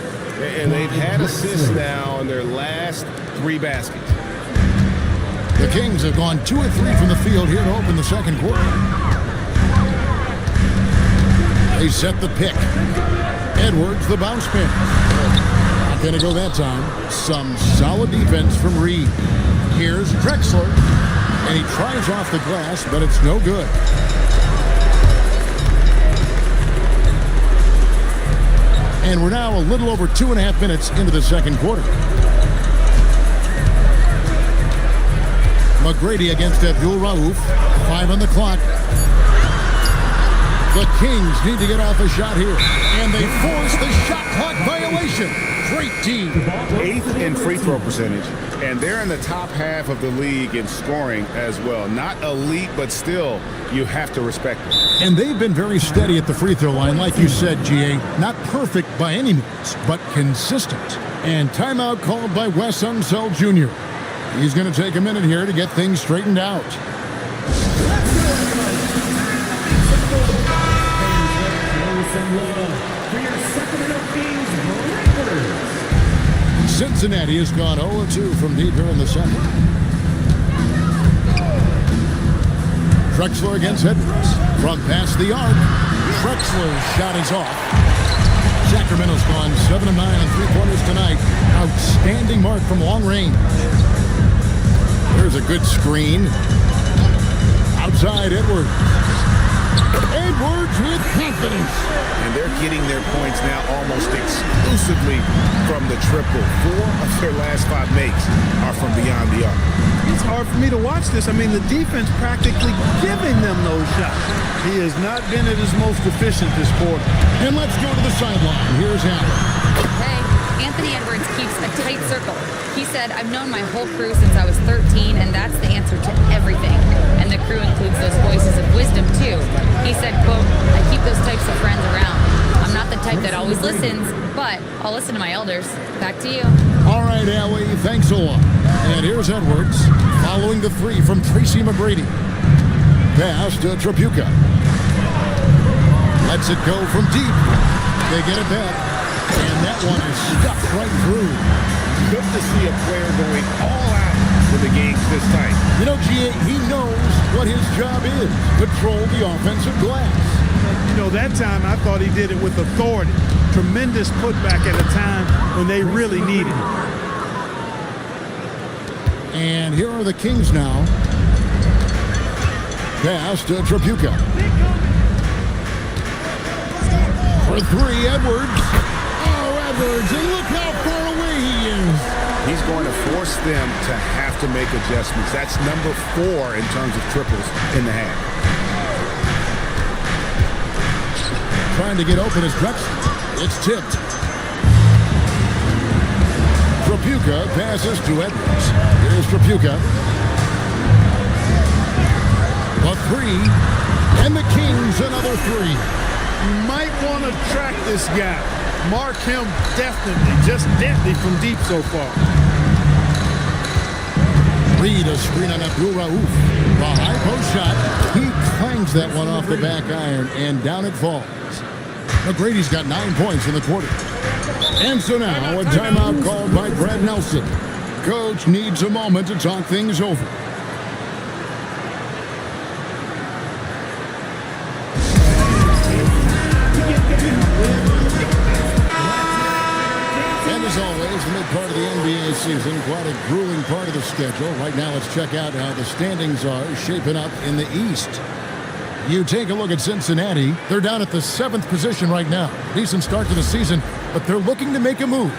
And they've had assists now in their last 3 baskets. The Kings have gone 2 of 3 from the field here to open the second quarter. They set the pick. Edwards, the bounce pin. Not going to go that time. Some solid defense from Reed. Here's Drexler. And he tries off the glass, but it's no good. And we're now a little over 2.5 minutes into the second quarter. McGrady against Abdul Rauf. 5 on the clock. The Kings need to get off a shot here. And they force the shot clock violation. Great team. 8th in free throw percentage. And they're in the top half of the league in scoring as well. Not elite, but still, you have to respect it. And they've been very steady at the free throw line. Like you said, GA, not perfect by any means, but consistent. And timeout called by Wes Unseld Jr. He's going to take a minute here to get things straightened out. Cincinnati has gone 0-2 from deep here in the second. Drexler against Edwards. From past the arc. Drexler's shot is off. Sacramento's gone 7 of 9 on three-pointers tonight. Outstanding mark from long range. There's a good screen. Outside Edwards. Edwards with confidence. And they're getting their points now almost exclusively from the triple. 4 of their last 5 makes are from beyond the arc. It's hard for me to watch this. I mean, the defense practically giving them those shots. He has not been at his most efficient this quarter. And let's go to the sideline. Here's Allen. Hey, Anthony Edwards keeps a tight circle. He said, I've known my whole crew since I was 13, and that's the answer to everything. And the crew includes those voices of wisdom, too. He said, quote, I keep those types of friends around. I'm not the type that always listens, but I'll listen to my elders. Back to you. All right, Allie, thanks a lot. And here's Edwards, following the 3 from Tracy McGrady. Pass to Tripucka. Lets it go from deep. They get it back. And that one is stuck right through. Good to see a player going all out when the game's this tight. You know, GA, he knows what his job is. Control the offensive glass. You know, that time I thought he did it with authority. Tremendous putback at a time when they really needed it. And here are the Kings now. Pass to Tripucka. For 3, Edwards. Oh, Edwards, and look how far away he is. He's going to force them to have to make adjustments. That's number 4 in terms of triples in the half. Trying to get open is Drexler. It's tipped. Tripucka passes to Edwards. Here's Tripucka. A 3. And the Kings another 3. You might want to track this guy. Mark him definitely, just deadly from deep so far. Reed a screen on Abdul Rauf. The high post shot. He clangs that one off the back iron, and down it falls. McGrady's got 9 points in the quarter. And so now a timeout called by Brad Nelson. Coach needs a moment to talk things over. the mid part of the NBA season. Quite a grueling part of the schedule. Right now, let's check out how the standings are shaping up in the East. You take a look at Cincinnati. They're down at the 7th position right now. Decent start to the season, but they're looking to make a move.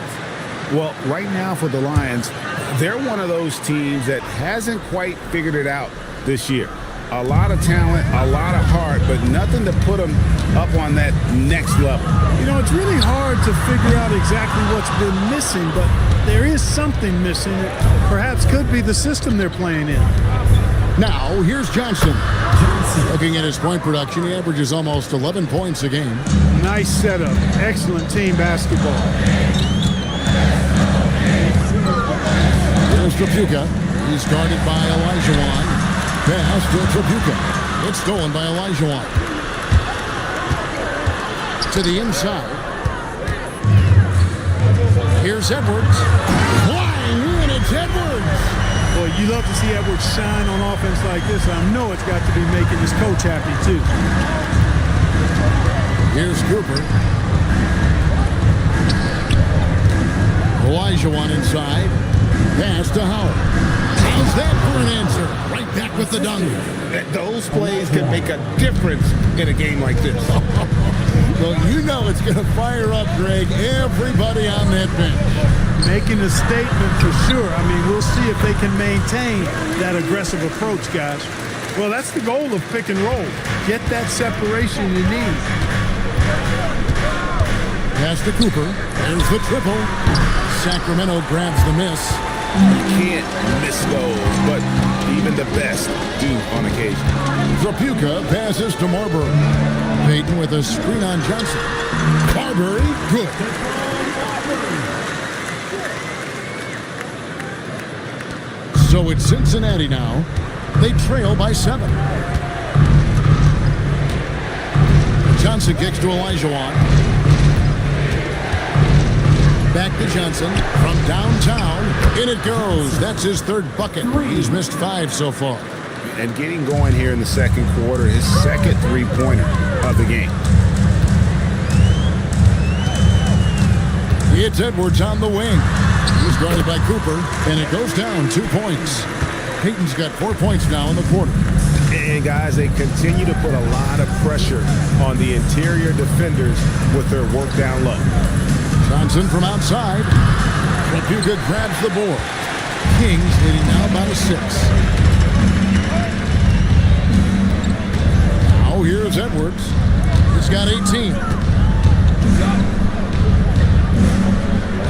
Well, right now for the Lions, they're one of those teams that hasn't quite figured it out this year. A lot of talent, a lot of heart, but nothing to put them up on that next level. You know, it's really hard to figure out exactly what's been missing, but there is something missing. It perhaps could be the system they're playing in. Now, here's Johnson. Looking at his point production, he averages almost 11 points a game. Nice setup. Excellent team basketball. Here's Trapuka. He's guarded by Olajuwon. Pass to Trapuka. It's stolen by Olajuwon. To the inside. Here's Edwards. Flying in, it's Edwards. Boy, you love to see Edwards shine on offense like this. I know it's got to be making his coach happy, too. Here's Cooper. Olajuwon inside. Pass to Howard. How's that for an answer? Right back with the dunk. Those plays can make a difference in a game like this. Well, you know it's going to fire up, Greg, everybody on that bench. Making a statement for sure. I mean, we'll see if they can maintain that aggressive approach, guys. Well, that's the goal of pick and roll. Get that separation you need. Pass to Cooper. There's the triple. Sacramento grabs the miss. You can't miss those, but even the best do on occasion. Trapuka passes to Marbury. Payton with a screen on Johnson. Marbury, good. So it's Cincinnati now. They trail by 7. Johnson kicks to Olajuwon. Back to Johnson from downtown. In it goes. That's his 3rd bucket. He's missed 5 so far. And getting going here in the 2nd quarter, his 2nd 3-pointer of the game. It's Edwards on the wing. He's guarded by Cooper, and it goes down 2 points. Payton's got 4 points now in the quarter. And guys, they continue to put a lot of pressure on the interior defenders with their work down low. Johnson from outside. Trapuka grabs the board. Kings leading now by 6. Now here's Edwards. He's got 18.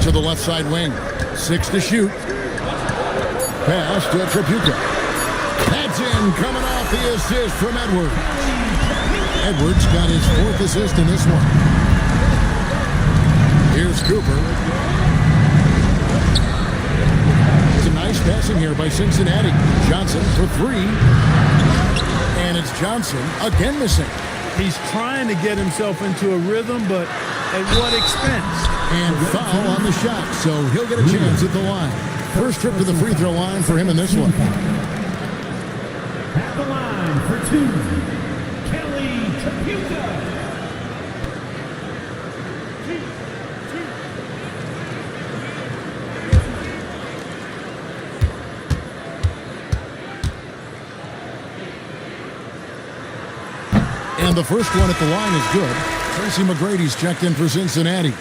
To the left side wing. 6 to shoot. Pass to Trapuka. That's in, coming off the assist from Edwards. Edwards got his 4th assist in this one. Here's Cooper. It's a nice passing here by Cincinnati. Johnson for 3. And it's Johnson again missing. He's trying to get himself into a rhythm, but at what expense? And foul on the shot, so he'll get a chance at the line. First trip to the free throw line for him in this one. At the line for 2, Kelly Trapuka. And the first one at the line is good. Tracy McGrady's checked in for Cincinnati.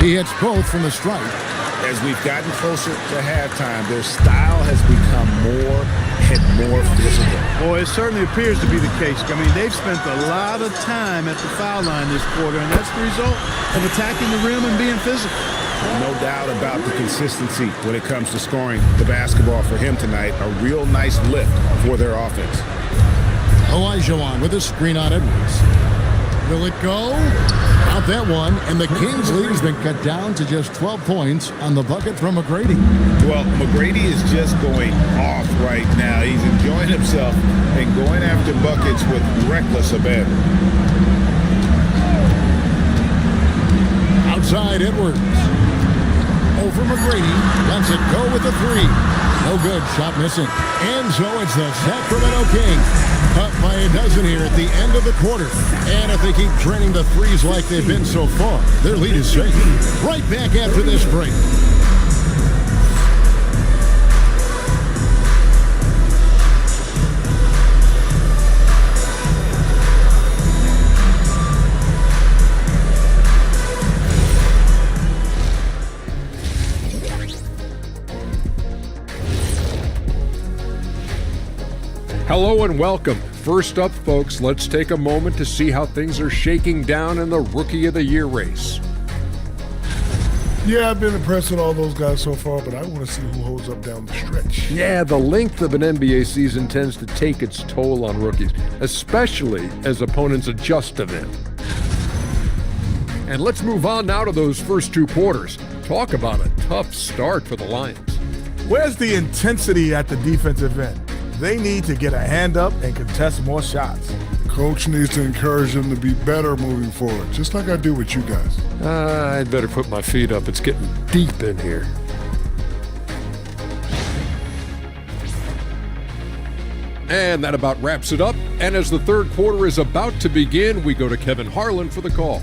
He hits both from the stripe. As we've gotten closer to halftime, their style has become more and more physical. Boy, it certainly appears to be the case. I mean, they've spent a lot of time at the foul line this quarter, and that's the result of attacking the rim and being physical. No doubt about the consistency when it comes to scoring the basketball for him tonight. A real nice lift for their offense. Olajuwon with a screen on Edwards. Will it go? Out that one, and the Kings lead has been cut down to just 12 points on the bucket from McGrady. Well, McGrady is just going off right now. He's enjoying himself and going after buckets with reckless abandon. Outside Edwards. over McGrady. Lets it go with the three. No good. Shot missing. And so it's the Sacramento Kings up by a dozen here at the end of the quarter. And if they keep draining the threes like they've been so far, their lead is safe. Right back after this break. Hello and welcome. First up, folks, let's take a moment to see how things are shaking down in the Rookie of the Year race. Yeah, I've been impressed with all those guys so far, but I want to see who holds up down the stretch. Yeah, the length of an NBA season tends to take its toll on rookies, especially as opponents adjust to them. And let's move on now to those first two quarters. Talk about a tough start for the Lions. Where's the intensity at the defensive end? They need to get a hand up and contest more shots. Coach needs to encourage them to be better moving forward, just like I do with you guys. I'd better put my feet up. It's getting deep in here. And that about wraps it up. And as the third quarter is about to begin, we go to Kevin Harlan for the call.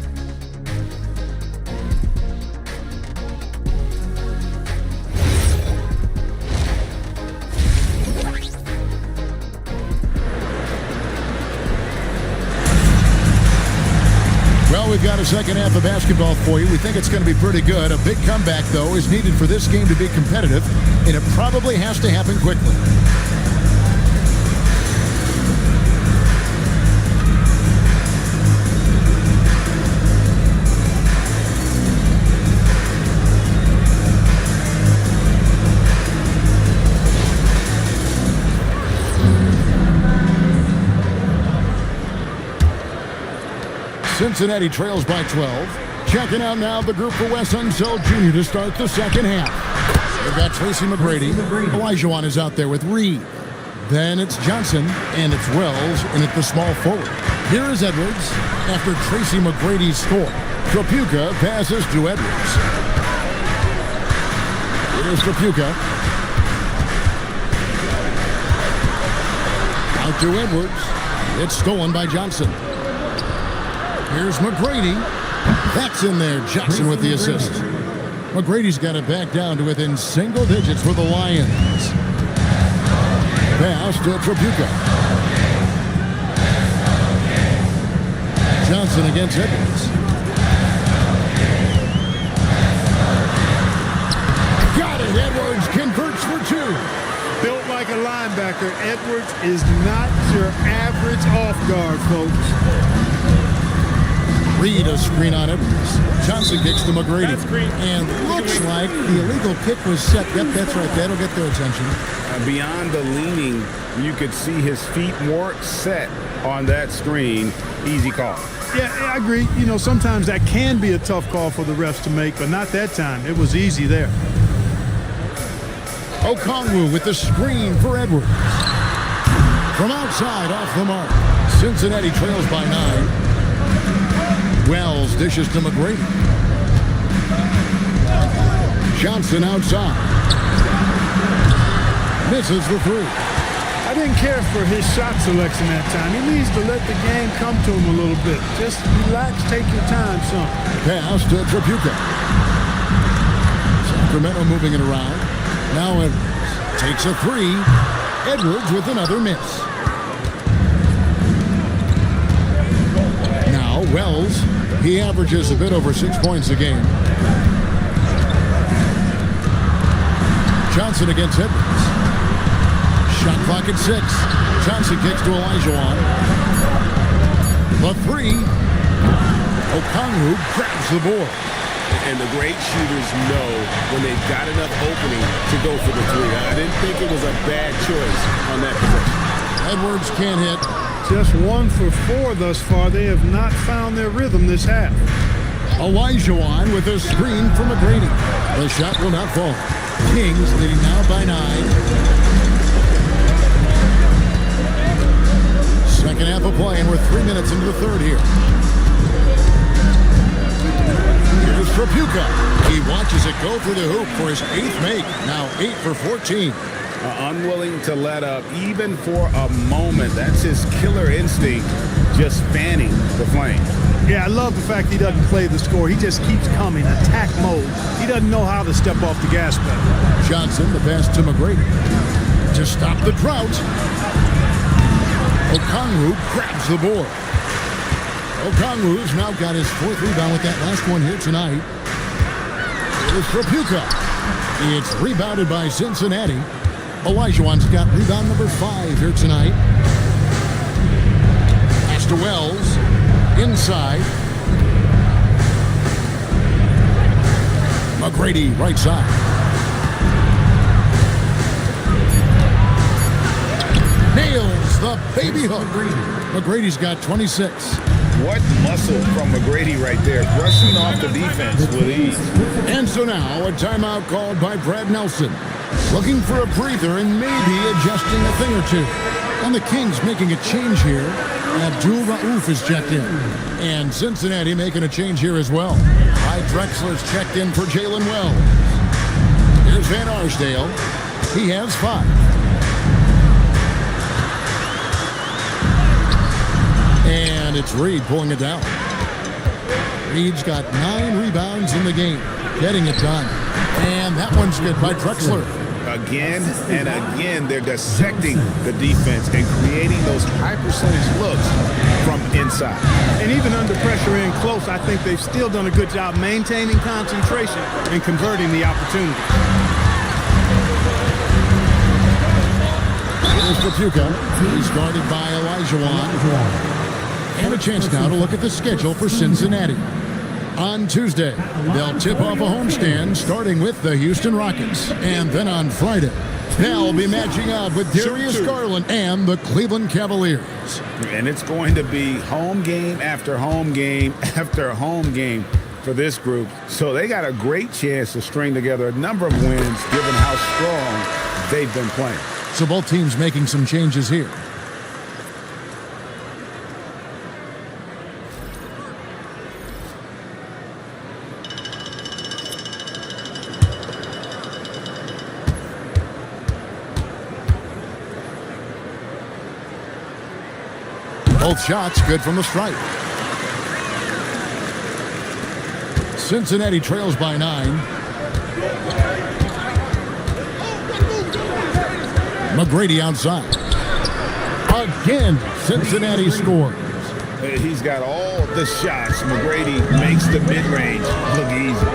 We've got a second half of basketball for you. We think it's going to be pretty good. A big comeback, though, is needed for this game to be competitive, and it probably has to happen quickly. Cincinnati trails by 12. Checking out now the group for Wes Unseld Jr. to start the second half. They've got Tracy McGrady. Olajuwon is out there with Reed. Then it's Johnson, and it's Wells, and at the small forward. Here is Edwards after Tracy McGrady's score. Trapuka passes to Edwards. Here's Trapuka. Out to Edwards. It's stolen by Johnson. Here's McGrady. That's in there. Johnson with the assist. McGrady's got it back down to within single digits for the Lions. Pass to Trapuka. Johnson against Edwards. Got it. Edwards converts for two. Built like a linebacker, Edwards is not your average off guard, folks. Reed a screen on Edwards. Johnson kicks to McGrady. And looks like the illegal pick was set. Yep, that's right. That'll get their attention. Beyond the leaning, you could see his feet more set on that screen. Easy call. Yeah, I agree. You know, sometimes that can be a tough call for the refs to make, but not that time. It was easy there. Okongwu with the screen for Edwards. From outside, off the mark. Cincinnati trails by 9. Wells dishes to McGrady. Johnson outside. Misses the three. I didn't care for his shot selection that time. He needs to let the game come to him a little bit. Just relax, take your time, son. Pass to Trapuka. Sacramento moving it around. Now Edwards takes a three. Edwards with another miss. Now Wells. He averages a bit over 6 points a game. Johnson against Edwards. Shot clock at 6. Johnson kicks to Olajuwon. The three. Okongwu grabs the board. And the great shooters know when they've got enough opening to go for the three. I didn't think it was a bad choice on that possession. Edwards can't hit. Just 1 for 4 thus far. They have not found their rhythm this half. Olajuwon with a screen from McGrady. The shot will not fall. Kings leading now by 9. Second half of play, and we're 3 minutes into the third here. Here's Trapuka. He watches it go through the hoop for his 8th make. Now 8 for 14. Unwilling to let up even for a moment. That's his killer instinct, just fanning the flame. Yeah, I love the fact he doesn't play the score. He just keeps coming, attack mode. He doesn't know how to step off the gas pedal. Johnson, the pass to McGrady. To stop the drought. Okongwu grabs the board. Okongwu's now got his 4th rebound with that last one here tonight. It's Trapuka. It's rebounded by Cincinnati. Olajuwon's got rebound number 5 here tonight. Pass to Wells. Inside. McGrady, right side. Nails the baby hook. McGrady's got 26. What muscle from McGrady right there, brushing off the defense with ease. And so now a timeout called by Brad Nelson. Looking for a breather and maybe adjusting a thing or two. And the Kings making a change here. Abdul Rauf is checked in. And Cincinnati making a change here as well. Clyde Drexler's checked in for Jalen Wells. Here's Van Arsdale. He has 5. And it's Reed pulling it down. Reed's got 9 rebounds in the game. Getting it done. And that one's good by Drexler. Again and again, they're dissecting the defense and creating those high percentage looks from inside. And even under pressure in close, I think they've still done a good job maintaining concentration and converting the opportunity. Here's Trapuka. He's guarded by Olajuwon. And a chance now to look at the schedule for Cincinnati. On Tuesday, they'll tip off a homestand starting with the Houston Rockets. And then on Friday, they'll be matching up with Darius Garland and the Cleveland Cavaliers. And it's going to be home game after home game after home game for this group. So they got a great chance to string together a number of wins given how strong they've been playing. So both teams making some changes here. Both shots good from the stripe. Cincinnati trails by 9. McGrady outside. Again, Cincinnati scores. He's got all the shots. McGrady makes the mid-range look easy.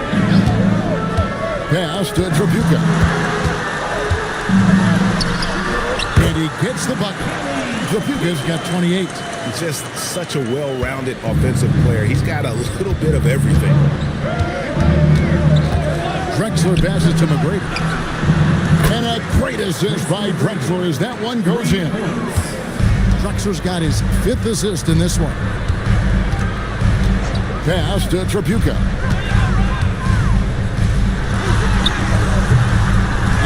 Pass to Trapuka. And he gets the bucket. Trapuka's got 28. He's just such a well-rounded offensive player. He's got a little bit of everything. Drexler passes to McGrady. And a great assist by Drexler as that one goes in. Drexler's got his 5th assist in this one. Pass to Trapuka.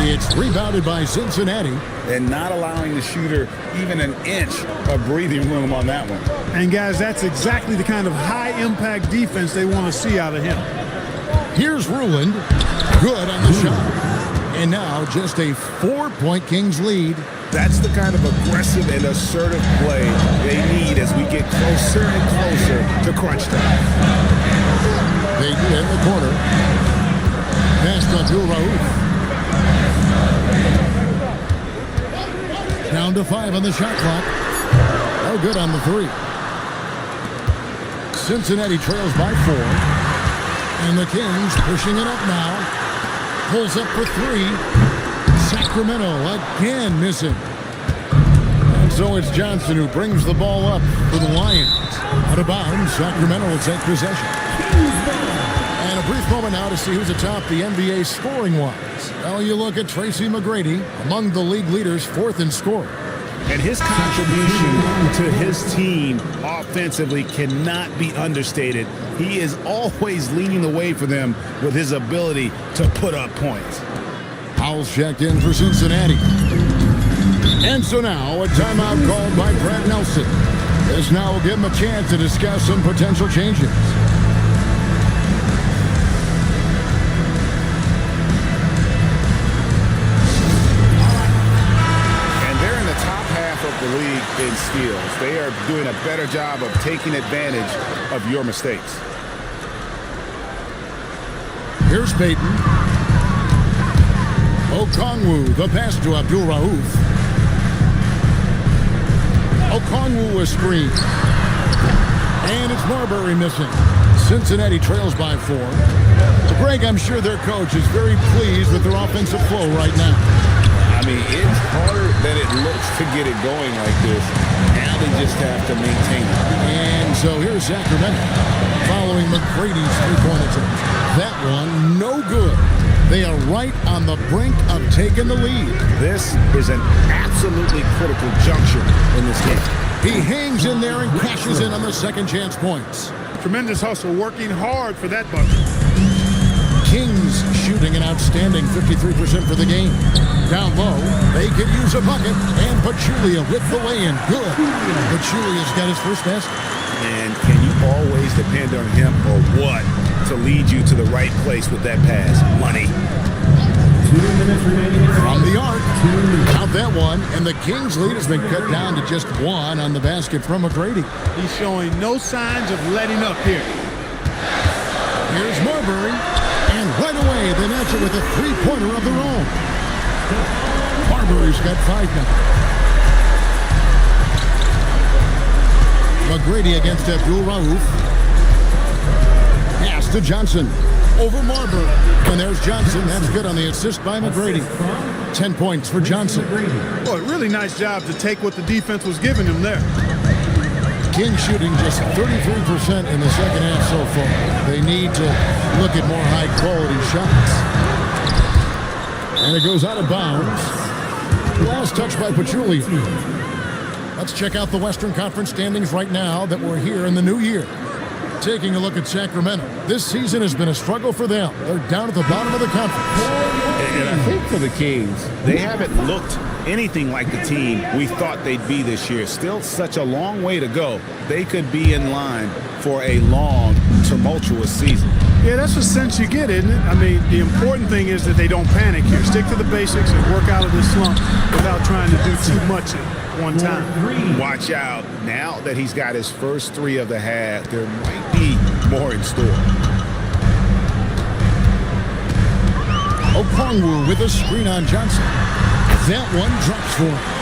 It's rebounded by Cincinnati. And not allowing the shooter even an inch of breathing room on that one. And guys, that's exactly the kind of high-impact defense they want to see out of him. Here's Ruland. Good on the shot. And now just a 4-point Kings lead. That's the kind of aggressive and assertive play they need as we get closer and closer to crunch time. They get in the corner. Pass to Abdul Rauf. Down to 5 on the shot clock. No good on the 3. Cincinnati trails by 4. And the Kings pushing it up now. Pulls up for 3. Sacramento again missing. And so it's Johnson who brings the ball up for the Lions. Out of bounds, Sacramento will take possession. And a brief moment now to see who's atop the NBA scoring-wise. Well, you look at Tracy McGrady, among the league leaders, 4th in scoring. And his contribution to his team offensively cannot be understated. He is always leading the way for them with his ability to put up points. Howell's checked in for Cincinnati. And so now a timeout called by Brad Nelson. This now will give him a chance to discuss some potential changes. they're doing a better job of taking advantage of your mistakes. Here's Peyton. Okongwu, the pass to Abdul Rauf. Okongwu a screen. And it's Marbury missing. Cincinnati trails by 4. Greg, I'm sure their coach is very pleased with their offensive flow right now. I mean, it's harder than it looks to get it going like this. Now they just have to maintain it. And so here's Sacramento following McGrady's three-point attempt. That one, no good. They are right on the brink of taking the lead. This is an absolutely critical juncture in this game. He hangs in there and cashes in on the second chance points. Tremendous hustle, working hard for that bucket. Kings shooting an outstanding 53% for the game. Down low, they could use a bucket, and Pachulia with the lay-in. Good. Pachulia's got his first basket. And can you always depend on him or what to lead you to the right place with that pass? Money. 2 minutes remaining. From the arc. Count that one, and the Kings lead has been cut down to just 1 on the basket from McGrady. He's showing no signs of letting up here. Here's Marbury, and right away they match it with a three-pointer of their own. Marbury's got 5 now. McGrady against Abdul Rauf. Pass to Johnson. Over Marbury. And there's Johnson. That's good on the assist by McGrady. 10 points for Johnson. Boy, really nice job to take what the defense was giving him there. Kings shooting just 33% in the second half so far. They need to look at more high-quality shots. And it goes out of bounds. Last touch by Pachulia. Let's check out the Western Conference standings right now that we're here in the new year. Taking a look at Sacramento. This season has been a struggle for them. They're down at the bottom of the conference. And I think for the Kings, they haven't looked anything like the team we thought they'd be this year. Still such a long way to go. They could be in line for a long, tumultuous season. Yeah, that's the sense you get, isn't it? I mean, the important thing is that they don't panic here. Stick to the basics and work out of this slump without trying to do too much at one time. Watch out. Now that he's got his first 3 of the half, there might be more in store. Okongwu with a screen on Johnson. That one drops for him.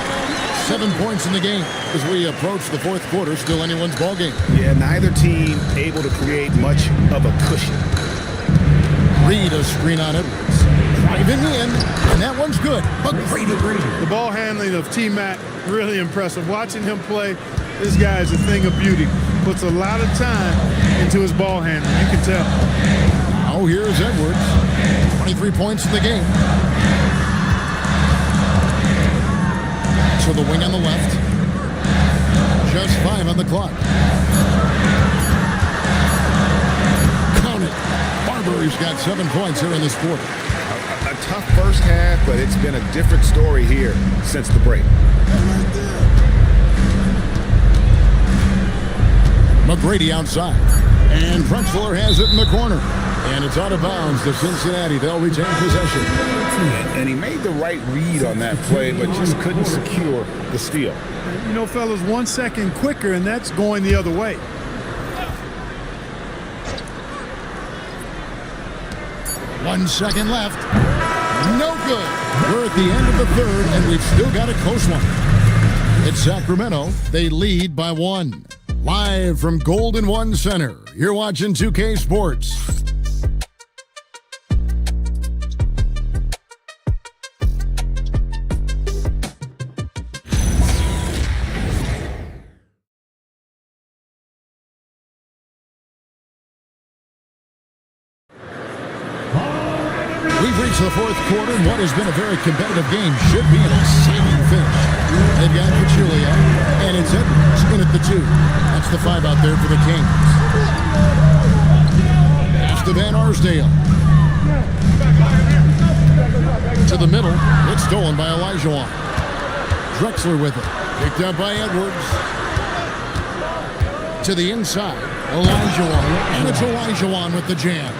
7 points in the game as we approach the fourth quarter. Still anyone's ball game. Yeah, neither team able to create much of a cushion. Reed a screen on Edwards. Driving in, and that one's good. The ball handling of T-Mac, really impressive. Watching him play, this guy is a thing of beauty. Puts a lot of time into his ball handling. You can tell. Now here's Edwards. 23 points in the game. To the wing on the left. Just 5 on the clock. Count it. Marbury's got 7 points here in this quarter. A tough first half, but it's been a different story here since the break. McGrady outside. And Drexler has it in the corner. And it's out of bounds to Cincinnati. They'll retain possession. And he made the right read on that play, but just couldn't secure the steal. You know, fellas, 1 second quicker, and that's going the other way. One second left. No good. We're at the end of the third, and we've still got a close one. It's Sacramento. They lead by 1. Live from Golden One Center, you're watching 2K Sports. We've reached the fourth quarter, and what has been a very competitive game should be an exciting finish. They've got Pachulia, and it's Edwards in at the 2. That's the 5 out there for the Kings. Pass to Van Arsdale. To the middle. It's stolen by Elijah. Drexler with it. Picked up by Edwards. To the inside. Elijah, and it's Elijah with the jam.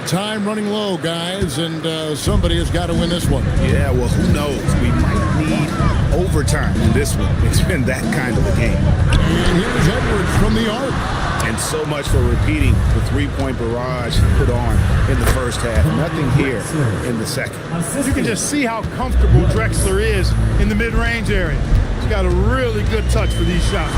Time running low, guys, and somebody has got to win this one. Yeah, well, who knows? We might need overtime in this one. It's been that kind of a game. And here's Edwards from the arc. And so much for repeating the three-point barrage put on in the first half. Nothing here in the second. You can just see how comfortable Drexler is in the mid-range area. He's got a really good touch for these shots.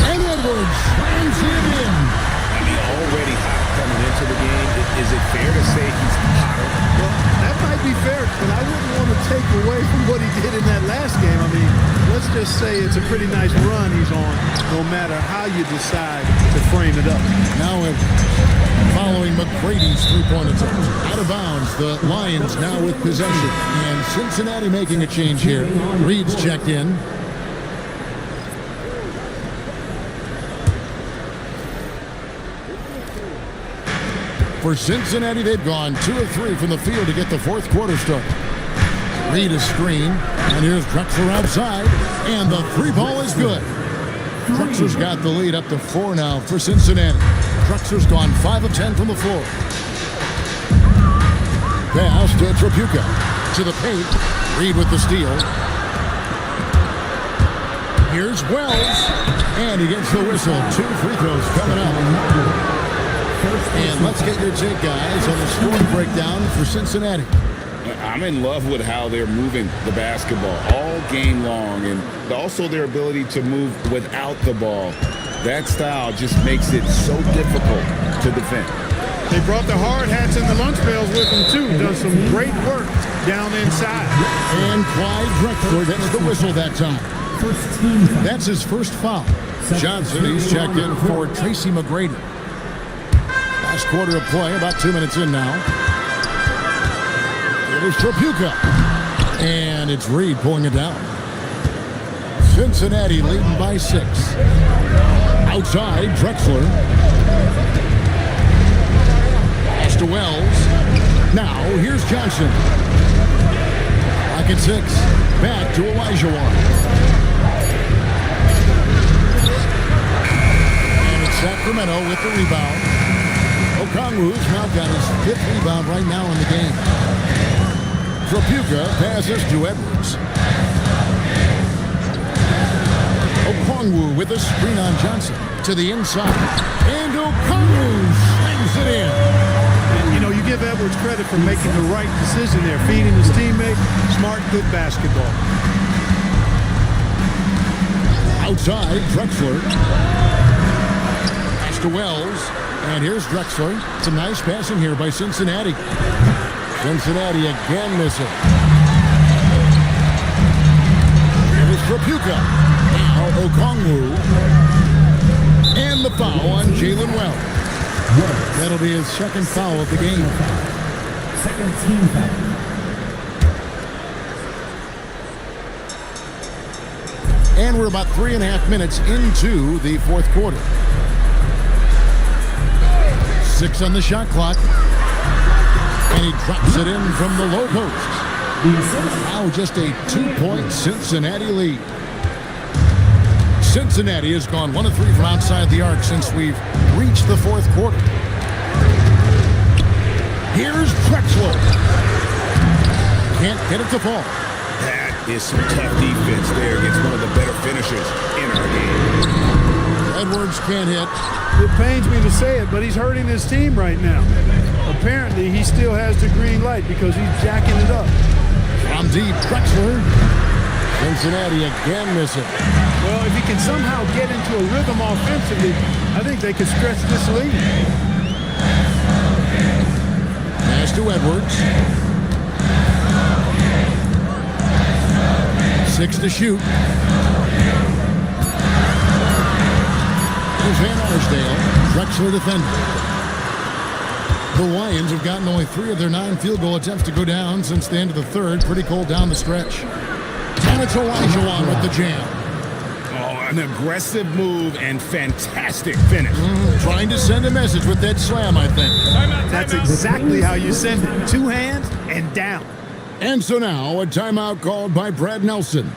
And Edwards slams it in. I mean, already hot coming into the game. Is it fair to say he's hotter? Well, that might be fair, but I wouldn't want to take away from what he did in that last game. I mean, let's just say it's a pretty nice run he's on, no matter how you decide to frame it up. Now following McGrady's three-point attempt. Out of bounds, the Lions now with possession. And Cincinnati making a change here. Reed's checked in. For Cincinnati, they've gone 2 of 3 from the field to get the fourth quarter started. Reed is screen, and here's Drexler outside, and the three ball is good. Drexler's got the lead up to 4 now for Cincinnati. Drexler's gone 5 of 10 from the floor. Pass to Tripucka. To the paint. Reed with the steal. Here's Wells, and he gets the whistle. 2 free throws coming up. And let's get your take, guys, on the scoring breakdown for Cincinnati. I'm in love with how they're moving the basketball all game long, and also their ability to move without the ball. That style just makes it so difficult to defend. They brought the hard hats and the lunch pails with them, too. Does some great work down inside. And Clyde Drexler gets the whistle that time. That's his first foul. Johnson, he's checked in for Tracy McGrady. Last quarter of play, about 2 minutes in now. It is Tripucka. And it's Reed pulling it down. Cincinnati leading by 6. Outside, Drexler. Pass to Wells. Now, here's Johnson. Back at 6. Back to Elijah. And it's Sacramento with the rebound. Okongwu's now got his 5th rebound right now in the game. Tripucka passes to Edwards. Okongwu with a screen on Johnson to the inside. And Okongwu slings it in. And, you know, you give Edwards credit for making the right decision there, feeding his teammate. Smart, good basketball. Outside, Drexler. Pass to Wells. And here's Drexler. Some nice passing here by Cincinnati. Cincinnati again missing. Here's Tripucka. Now Okongwu. And the foul on Jalen Wells. That'll be his second foul of the game. Second team foul. And we're about 3.5 minutes into the fourth quarter. 6 on the shot clock. And he drops it in from the low post. Now just a 2-point Cincinnati lead. Cincinnati has gone 1 of 3 from outside the arc since we've reached the fourth quarter. Here's Drexler. Can't get it to fall. That is some tough defense there against one of the better finishers in our game. Edwards can't hit. It pains me to say it, but he's hurting his team right now. Apparently, he still has the green light because he's jacking it up. From deep, Drexler. Cincinnati again missing. Well, if he can somehow get into a rhythm offensively, I think they could stretch this lead. Pass to Edwards. 6 to shoot. Here's Van Arsdale. Drexler defending. The Lions have gotten only 3 of their 9 field goal attempts to go down since the end of the third. Pretty cold down the stretch. And it's Elijah with the jam. Oh, an aggressive move and fantastic finish. Trying to send a message with that slam, I think. That's exactly how you send it. 2 hands and down. And so now, a timeout called by Brad Nelson.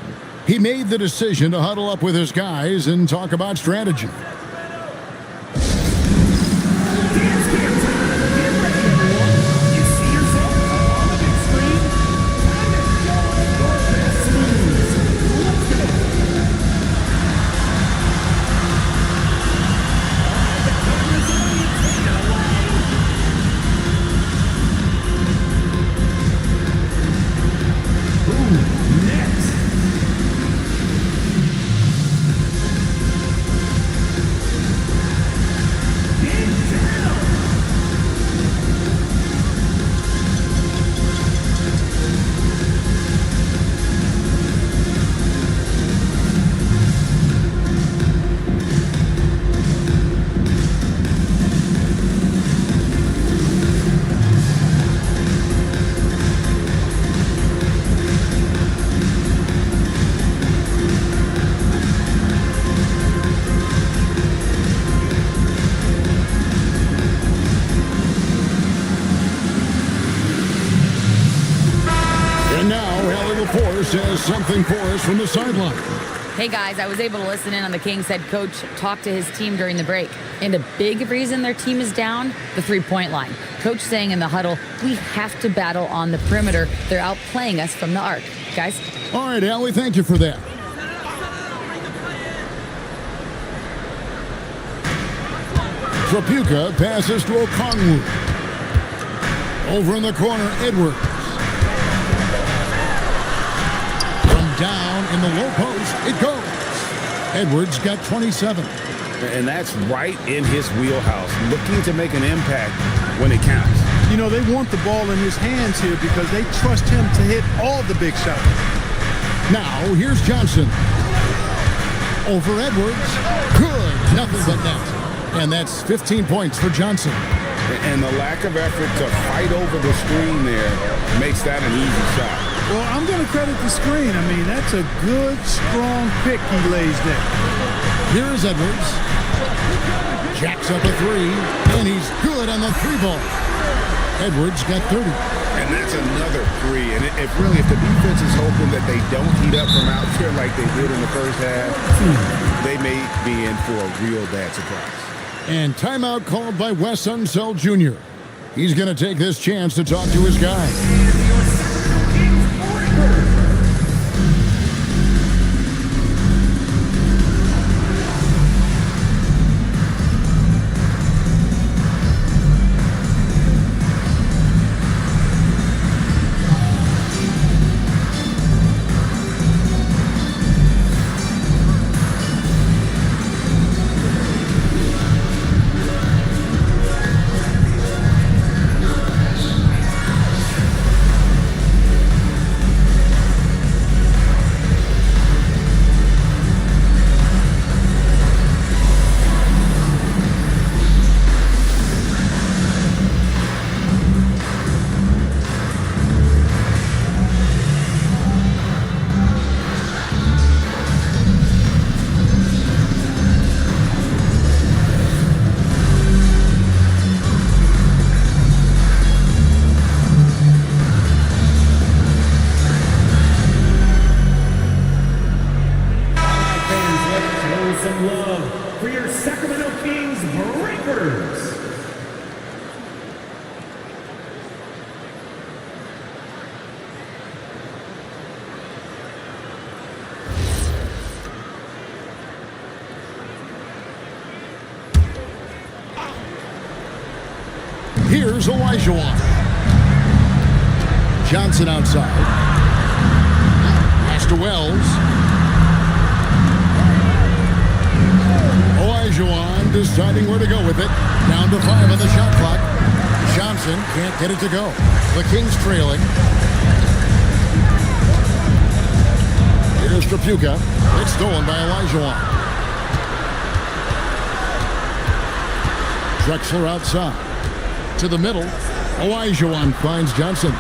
He made the decision to huddle up with his guys and talk about strategy. Will Force has something for us from the sideline. Hey guys, I was able to listen in on the Kings head coach talk to his team during the break. And a big reason their team is down, the three-point line. Coach saying in the huddle, we have to battle on the perimeter. They're outplaying us from the arc. Guys? All right, Allie, thank you for that. Trapuka passes to Okongwu. Over in the corner, Edwards. From down in the low post, it goes. Edwards got 27. And that's right in his wheelhouse, looking to make an impact when it counts. You know, they want the ball in his hands here because they trust him to hit all the big shots. Now, here's Johnson. Over Edwards. Good. Nothing but net. And that's 15 points for Johnson. And the lack of effort to fight over the screen there makes that an easy shot. Well, I'm going to credit the screen. I mean, that's a good, strong pick he lays there. Here's Edwards. Jacks up a three, and he's good on the three ball. Edwards got 30. And that's another three. And if the defense is hoping that they don't heat up from out there like they did in the first half, they may be in for a real bad surprise. And timeout called by Wes Unseld Jr. He's going to take this chance to talk to his guy. Here's Olajuwon. Johnson outside. Pass to Wells. Olajuwon deciding where to go with it. Down to 5 on the shot clock. Johnson can't get it to go. The Kings trailing. Here's Trapuka. It's stolen by Olajuwon. Drexler outside. To the middle. Olajuwon finds Johnson.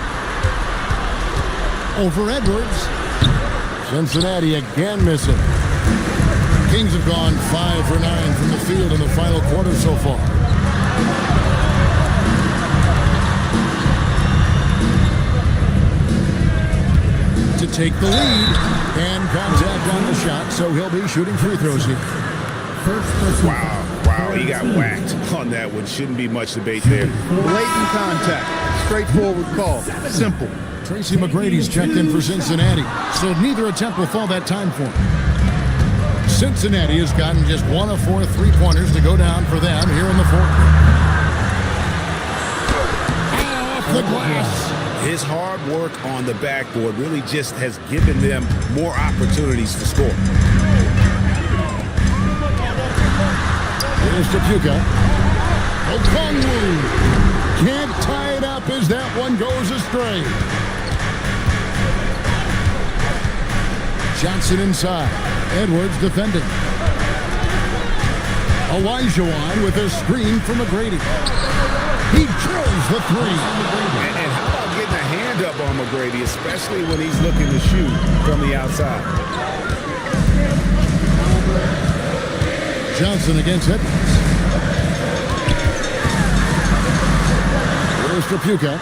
Over Edwards. Cincinnati again missing. Kings have gone 5 for 9 from the field in the final quarter so far. To take the lead, and contact on the shot, so he'll be shooting free throws here. Wow, he got whacked on that one. Shouldn't be much debate there. Blatant contact. Straightforward call. Simple. Tracy McGrady's checked in for Cincinnati, so neither attempt will fall that time for him. Cincinnati has gotten just 1 of 4 3-pointers to go down for them here in the fourth. Off the glass. His hard work on the backboard really just has given them more opportunities to score. Here's Trapuka. Okongwu can't tie it up as that one goes astray. Johnson inside. Edwards defending. Olajuwon with a screen from McGrady. He drills the three. And how about getting a hand up on McGrady, especially when he's looking to shoot from the outside? Johnson against Edwards. Here's Trapuka.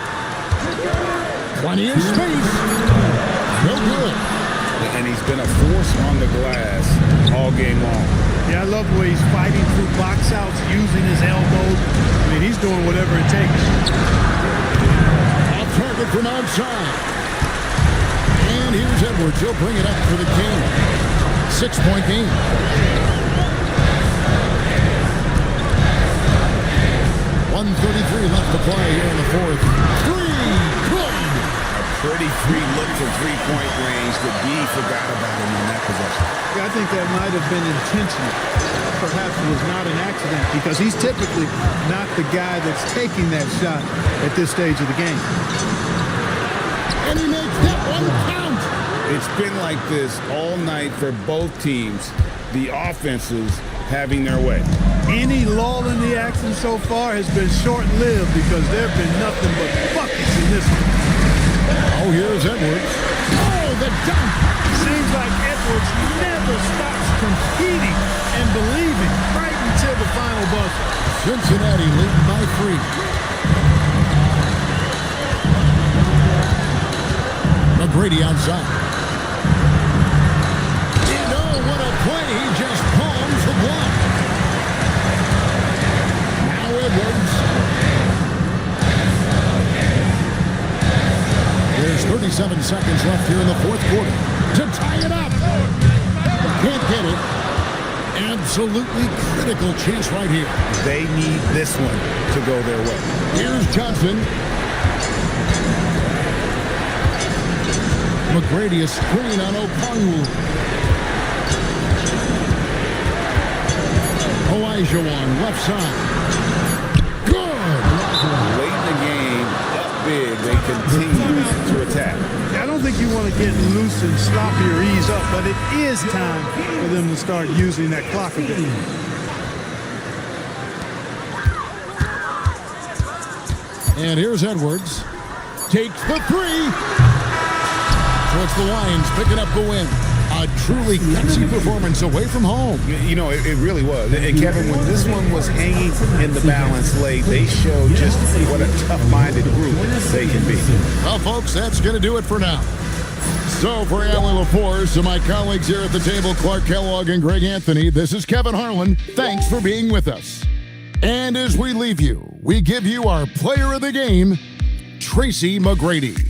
Plenty of space. No good. And he's been a force on the glass all game long. Yeah, I love the way he's fighting through box outs, using his elbows. I mean, he's doing whatever it takes. Off target from outside. And here's Edwards. He'll bring it up for the King. 6-point game. 1:33 left to play here in the fourth. Three, good. A pretty free look from three-point range, but B forgot about him on that possession. Yeah, I think that might have been intentional. Perhaps it was not an accident because he's typically not the guy that's taking that shot at this stage of the game. And he makes that one count. It's been like this all night for both teams. The offenses having their way. Any lull in the action so far has been short-lived because there have been nothing but buckets in this one. Oh, here's Edwards. Oh, the dunk. Seems like Edwards never stops competing and believing right until the final buzzer. Cincinnati leading by 3. McGrady outside. You know what a play. He just palms the block. Now Edwards. There's 37 seconds left here in the fourth quarter to tie it up. Can't get it. Absolutely critical chance right here. They need this one to go their way. Here's Johnson. McGrady a screen on Okongwu. Olajuwon left side. Good. Late in the game, up big, they continue to attack. I don't think you want to get loose and sloppy or ease up, but it is time for them to start using that clock a bit. And here's Edwards. Takes the three. So it's the Lions picking up the win. A truly gutsy performance away from home. You know, it really was. And Kevin, when this one was hanging in the balance late, they showed just what a tough-minded group they can be. Well, folks, that's going to do it for now. So for Allie LaForce and my colleagues here at the table, Clark Kellogg and Greg Anthony, this is Kevin Harlan. Thanks for being with us. And as we leave you, we give you our player of the game, Tracy McGrady.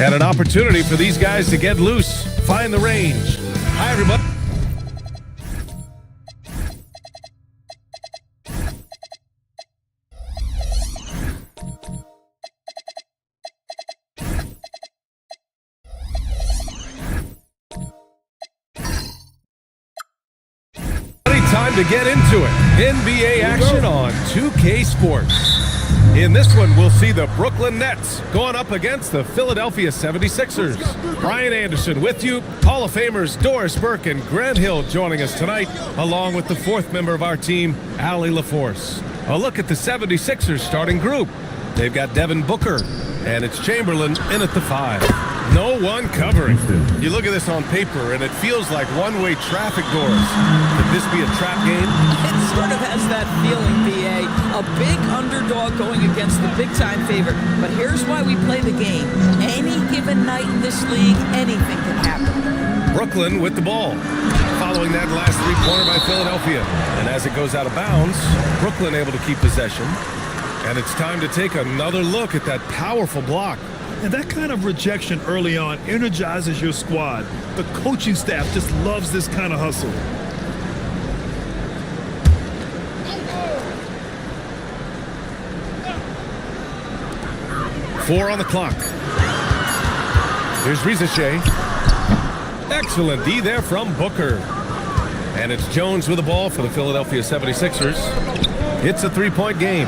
And an opportunity for these guys to get loose, find the range. Hi, everybody. Time to get into it. NBA action on 2K Sports. In this one, we'll see the Brooklyn Nets going up against the Philadelphia 76ers. Brian Anderson with you. Hall of Famers Doris Burke and Grant Hill joining us tonight, along with the fourth member of our team, Allie LaForce. A look at the 76ers starting group. They've got Devin Booker, and it's Chamberlain in at the 5. No one covering. You look at this on paper, and it feels like one-way traffic doors. Could this be a trap game? It sort of has that feeling, BA. A big underdog going against the big-time favorite. But here's why we play the game. Any given night in this league, anything can happen. Brooklyn with the ball. Following that last three-pointer by Philadelphia. And as it goes out of bounds, Brooklyn able to keep possession. And it's time to take another look at that powerful block. And that kind of rejection early on energizes your squad. The coaching staff just loves this kind of hustle. Four on the clock. Here's Rizashe. Excellent D there from Booker. And it's Jones with the ball for the Philadelphia 76ers. It's a three-point game.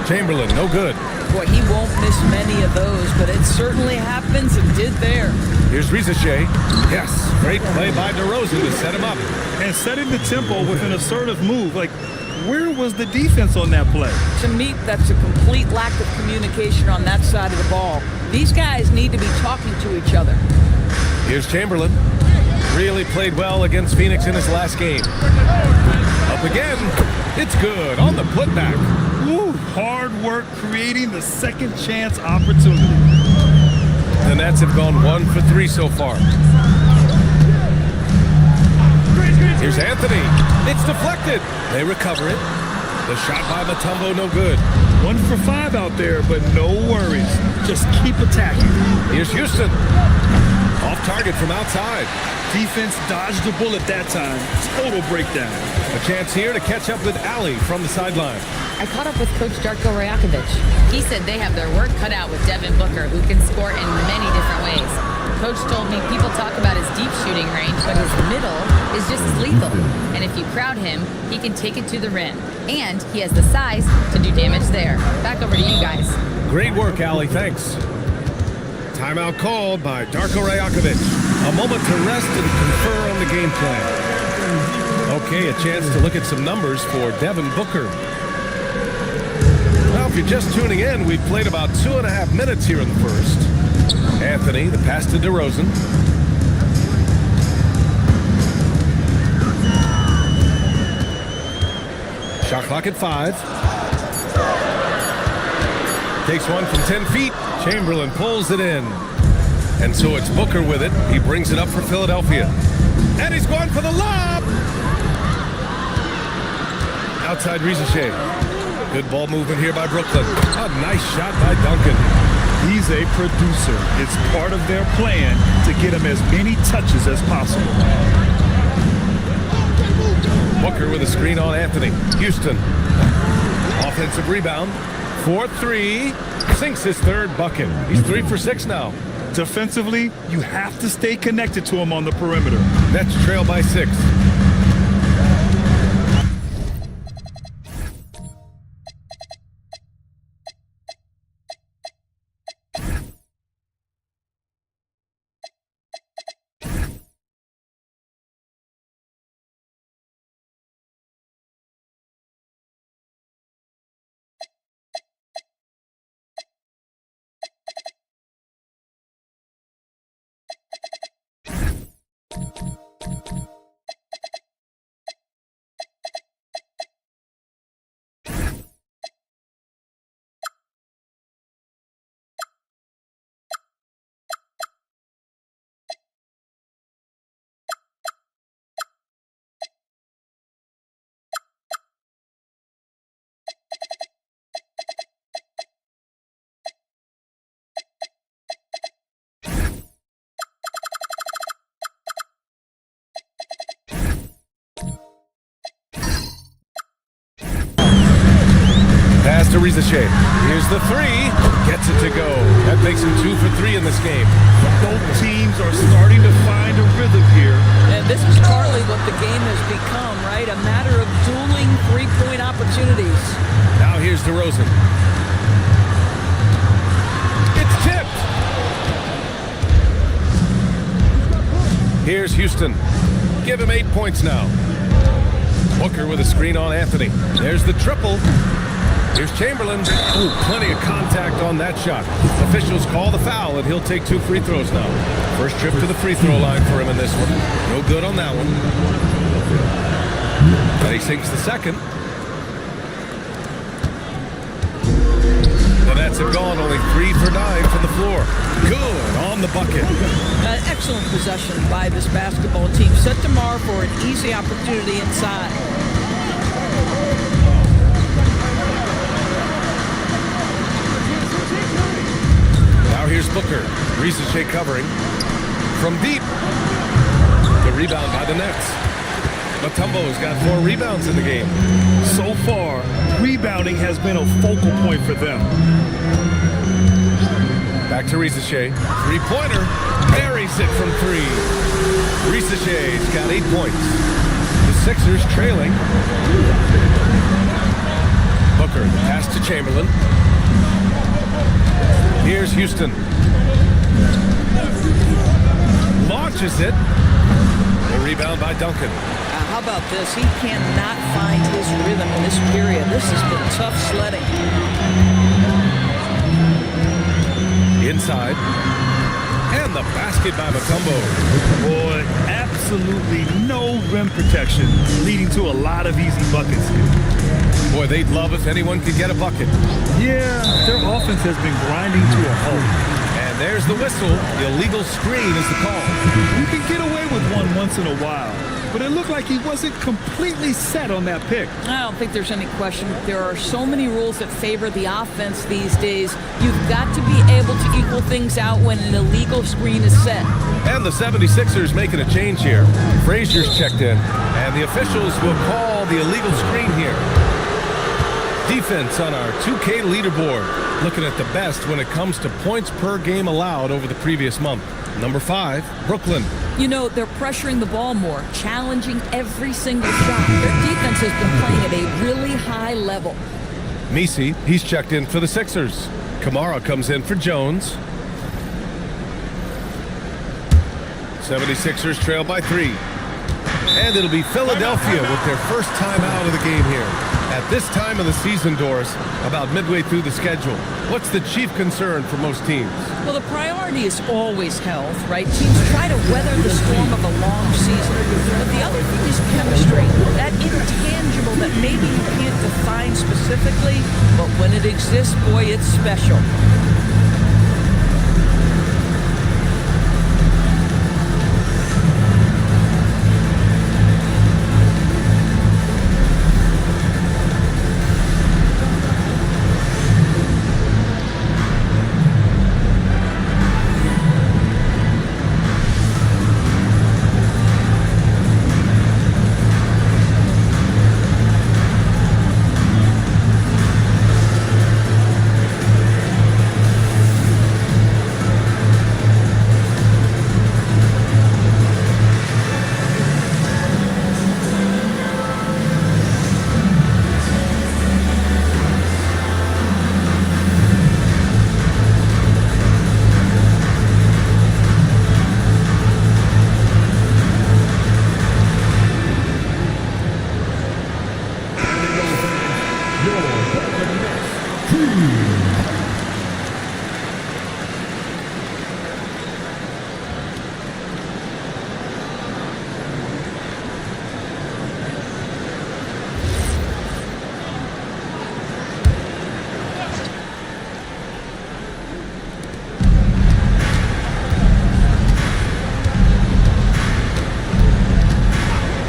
Chamberlain, no good. Boy, he won't miss many of those, but it certainly happens and did there. Here's Rizashe. Yes, great play by DeRozan to set him up. And setting the tempo with an assertive move. Like, where was the defense on that play? To me, that's a complete lack of communication on that side of the ball. These guys need to be talking to each other. Here's Chamberlain. Really played well against Phoenix in his last game. Up again. It's good on the putback. Woo, hard work creating the second chance opportunity. The Nets have gone 1 for 3 so far. Here's Anthony. It's deflected. They recover it. The shot by Mutombo, no good. 1 for 5 out there, but no worries. Just keep attacking. Here's Houston. Off target from outside. Defense dodged the bullet that time. Total breakdown. A chance here to catch up with Allie from the sideline. I caught up with Coach Darko Rajakovic. He said they have their work cut out with Devin Booker, who can score in many different ways. Coach told me people talk about his deep shooting range, but his middle is just as lethal. And if you crowd him, he can take it to the rim. And he has the size to do damage there. Back over to you guys. Great work, Allie. Thanks. Timeout called by Darko Rajakovic. A moment to rest and confer on the game plan. Okay, a chance to look at some numbers for Devin Booker. Well, if you're just tuning in, we've played about 2.5 minutes here in the first. Anthony, the pass to DeRozan. Shot clock at 5. Takes one from 10 feet. Chamberlain pulls it in. And so it's Booker with it. He brings it up for Philadelphia. And he's going for the lob. Outside Rizashe. Good ball movement here by Brooklyn. A nice shot by Duncan. He's a producer. It's part of their plan to get him as many touches as possible. Booker with a screen on Anthony. Houston. Offensive rebound. 4-3. Sinks his third bucket. He's 3 for 6 now. Defensively, you have to stay connected to him on the perimeter. Nets trail by 6. to Rizachet. Here's the three. Gets it to go. That makes him 2 for 3 in this game. Both teams are starting to find a rhythm here. And this is partly what the game has become, right? A matter of dueling three-point opportunities. Now here's DeRozan. It's tipped. Here's Houston. Give him 8 points now. Booker with a screen on Anthony. There's the triple. Here's Chamberlain. Ooh, plenty of contact on that shot. Officials call the foul, and he'll take 2 free throws now. First trip to the free throw line for him in this one. No good on that one. Then he sinks the second. The Nets have gone only 3 for 9 from the floor. Good on the bucket. Excellent possession by this basketball team. Set DeMar for an easy opportunity inside. Now here's Booker. Rizachet covering. From deep. The rebound by the Nets. Mutombo's got 4 rebounds in the game. So far, rebounding has been a focal point for them. Back to Rizachet. Three-pointer. Buries it from 3. Rizachet's got 8 points. The Sixers trailing. Booker, the pass to Chamberlain. Here's Houston. Launches it. A rebound by Duncan. How about this? He cannot find his rhythm in this period. This has been tough sledding. Inside. And the basket by Mutombo. Boy, absolutely no rim protection, leading to a lot of easy buckets. Boy, they'd love if anyone could get a bucket. Yeah, their offense has been grinding to a halt. And there's the whistle. The illegal screen is the call. You can get away with one once in a while, but it looked like he wasn't completely set on that pick. I don't think there's any question. There are so many rules that favor the offense these days. You've got to be able to equal things out when an illegal screen is set. And the 76ers making a change here. Frazier's checked in, and the officials will call the illegal screen here. Defense on our 2K leaderboard. Looking at the best when it comes to points per game allowed over the previous month. Number 5, Brooklyn. You know, they're pressuring the ball more, challenging every single shot. Their defense has been playing at a really high level. Messi, he's checked in for the Sixers. Kamara comes in for Jones. 76ers trail by 3. And it'll be Philadelphia with their first time out of the game here. At this time of the season, Doris, about midway through the schedule, what's the chief concern for most teams? Well, the priority is always health, right? Teams try to weather the storm of a long season. But the other thing is chemistry, that intangible that maybe you can't define specifically, but when it exists, boy, it's special.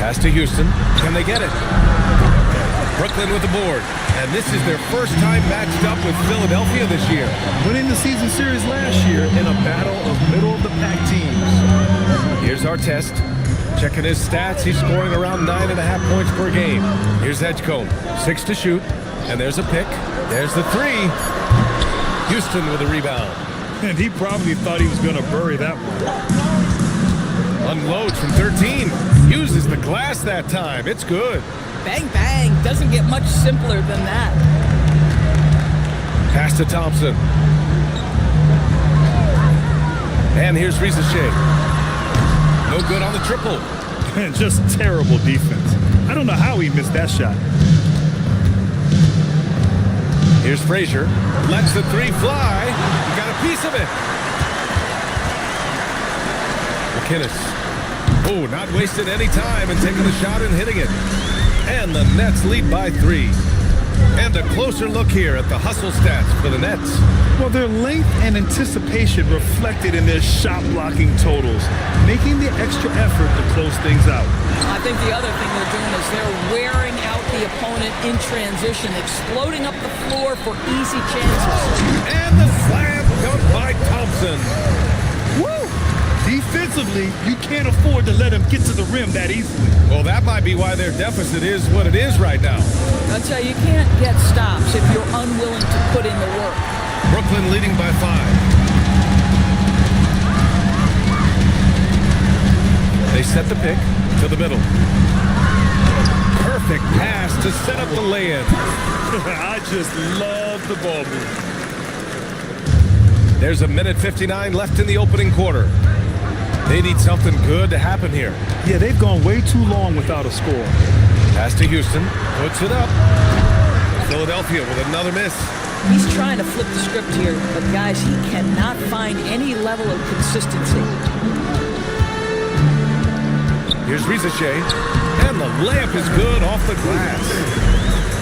Pass to Houston. Can they get it? Brooklyn with the board. And this is their first time matched up with Philadelphia this year. Winning the season series last year in a battle of middle-of-the-pack teams. Here's our test. Checking his stats, he's scoring around 9.5 points per game. Here's Edgecombe. 6 to shoot. And there's a pick. There's the three. Houston with a rebound. And he probably thought he was going to bury that one. Unloads from 13. Uses the glass that time. It's good. Bang, bang. Doesn't get much simpler than that. Pass to Thompson. And here's Rizachet. No good on the triple. Just terrible defense. I don't know how he missed that shot. Here's Frazier. Lets the three fly. He got a piece of it. McInnes. Oh, not wasting any time and taking the shot and hitting it. And the Nets lead by 3. And a closer look here at the hustle stats for the Nets. Well, their length and anticipation reflected in their shot blocking totals, making the extra effort to close things out. I think the other thing they're doing is they're wearing out the opponent in transition, exploding up the floor for easy chances. And the slam dunk by Thompson. Woo! Defensively, you can't afford to let him get to the rim that easily. Well, that might be why their deficit is what it is right now. I'll tell you, you can't get stops if you're unwilling to put in the work. Brooklyn leading by 5. They set the pick to the middle. Perfect pass to set up the lay-in. I just love the ball move. There's a minute 59 left in the opening quarter. They need something good to happen here. Yeah, they've gone way too long without a score. Pass to Houston. Puts it up. Philadelphia with another miss. He's trying to flip the script here, but guys, he cannot find any level of consistency. Here's Rizachet. And the layup is good off the glass.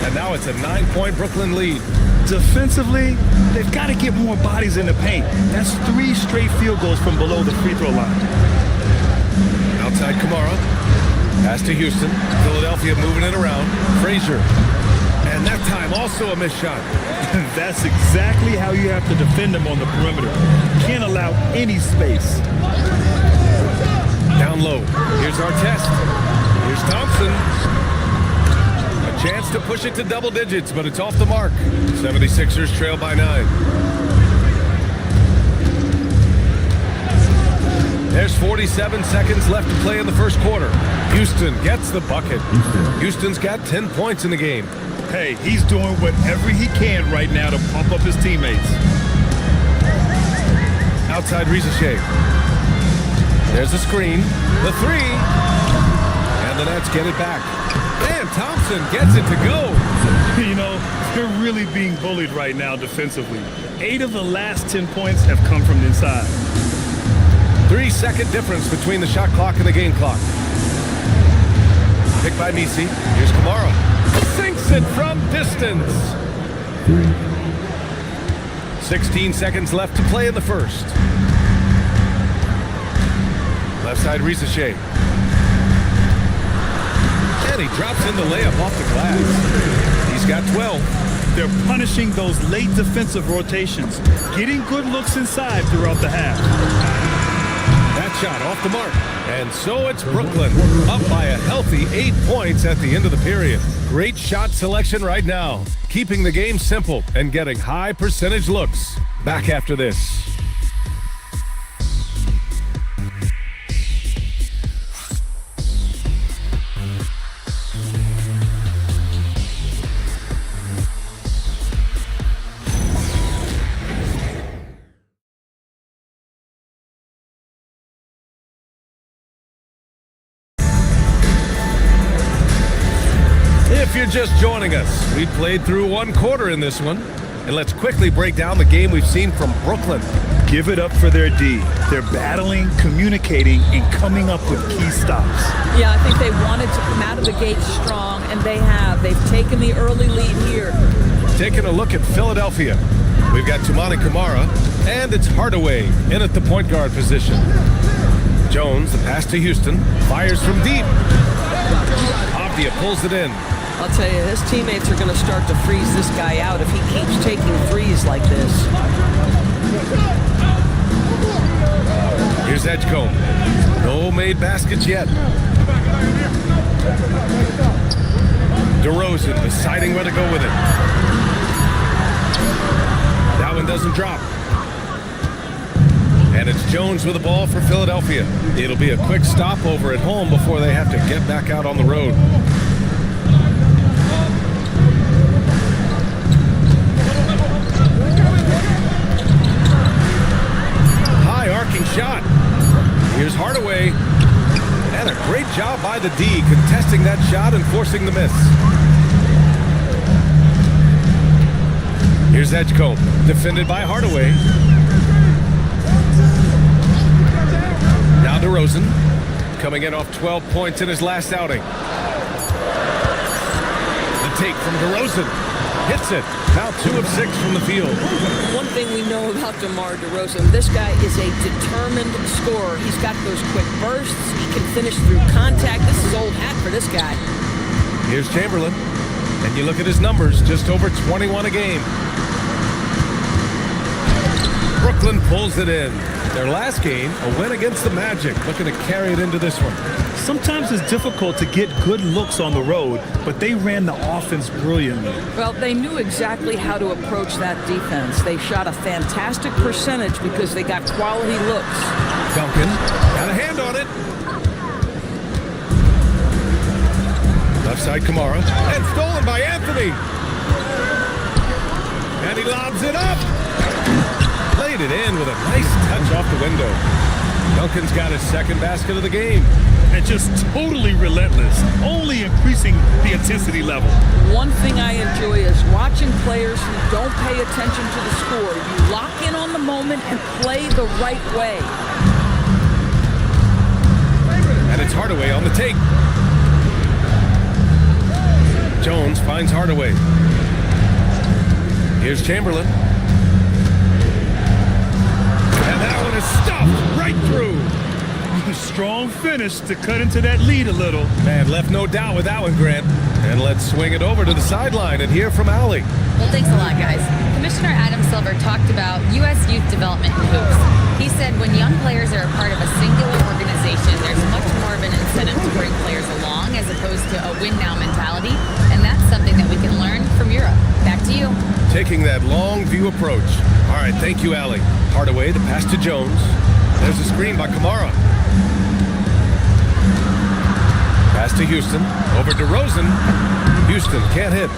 And now it's a 9-point Brooklyn lead. Defensively, they've got to get more bodies in the paint. That's 3 straight field goals from below the free throw line. Outside Kamara. Pass to Houston. Philadelphia moving it around. Frazier. And that time also a missed shot. That's exactly how you have to defend them on the perimeter. Can't allow any space. Down low. Here's Artest. Here's Thompson. A chance to push it to double digits, but it's off the mark. 76ers trail by 9. There's 47 seconds left to play in the first quarter. Houston gets the bucket. Houston's got 10 points in the game. Hey, he's doing whatever he can right now to pump up his teammates. Outside Rizachet. There's a screen. The three. And the Nets get it back. And Thompson gets it to go. You know, they're really being bullied right now defensively. 8 of the last 10 points have come from inside. 3-second difference between the shot clock and the game clock. Picked by Misi. Here's Kamara. Sinks it from distance. 16 seconds left to play in the first. Left side Rizachet. And he drops in the layup off the glass. He's got 12. They're punishing those late defensive rotations, getting good looks inside throughout the half. That shot off the mark. And so it's Brooklyn, up by a healthy 8 points at the end of the period. Great shot selection right now, keeping the game simple and getting high percentage looks. Back after this. If you're just joining us, we played through 1 quarter in this one. And let's quickly break down the game we've seen from Brooklyn. Give it up for their D. They're battling, communicating, and coming up with key stops. Yeah, I think they wanted to come out of the gate strong, and they have. They've taken the early lead here. Taking a look at Philadelphia. We've got Toumani Kamara, and it's Hardaway in at the point guard position. Jones, the pass to Houston, fires from deep. Avdia pulls it in. I'll tell you, his teammates are going to start to freeze this guy out if he keeps taking threes like this. Here's Edgecombe. No made baskets yet. DeRozan deciding where to go with it. That one doesn't drop. And it's Jones with the ball for Philadelphia. It'll be a quick stopover at home before they have to get back out on the road. High arcing shot. Here's Hardaway. And a great job by the D contesting that shot and forcing the miss. Here's Edgecombe, defended by Hardaway. Now DeRozan, coming in off 12 points in his last outing. The take from DeRozan, hits it. Now 2 of 6 from the field. One thing we know about DeMar DeRozan, this guy is a determined scorer. He's got those quick bursts. He can finish through contact. This is old hat for this guy. Here's Chamberlain. And you look at his numbers, just over 21 a game. Brooklyn pulls it in. Their last game, a win against the Magic, looking to carry it into this one. Sometimes it's difficult to get good looks on the road, but they ran the offense brilliantly. Well, they knew exactly how to approach that defense. They shot a fantastic percentage because they got quality looks. Duncan got a hand on it. Left side Kamara, and stolen by Anthony. And he lobs it up. Played it in with a nice touch off the window. Duncan's got his second basket of the game. And just totally relentless, only increasing the intensity level. One thing I enjoy is watching players who don't pay attention to the score. You lock in on the moment and play the right way. And it's Hardaway on the take. Jones finds Hardaway. Here's Chamberlain. And that one is stuffed right through. A strong finish to cut into that lead a little. Man, left no doubt with that one, Grant. And let's swing it over to the sideline and hear from Allie. Well, thanks a lot, guys. Commissioner Adam Silver talked about U.S. youth development in hoops. He said when young players are a part of a singular organization, there's much more of an incentive to bring players along as opposed to a win-now mentality. And that's something that we can learn from Europe. Back to you. Taking that long view approach. All right, thank you, Allie. Hardaway, the pass to Jones. There's a screen by Kamara. Pass to Houston. Over to Rosen. Houston can't hit.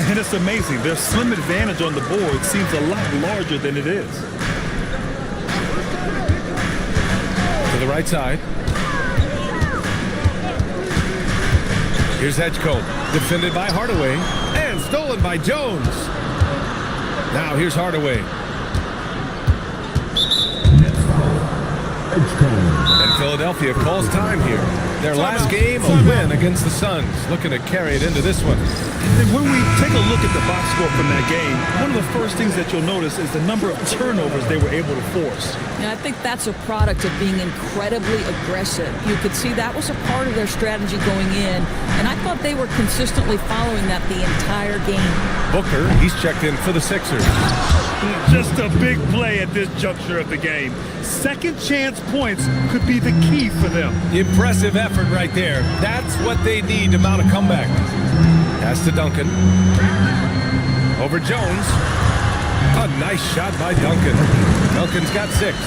And it's amazing. Their slim advantage on the board seems a lot larger than it is. To the right side. Here's Edgecombe. Defended by Hardaway. And stolen by Jones. Now here's Hardaway. And Philadelphia calls time here. Their last game, a win against the Suns. Looking to carry it into this one. And when we take a look at the box score from that game, one of the first things that you'll notice is the number of turnovers they were able to force. And I think that's a product of being incredibly aggressive. You could see that was a part of their strategy going in, and I thought they were consistently following that the entire game. Booker, he's checked in for the Sixers. Just a big play at this juncture of the game. Second chance points could be the key for them. Impressive effort right there. That's what they need to mount a comeback. Pass to Duncan. Over Jones. A nice shot by Duncan. Duncan's got 6.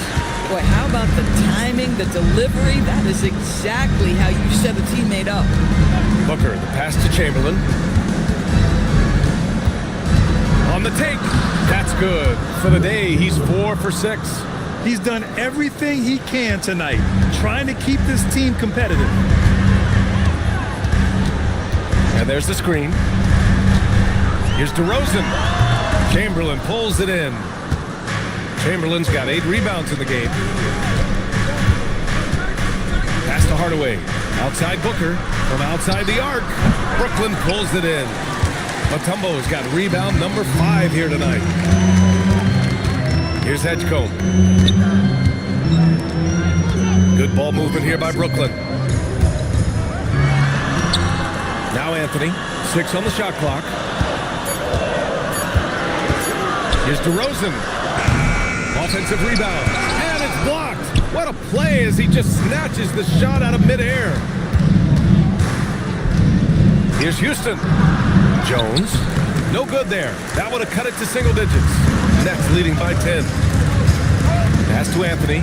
Boy, how about the timing, the delivery? That is exactly how you set a teammate up. Booker, the pass to Chamberlain. On the take. That's good. For the day, he's 4 for 6. He's done everything he can tonight, trying to keep this team competitive. And there's the screen. Here's DeRozan. Chamberlain pulls it in. Chamberlain's got 8 rebounds in the game. Pass to Hardaway. Outside Booker. From outside the arc. Brooklyn pulls it in. Mutombo's got rebound number 5 here tonight. Here's Edgecombe. Good ball movement here by Brooklyn. Now Anthony. 6 on the shot clock. Here's DeRozan. Offensive rebound. And it's blocked. What a play as he just snatches the shot out of midair. Here's Houston. Jones. No good there. That would have cut it to single digits. Nets leading by 10. Pass to Anthony.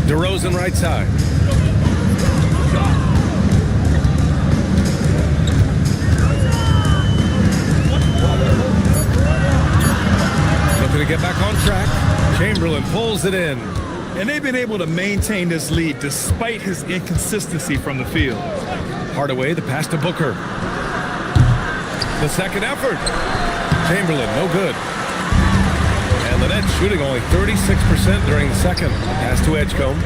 DeRozan right side. Looking to get back on track. Chamberlain pulls it in. And they've been able to maintain this lead despite his inconsistency from the field. Hardaway, the pass to Booker. The second effort. Chamberlain, no good. And the Nets shooting only 36% during the second. Pass to Edgecombe.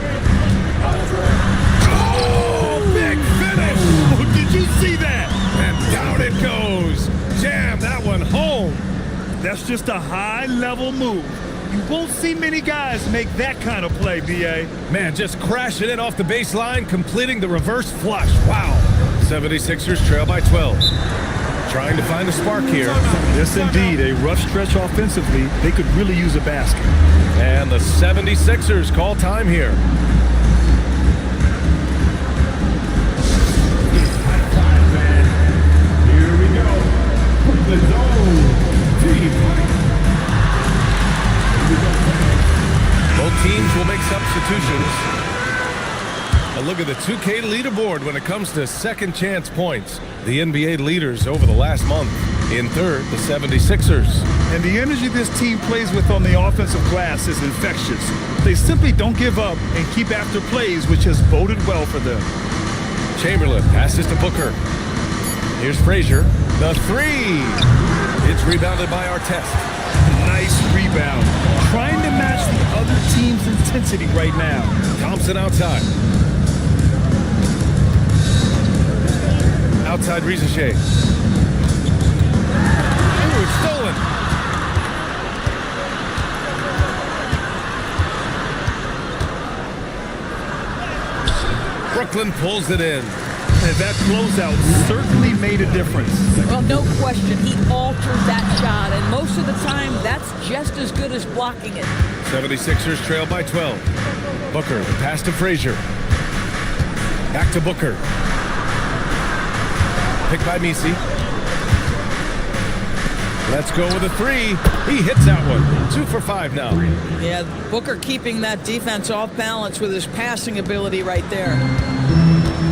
Oh, big finish! Oh, did you see that? And down it goes. Jam that one home. That's just a high-level move. You won't see many guys make that kind of play, B.A. Man, just crashing in off the baseline, completing the reverse flush. Wow. 76ers trail by 12. Trying to find a spark here. Yes, indeed. A rough stretch offensively. They could really use a basket. And the 76ers call time here. Here we go. The zone team. Both teams will make substitutions. A look at the 2K leaderboard when it comes to second chance points. The NBA leaders over the last month. In third, the 76ers. And the energy this team plays with on the offensive glass is infectious. They simply don't give up and keep after plays, which has boded well for them. Chamberlain passes to Booker. Here's Frazier. The three. It's rebounded by Artest. Nice rebound. Trying to match the other team's intensity right now. Thompson outside. Outside Rizachet. Ooh, it's stolen. Brooklyn pulls it in. And that closeout certainly made a difference. Well, no question. He altered that shot, and most of the time, that's just as good as blocking it. 76ers trail by 12. Booker, the pass to Frazier. Back to Booker. Picked by Misi. Let's go with a three. He hits that one. 2 for 5 now. Yeah, Booker keeping that defense off balance with his passing ability right there.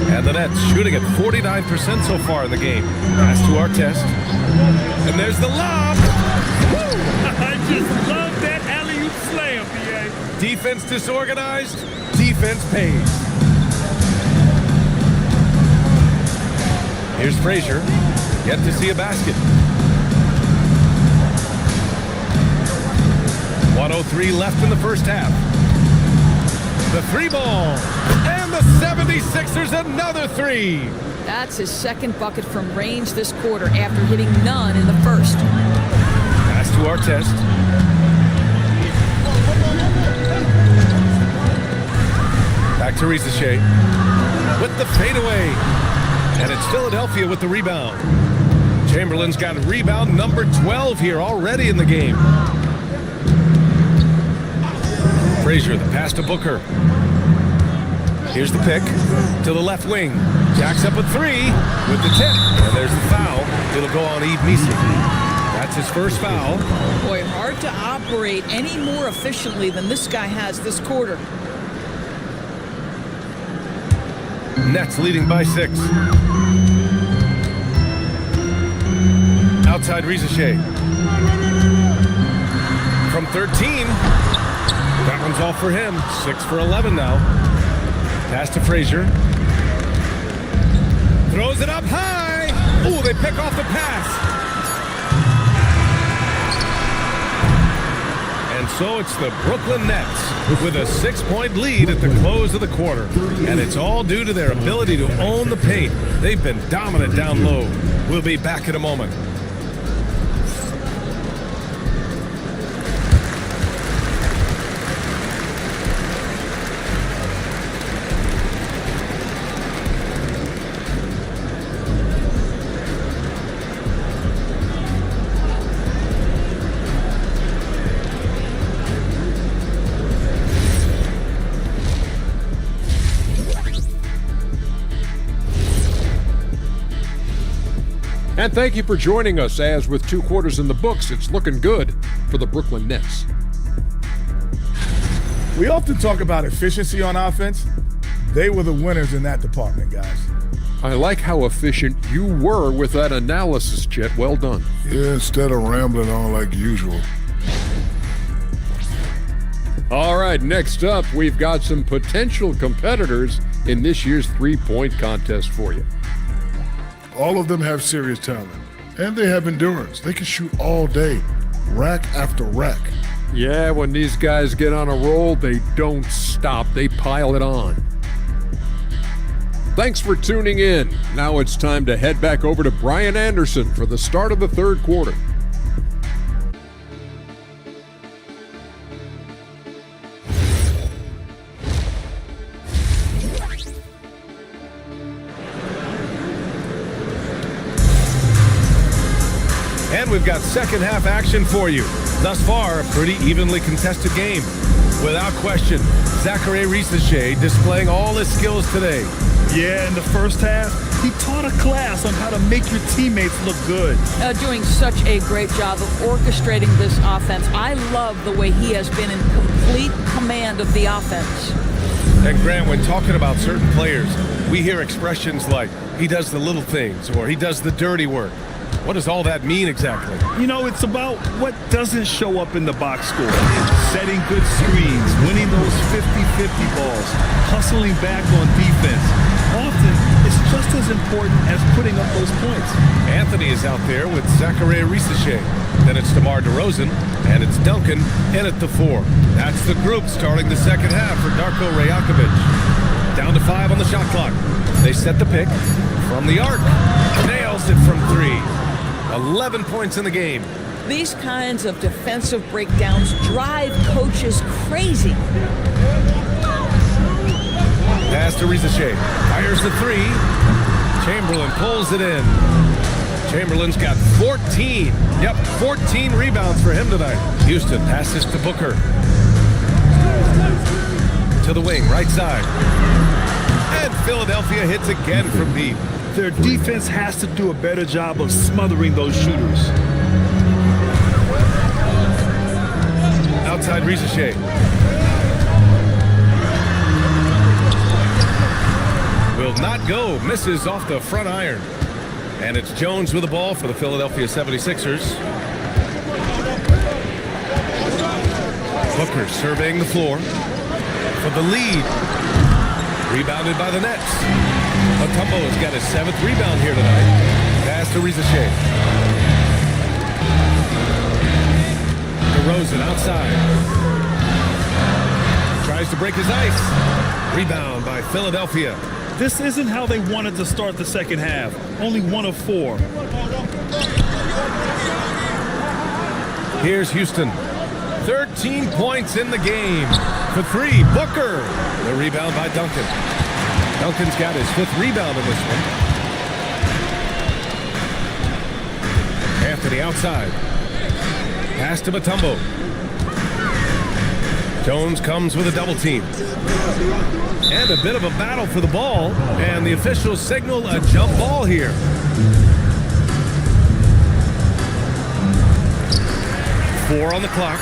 And the Nets shooting at 49% so far in the game. Pass to Artest. And there's the lob. Woo! I just love that alley-oop slam, B.A. Defense disorganized. Defense pays. Here's Frazier. Yet to see a basket. 1:03 left in the first half. The three ball. And the 76ers another three. That's his second bucket from range this quarter after hitting none in the first. Pass to Artest. Back to Rizachet. With the fadeaway. And it's Philadelphia with the rebound. Chamberlain's got rebound number 12 here already in the game. Frazier, the pass to Booker. Here's the pick to the left wing. Jacks up a three with the tip. And there's the foul. It'll go on Yves Misi. That's his first foul. Boy, hard to operate any more efficiently than this guy has this quarter. Nets leading by 6. Outside Rizachet. From 13. That one's all for him. 6 for 11 now. Pass to Frazier. Throws it up high. Ooh, they pick off the pass. And so it's the Brooklyn Nets with a 6-point lead at the close of the quarter. And it's all due to their ability to own the paint. They've been dominant down low. We'll be back in a moment. And thank you for joining us, as with 2 quarters in the books, it's looking good for the Brooklyn Nets. We often talk about efficiency on offense. They were the winners in that department, guys. I like how efficient you were with that analysis, Chet. Well done. Yeah, instead of rambling on like usual. All right, next up, we've got some potential competitors in this year's three-point contest for you. All of them have serious talent, and they have endurance. They can shoot all day, rack after rack. Yeah, when these guys get on a roll, they don't stop. They pile it on. Thanks for tuning in. Now it's time to head back over to Brian Anderson for the start of the third quarter. And we've got second half action for you. Thus far, a pretty evenly contested game. Without question, Zachary Risache displaying all his skills today. Yeah, in the first half, he taught a class on how to make your teammates look good. Doing such a great job of orchestrating this offense. I love the way he has been in complete command of the offense. And Grant, when talking about certain players, we hear expressions like, he does the little things, or he does the dirty work. What does all that mean exactly? You know, it's about what doesn't show up in the box score. Setting good screens, winning those 50-50 balls, hustling back on defense. Often, it's just as important as putting up those points. Anthony is out there with Zachary Risache. Then it's DeMar DeRozan, and it's Duncan in at the 4. That's the group starting the second half for Darko Rajakovic. Down to 5 on the shot clock. They set the pick from the arc. Nails it from 3. 11 points in the game. These kinds of defensive breakdowns drive coaches crazy. Pass to Risache. Fires the 3. Chamberlain pulls it in. Chamberlain's got 14. Yep, 14 rebounds for him tonight. Houston passes to Booker. To the wing, right side. And Philadelphia hits again from deep. Their defense has to do a better job of smothering those shooters. Outside Risache. Will not go. Misses off the front iron. And it's Jones with the ball for the Philadelphia 76ers. Booker surveying the floor for the lead. Rebounded by the Nets. Mutombo has got his 7th rebound here tonight. Pass to Risache. DeRozan outside. Tries to break his ice. Rebound by Philadelphia. This isn't how they wanted to start the second half. Only 1 of 4. Here's Houston. 13 points in the game. For 3, Booker. The rebound by Duncan. Duncan's got his 5th rebound in this one. Anthony outside. Pass to Mutombo. Jones comes with a double team. And a bit of a battle for the ball. And the officials signal a jump ball here. Four on the clock.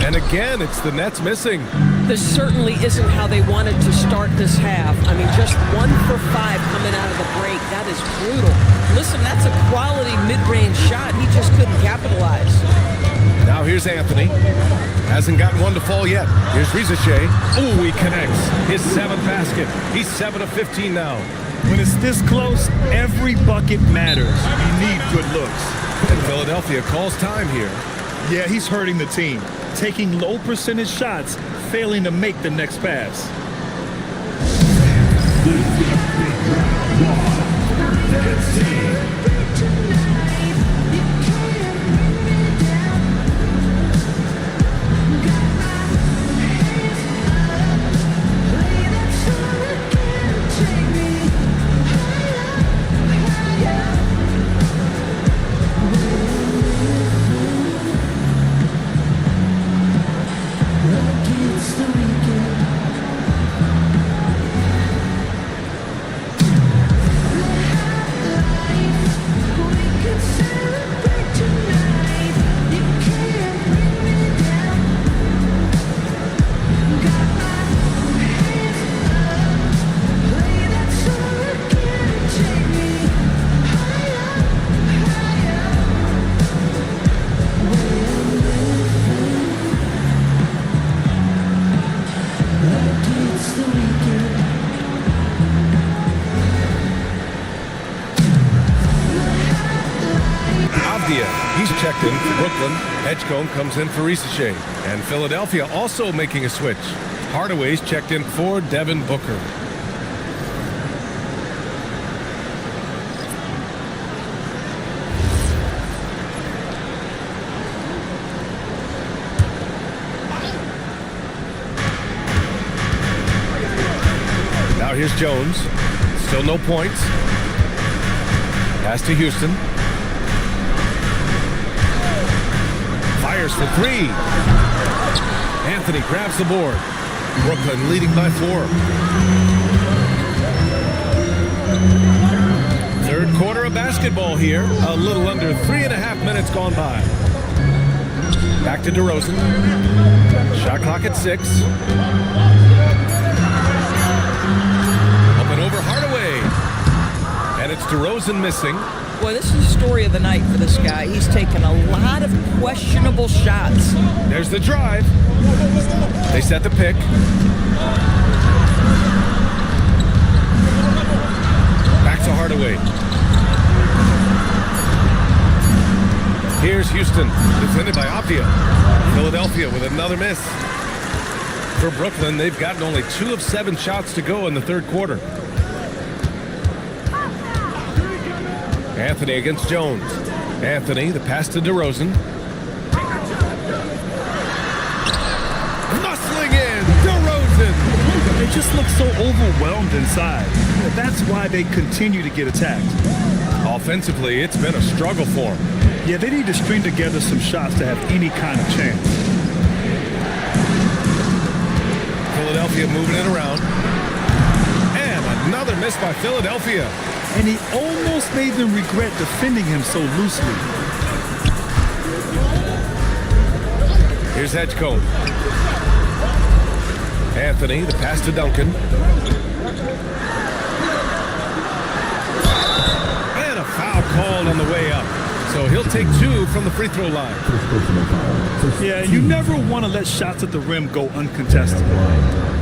And again, it's the Nets missing. This certainly isn't how they wanted to start this half. I mean, just 1 for 5 coming out of the break. That is brutal. Listen, that's a quality mid-range shot. He just couldn't capitalize. Now here's Anthony. Hasn't gotten one to fall yet. Here's Risache. Ooh, he connects. His 7th basket. He's 7 of 15 now. When it's this close, every bucket matters. You need good looks. And Philadelphia calls time here. Yeah, he's hurting the team. Taking low percentage shots, failing to make the next pass. He's checked in for Brooklyn. Edgecombe comes in for Risache. And Philadelphia also making a switch. Hardaway's checked in for Devin Booker. Now here's Jones. Still no points. Pass to Houston. Fires for three. Anthony grabs the board. Brooklyn leading by 4. Third quarter of basketball here. A little under 3.5 minutes gone by. Back to DeRozan. Shot clock at 6. Up and over Hardaway. And it's DeRozan missing. Boy, this is the story of the night for this guy. He's taken a lot of questionable shots. There's the drive. They set the pick. Back to Hardaway. Here's Houston, defended by Avdia. Philadelphia with another miss. For Brooklyn, they've gotten only 2 of 7 shots to go in the third quarter. Anthony against Jones. Anthony, the pass to DeRozan. Muscling in, DeRozan. They just look so overwhelmed inside. That's why they continue to get attacked. Offensively, it's been a struggle for them. Yeah, they need to string together some shots to have any kind of chance. Philadelphia moving it around. And another miss by Philadelphia. And he almost made them regret defending him so loosely. Here's Edgecombe. Anthony, the pass to Duncan. And a foul called on the way up. So he'll take 2 from the free throw line. Yeah, you never want to let shots at the rim go uncontested.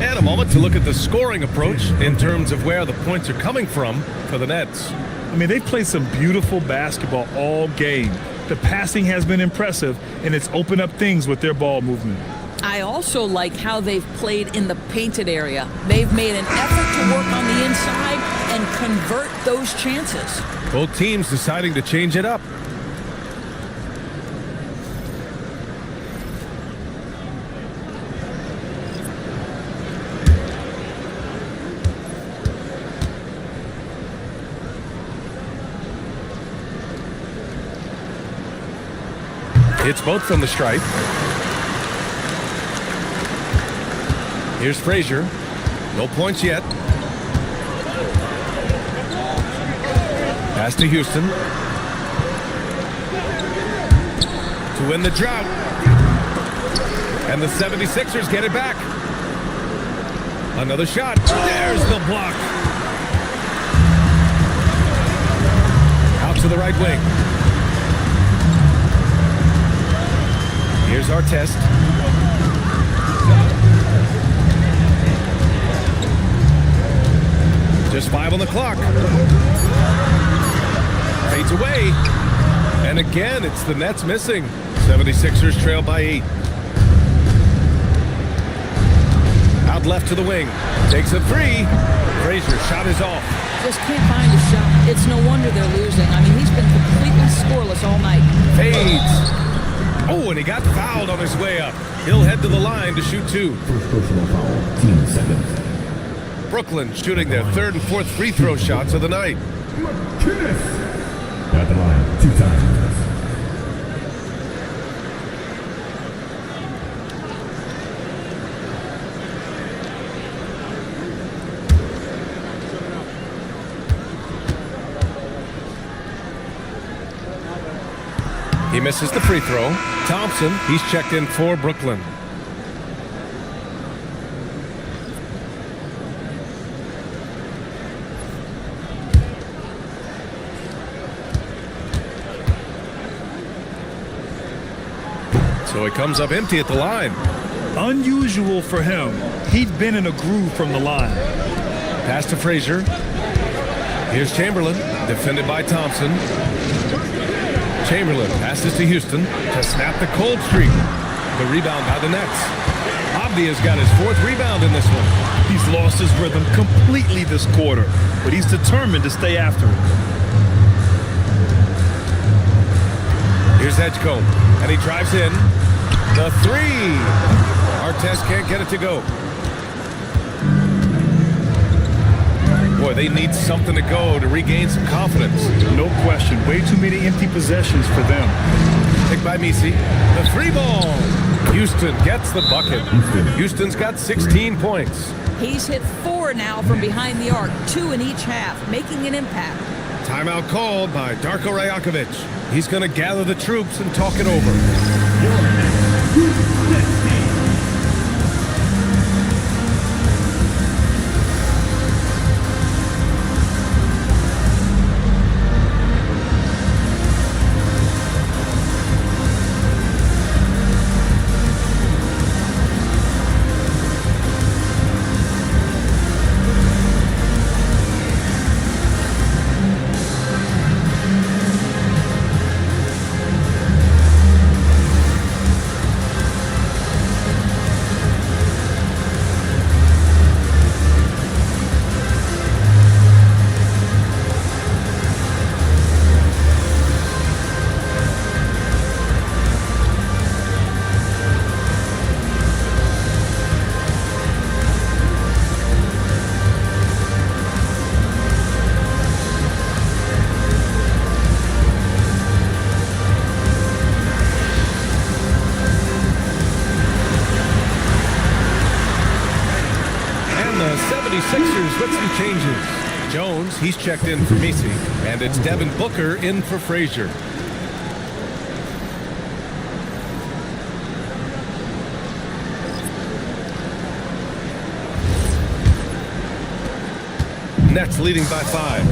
And a moment to look at the scoring approach in terms of where the points are coming from for the Nets. I mean, they've played some beautiful basketball all game. The passing has been impressive, and it's opened up things with their ball movement. I also like how they've played in the painted area. They've made an effort to work on the inside and convert those chances. Both teams deciding to change it up. It's both from the stripe. Here's Frazier. No points yet. Pass to Houston. To win the drought. And the 76ers get it back. Another shot. There's the block. Out to the right wing. Here's our test. Just 5 on the clock. Fades away. And again, it's the Nets missing. 76ers trail by 8. Out left to the wing. Takes a 3. Frazier, shot is off. Just can't find a shot. It's no wonder they're losing. I mean, he's been completely scoreless all night. Fades. Oh, and he got fouled on his way up. He'll head to the line to shoot 2. First personal foul, team second. Brooklyn shooting their 3rd and 4th free throw shots of the night. At the line, 2 times. He misses the free throw. Thompson, he's checked in for Brooklyn. So he comes up empty at the line. Unusual for him. He'd been in a groove from the line. Pass to Frazier. Here's Chamberlain, defended by Thompson. Chamberlain passes to Houston to snap the cold streak. The rebound by the Nets. Abdi has got his 4th rebound in this one. He's lost his rhythm completely this quarter, but he's determined to stay after it. Here's Edgecombe, and he drives in. The 3. Artest can't get it to go. Boy, they need something to go to regain some confidence. No question. Way too many empty possessions for them. Picked by Misi. The 3 ball. Houston gets the bucket. Houston's got 16 points. He's hit 4 now from behind the arc, 2 in each half, making an impact. Timeout called by Darko Rajakovic. He's going to gather the troops and talk it over. With some changes. Jones, he's checked in for Misi, and it's Devin Booker in for Frazier. Nets leading by 5.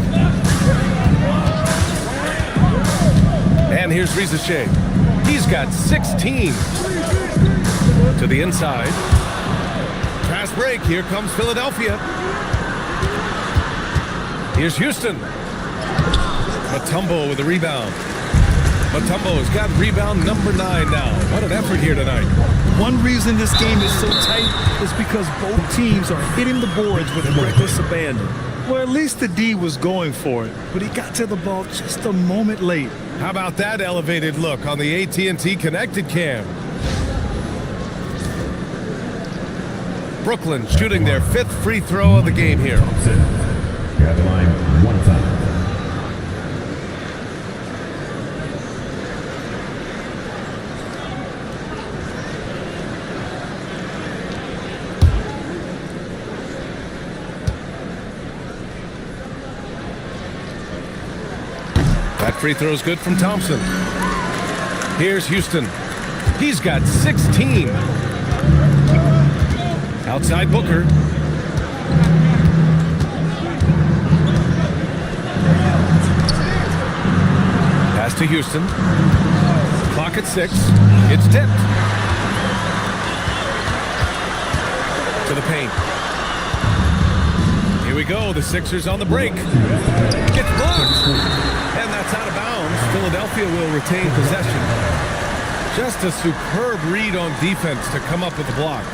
And here's Rizachet. He's got 16. To the inside. Fast break. Here comes Philadelphia. Here's Houston. Mutombo with the rebound. Mutombo's got rebound number 9 now. What an effort here tonight. One reason this game is so tight is because both teams are hitting the boards with reckless abandon. Well, at least the D was going for it, but he got to the ball just a moment late. How about that elevated look on the AT&T connected cam? Brooklyn shooting their 5th free throw of the game here. Grab the line one time. That free throw is good from Thompson. Here's Houston. He's got 16. Outside Booker. Pass to Houston. Clock at 6. It's tipped. To the paint. Here we go. The Sixers on the break. Gets blocked. And that's out of bounds. Philadelphia will retain possession. Just a superb read on defense to come up with the block.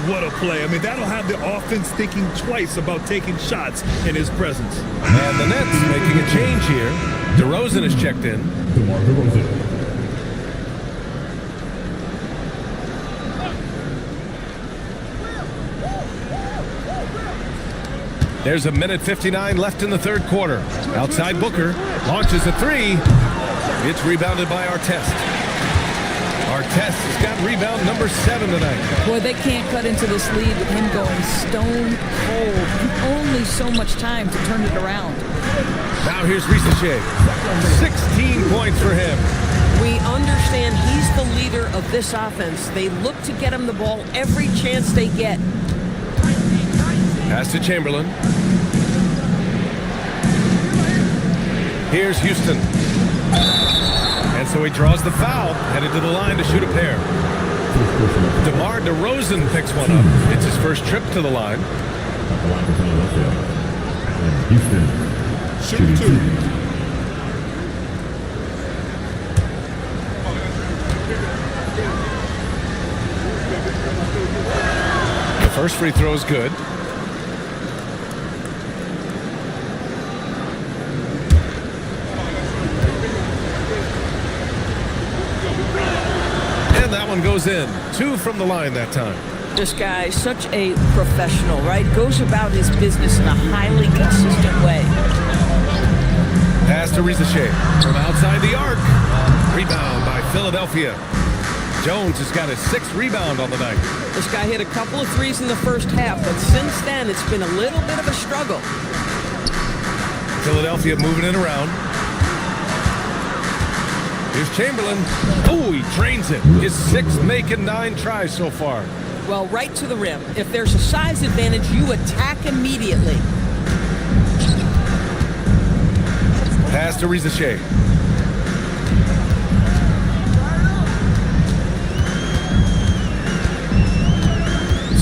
What a play. I mean, that'll have the offense thinking twice about taking shots in his presence. And the Nets making a change here. DeRozan is checked in. There's a minute 59 left in the 3rd quarter. Outside Booker launches a 3. It's rebounded by Artest. Artest has got rebound number 7 tonight. Boy, they can't cut into this lead with him going stone cold. Only so much time to turn it around. Now here's Rizachet. 16 points for him. We understand he's the leader of this offense. They look to get him the ball every chance they get. Pass to Chamberlain. Here's Houston. And so he draws the foul, headed to the line to shoot a pair. DeMar DeRozan picks one up. It's his first trip to the line. At the line for Philadelphia, Allen Houston, shooting two. The first free throw is good. And that one goes in. 2 from the line that time. This guy, such a professional, right? Goes about his business in a highly consistent way. Pass to Shea from outside the arc. Rebound by Philadelphia. Jones has got his 6th rebound on the night. This guy hit a couple of threes in the first half, but since then, it's been a little bit of a struggle. Philadelphia moving it around. Here's Chamberlain. Oh, he drains it. His 6th make and 9 tries so far. Well, right to the rim. If there's a size advantage, you attack immediately. Pass to Shea.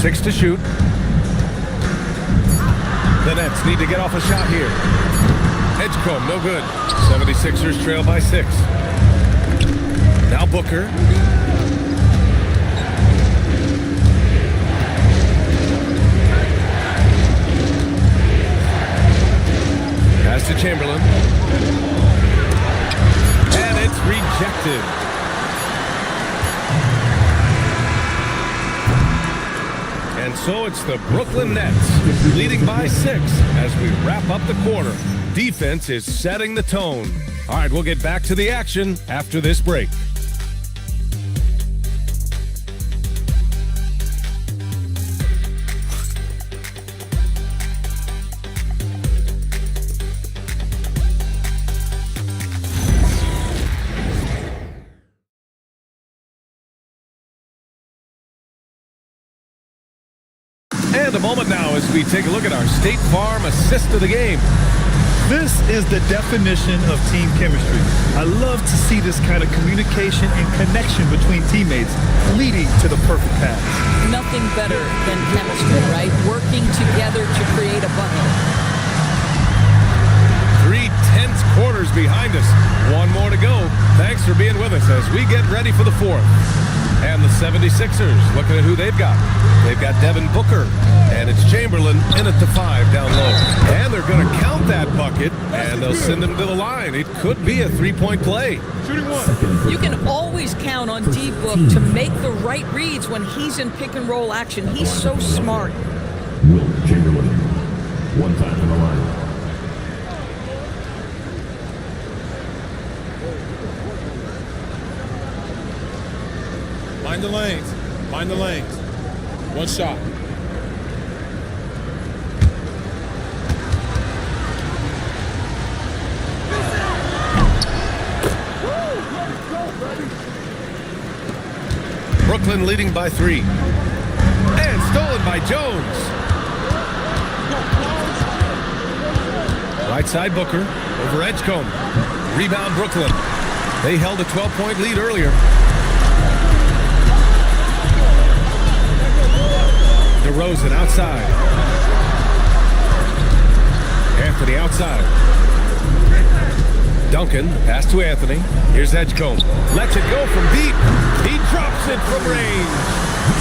Six to shoot. The Nets need to get off a shot here. Edgecombe, no good. 76ers trail by 6. Now Booker. Pass to Chamberlain. And it's rejected. And so it's the Brooklyn Nets leading by 6 as we wrap up the quarter. Defense is setting the tone. All right, we'll get back to the action after this break. And a moment now as we take a look at our State Farm assist of the game. This is the definition of team chemistry. I love to see this kind of communication and connection between teammates leading to the perfect pass. Nothing better than chemistry, right? Working together to create a bucket. 3 tense quarters behind us. One more to go. Thanks for being with us as we get ready for the 4th. And the 76ers, looking at who they've got. They've got Devin Booker, and it's Chamberlain in at the 5 down low. And they're going to count that bucket, and they'll send him to the line. It could be a 3-point play. Shooting 1. You can always count on D-Book to make the right reads when he's in pick-and-roll action. He's so smart. Will Chamberlain, 1 time on the line. Mind the lanes. Mind the lanes. 1 shot. Brooklyn leading by 3. And stolen by Jones. Right side Booker over Edgecombe. Rebound Brooklyn. They held a 12-point lead earlier. DeRozan outside. Anthony outside. Duncan, pass to Anthony. Here's Edgecombe. Lets it go from deep. He drops it from range.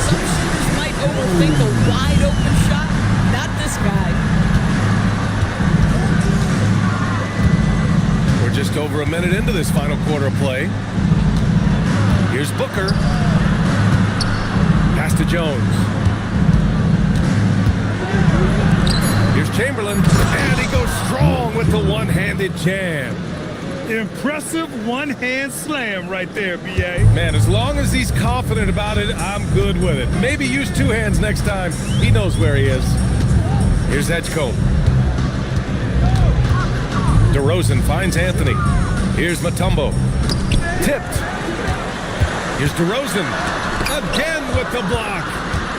Some shooters might overthink a wide open shot. Not this guy. We're just over a minute into this final quarter of play. Here's Booker. Pass to Jones. Here's Chamberlain, and he goes strong with the one-handed jam. Impressive one-hand slam right there, B.A. Man, as long as he's confident about it, I'm good with it. Maybe use 2 hands next time. He knows where he is. Here's Edgecombe. DeRozan finds Anthony. Here's Mutombo. Tipped. Here's DeRozan. Again with the block.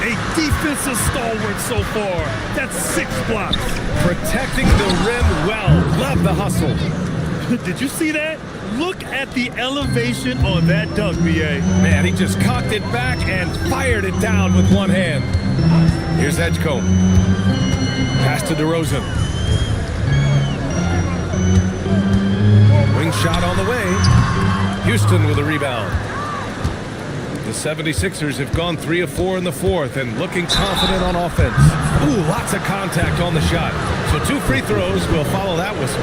A defensive stalwart so far. That's 6 blocks. Protecting the rim well. Love the hustle. Did you see that? Look at the elevation on that dunk, BA. Man, he just cocked it back and fired it down with one hand. Here's Edgecombe. Pass to DeRozan. Wing shot on the way. Houston with a rebound. The 76ers have gone 3 of 4 in the fourth and looking confident on offense. Ooh, lots of contact on the shot. So 2 free throws will follow that whistle.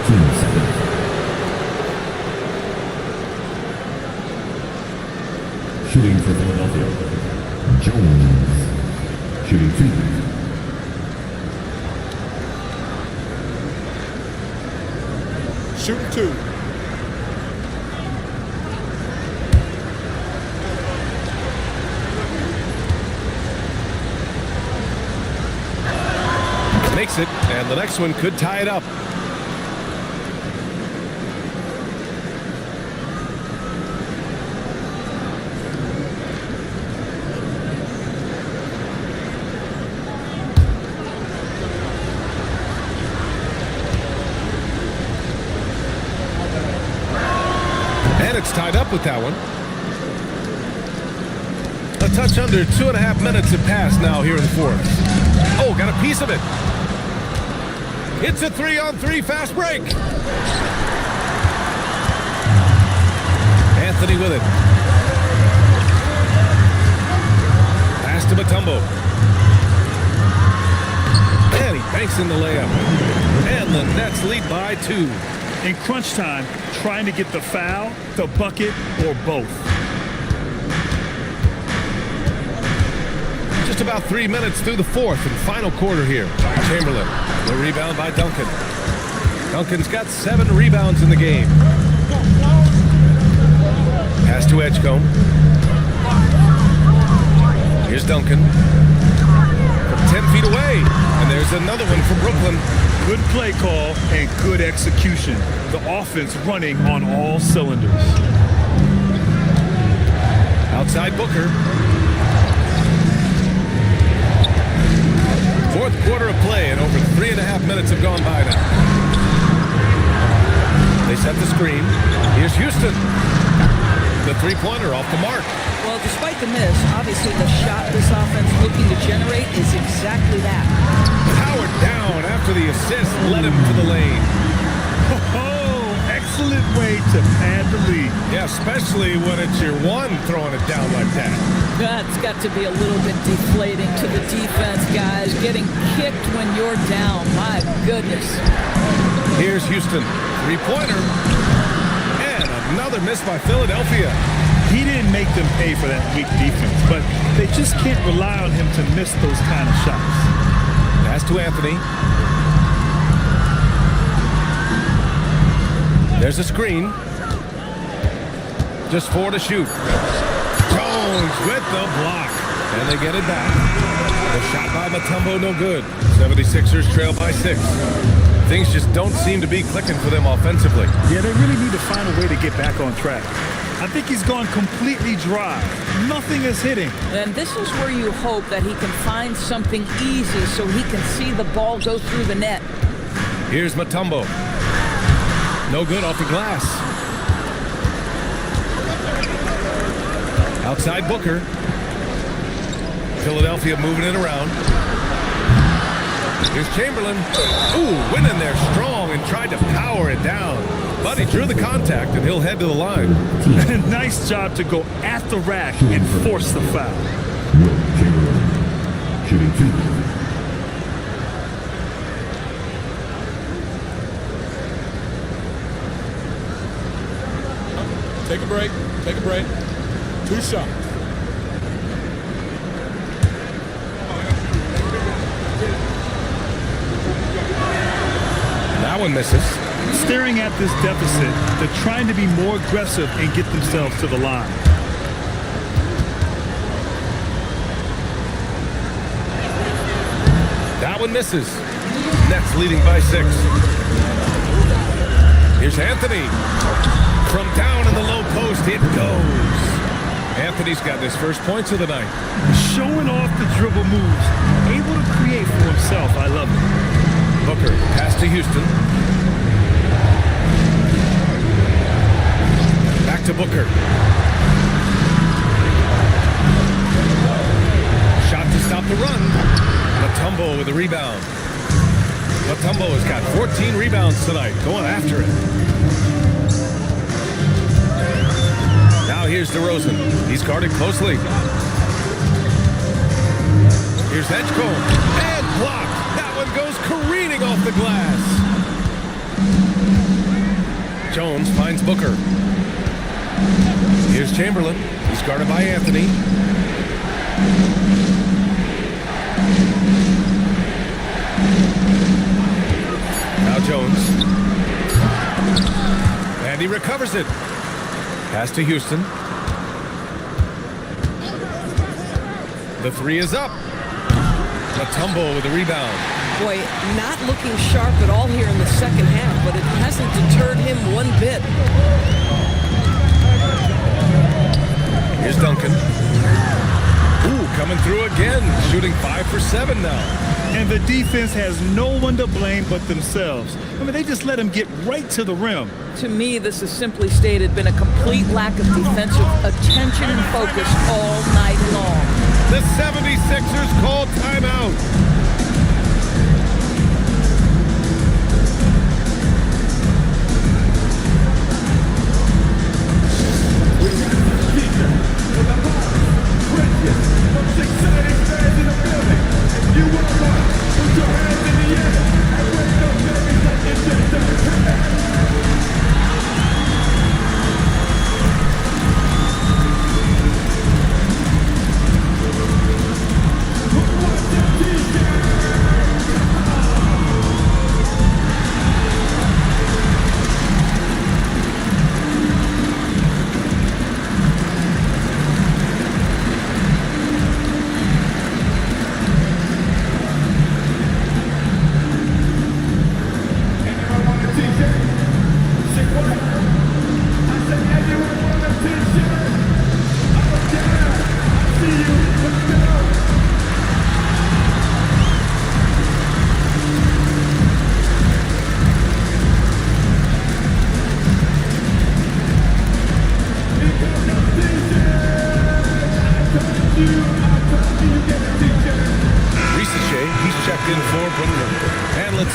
Shooting for Philadelphia, Jones. Shooting 2. Shooting 2. Makes it, and the next one could tie it up. And it's tied up with that one. A touch under 2.5 minutes have passed now here in the fourth. Oh, got a piece of it. It's a 3-on-3 fast break. Anthony with it. Pass to Mutombo. And he banks in the layup. And the Nets lead by 2. In crunch time, trying to get the foul, the bucket, or both. Just about 3 minutes through the fourth and final quarter here. Chamberlain, the rebound by Duncan. Duncan's got 7 rebounds in the game. Pass to Edgecombe. Here's Duncan. From 10 feet away. And there's another one from Brooklyn. Good play call and good execution. The offense running on all cylinders. Outside Booker. Fourth quarter of play, and over 3.5 minutes have gone by now. They set the screen. Here's Houston. The three-pointer off the mark. Well, despite the miss, obviously the shot this offense looking to generate is exactly that. Powered down after the assist led him to the lane. Oh, excellent way to pad the lead. Yeah, especially when it's your one throwing it down like that. That's got to be a little bit deflating to the defense, guys. Getting kicked when you're down. My goodness. Here's Houston. Three-pointer. And another miss by Philadelphia. He didn't make them pay for that weak defense, but they just can't rely on him to miss those kind of shots. Pass to Anthony. There's a screen. Just 4 to shoot. Jones with the block. And they get it back. The shot by Mutombo, no good. 76ers trail by 6. Things just don't seem to be clicking for them offensively. Yeah, they really need to find a way to get back on track. I think he's gone completely dry. Nothing is hitting. And this is where you hope that he can find something easy so he can see the ball go through the net. Here's Mutombo. No good off the glass. Outside Booker. Philadelphia moving it around. Here's Chamberlain. Ooh, went in there strong and tried to power it down. But he drew the contact, and he'll head to the line. Nice job to go at the rack and force the foul. Shooting 2. Take a break. Take a break. 2 shots. That one misses. Staring at this deficit, they're trying to be more aggressive and get themselves to the line. That one misses. Nets leading by 6. Here's Anthony. From down in the low post, it goes. Anthony's got his first points of the night. Showing off the dribble moves. Able to create for himself. I love it. Booker, pass to Houston. Back to Booker. Shot to stop the run. Mutombo with a rebound. Mutombo has got 14 rebounds tonight, going after it. Now here's DeRozan. He's guarded closely. Here's Edgecombe. And blocked. That one goes careening off the glass. Jones finds Booker. Here's Chamberlain. He's guarded by Anthony. Now Jones. And he recovers it. Pass to Houston. The three is up. Mutombo with a rebound. Boy, not looking sharp at all here in the second half, but it hasn't deterred him one bit. Here's Duncan. Ooh, coming through again. Shooting 5 for 7 now. And the defense has no one to blame but themselves. I mean, they just let him get right to the rim. To me, this is simply stated been a complete lack of defensive attention and focus all night long. The 76ers call timeout.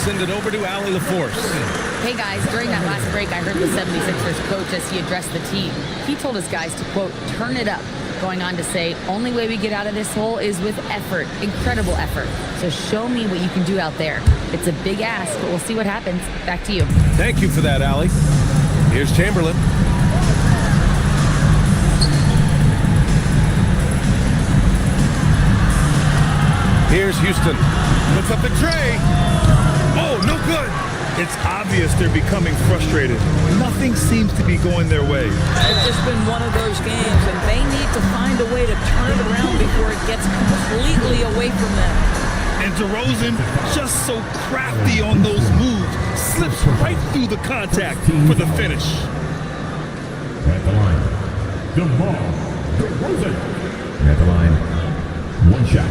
Send it over to Allie LaForce. Hey guys, during that last break, I heard the 76ers coach as he addressed the team. He told his guys to, quote, turn it up, going on to say, only way we get out of this hole is with effort, incredible effort. So show me what you can do out there. It's a big ask, but we'll see what happens. Back to you. Thank you for that, Allie. Here's Chamberlain. Here's Houston. Puts up the tray. Oh, no good. It's obvious they're becoming frustrated. Nothing seems to be going their way. It's just been one of those games, and they need to find a way to turn it around before it gets completely away from them. And DeRozan, just so crafty on those moves, slips right through the contact for the finish. At the line, DeRozan. At the line, one shot.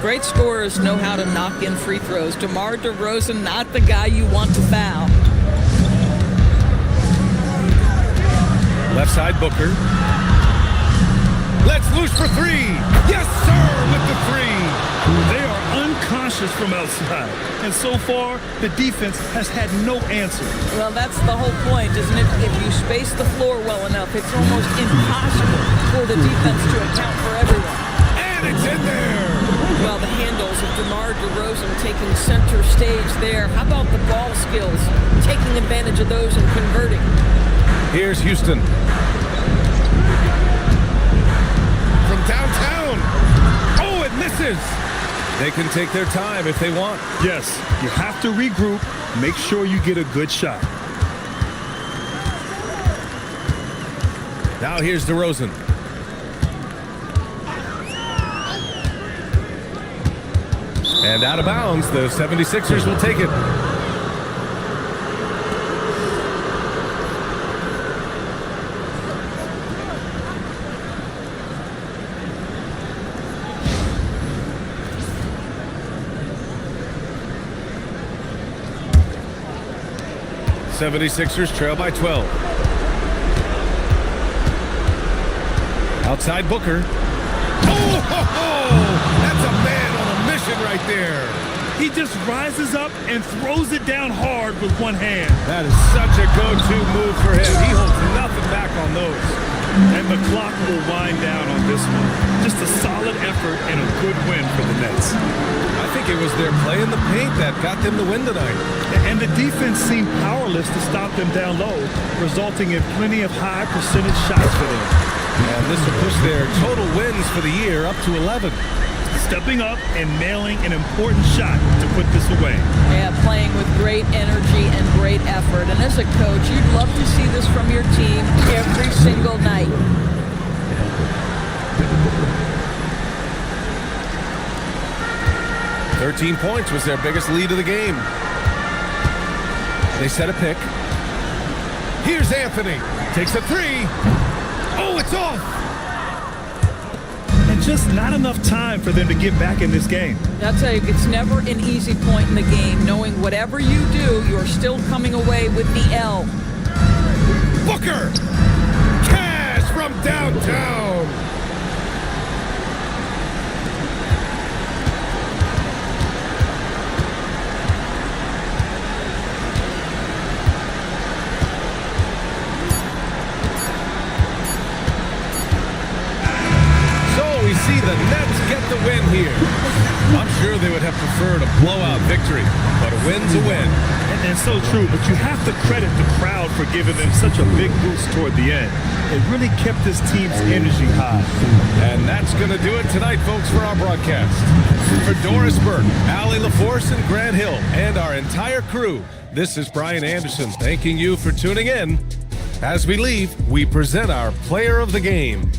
Great scorers know how to knock in free throws. DeMar DeRozan, not the guy you want to foul. Left side, Booker. Let's loose for three. Yes, sir, with the three. They are unconscious from outside. And so far, the defense has had no answer. Well, that's the whole point, isn't it? If you space the floor well enough, it's almost impossible for the defense to account for everyone. And it's in there. Well, the handles of DeMar DeRozan taking center stage there. How about the ball skills? Taking advantage of those and converting. Here's Houston. From downtown. Oh, it misses. They can take their time if they want. Yes, you have to regroup. Make sure you get a good shot. Now here's DeRozan. And out of bounds, the 76ers will take it. 76ers trail by 12. Outside Booker. That's a man on a mission right there. He just rises up and throws it down hard with one hand. That is such a go-to move for him. He holds nothing back on those. And the clock will wind down on this one. Just a solid effort and a good win for the Nets. I think it was their play in the paint that got them the win tonight. And the defense seemed powerless to stop them down low, resulting in plenty of high percentage shots for them. And this will push their total wins for the year up to 11. Stepping up and nailing an important shot to put this away. Yeah, playing with great energy and great effort. And as a coach, you'd love to see this from your team every single night. "13 points was their biggest lead of the game. They set a pick. Here's Anthony. Takes a three. Oh, it's off. And just not enough time for them to get back in this game. I'll tell you, it's never an easy point in the game, knowing whatever you do, you're still coming away with the L. Booker! Cash from downtown! See the Nets get the win here. I'm sure they would have preferred a blowout victory, but a win's a win. And so true, but you have to credit the crowd for giving them such a big boost toward the end. It really kept this team's energy high. And that's going to do it tonight, folks, for our broadcast. For Doris Burke, Allie LaForce, and Grant Hill, and our entire crew, this is Brian Anderson thanking you for tuning in. As we leave, we present our player of the game.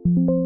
you.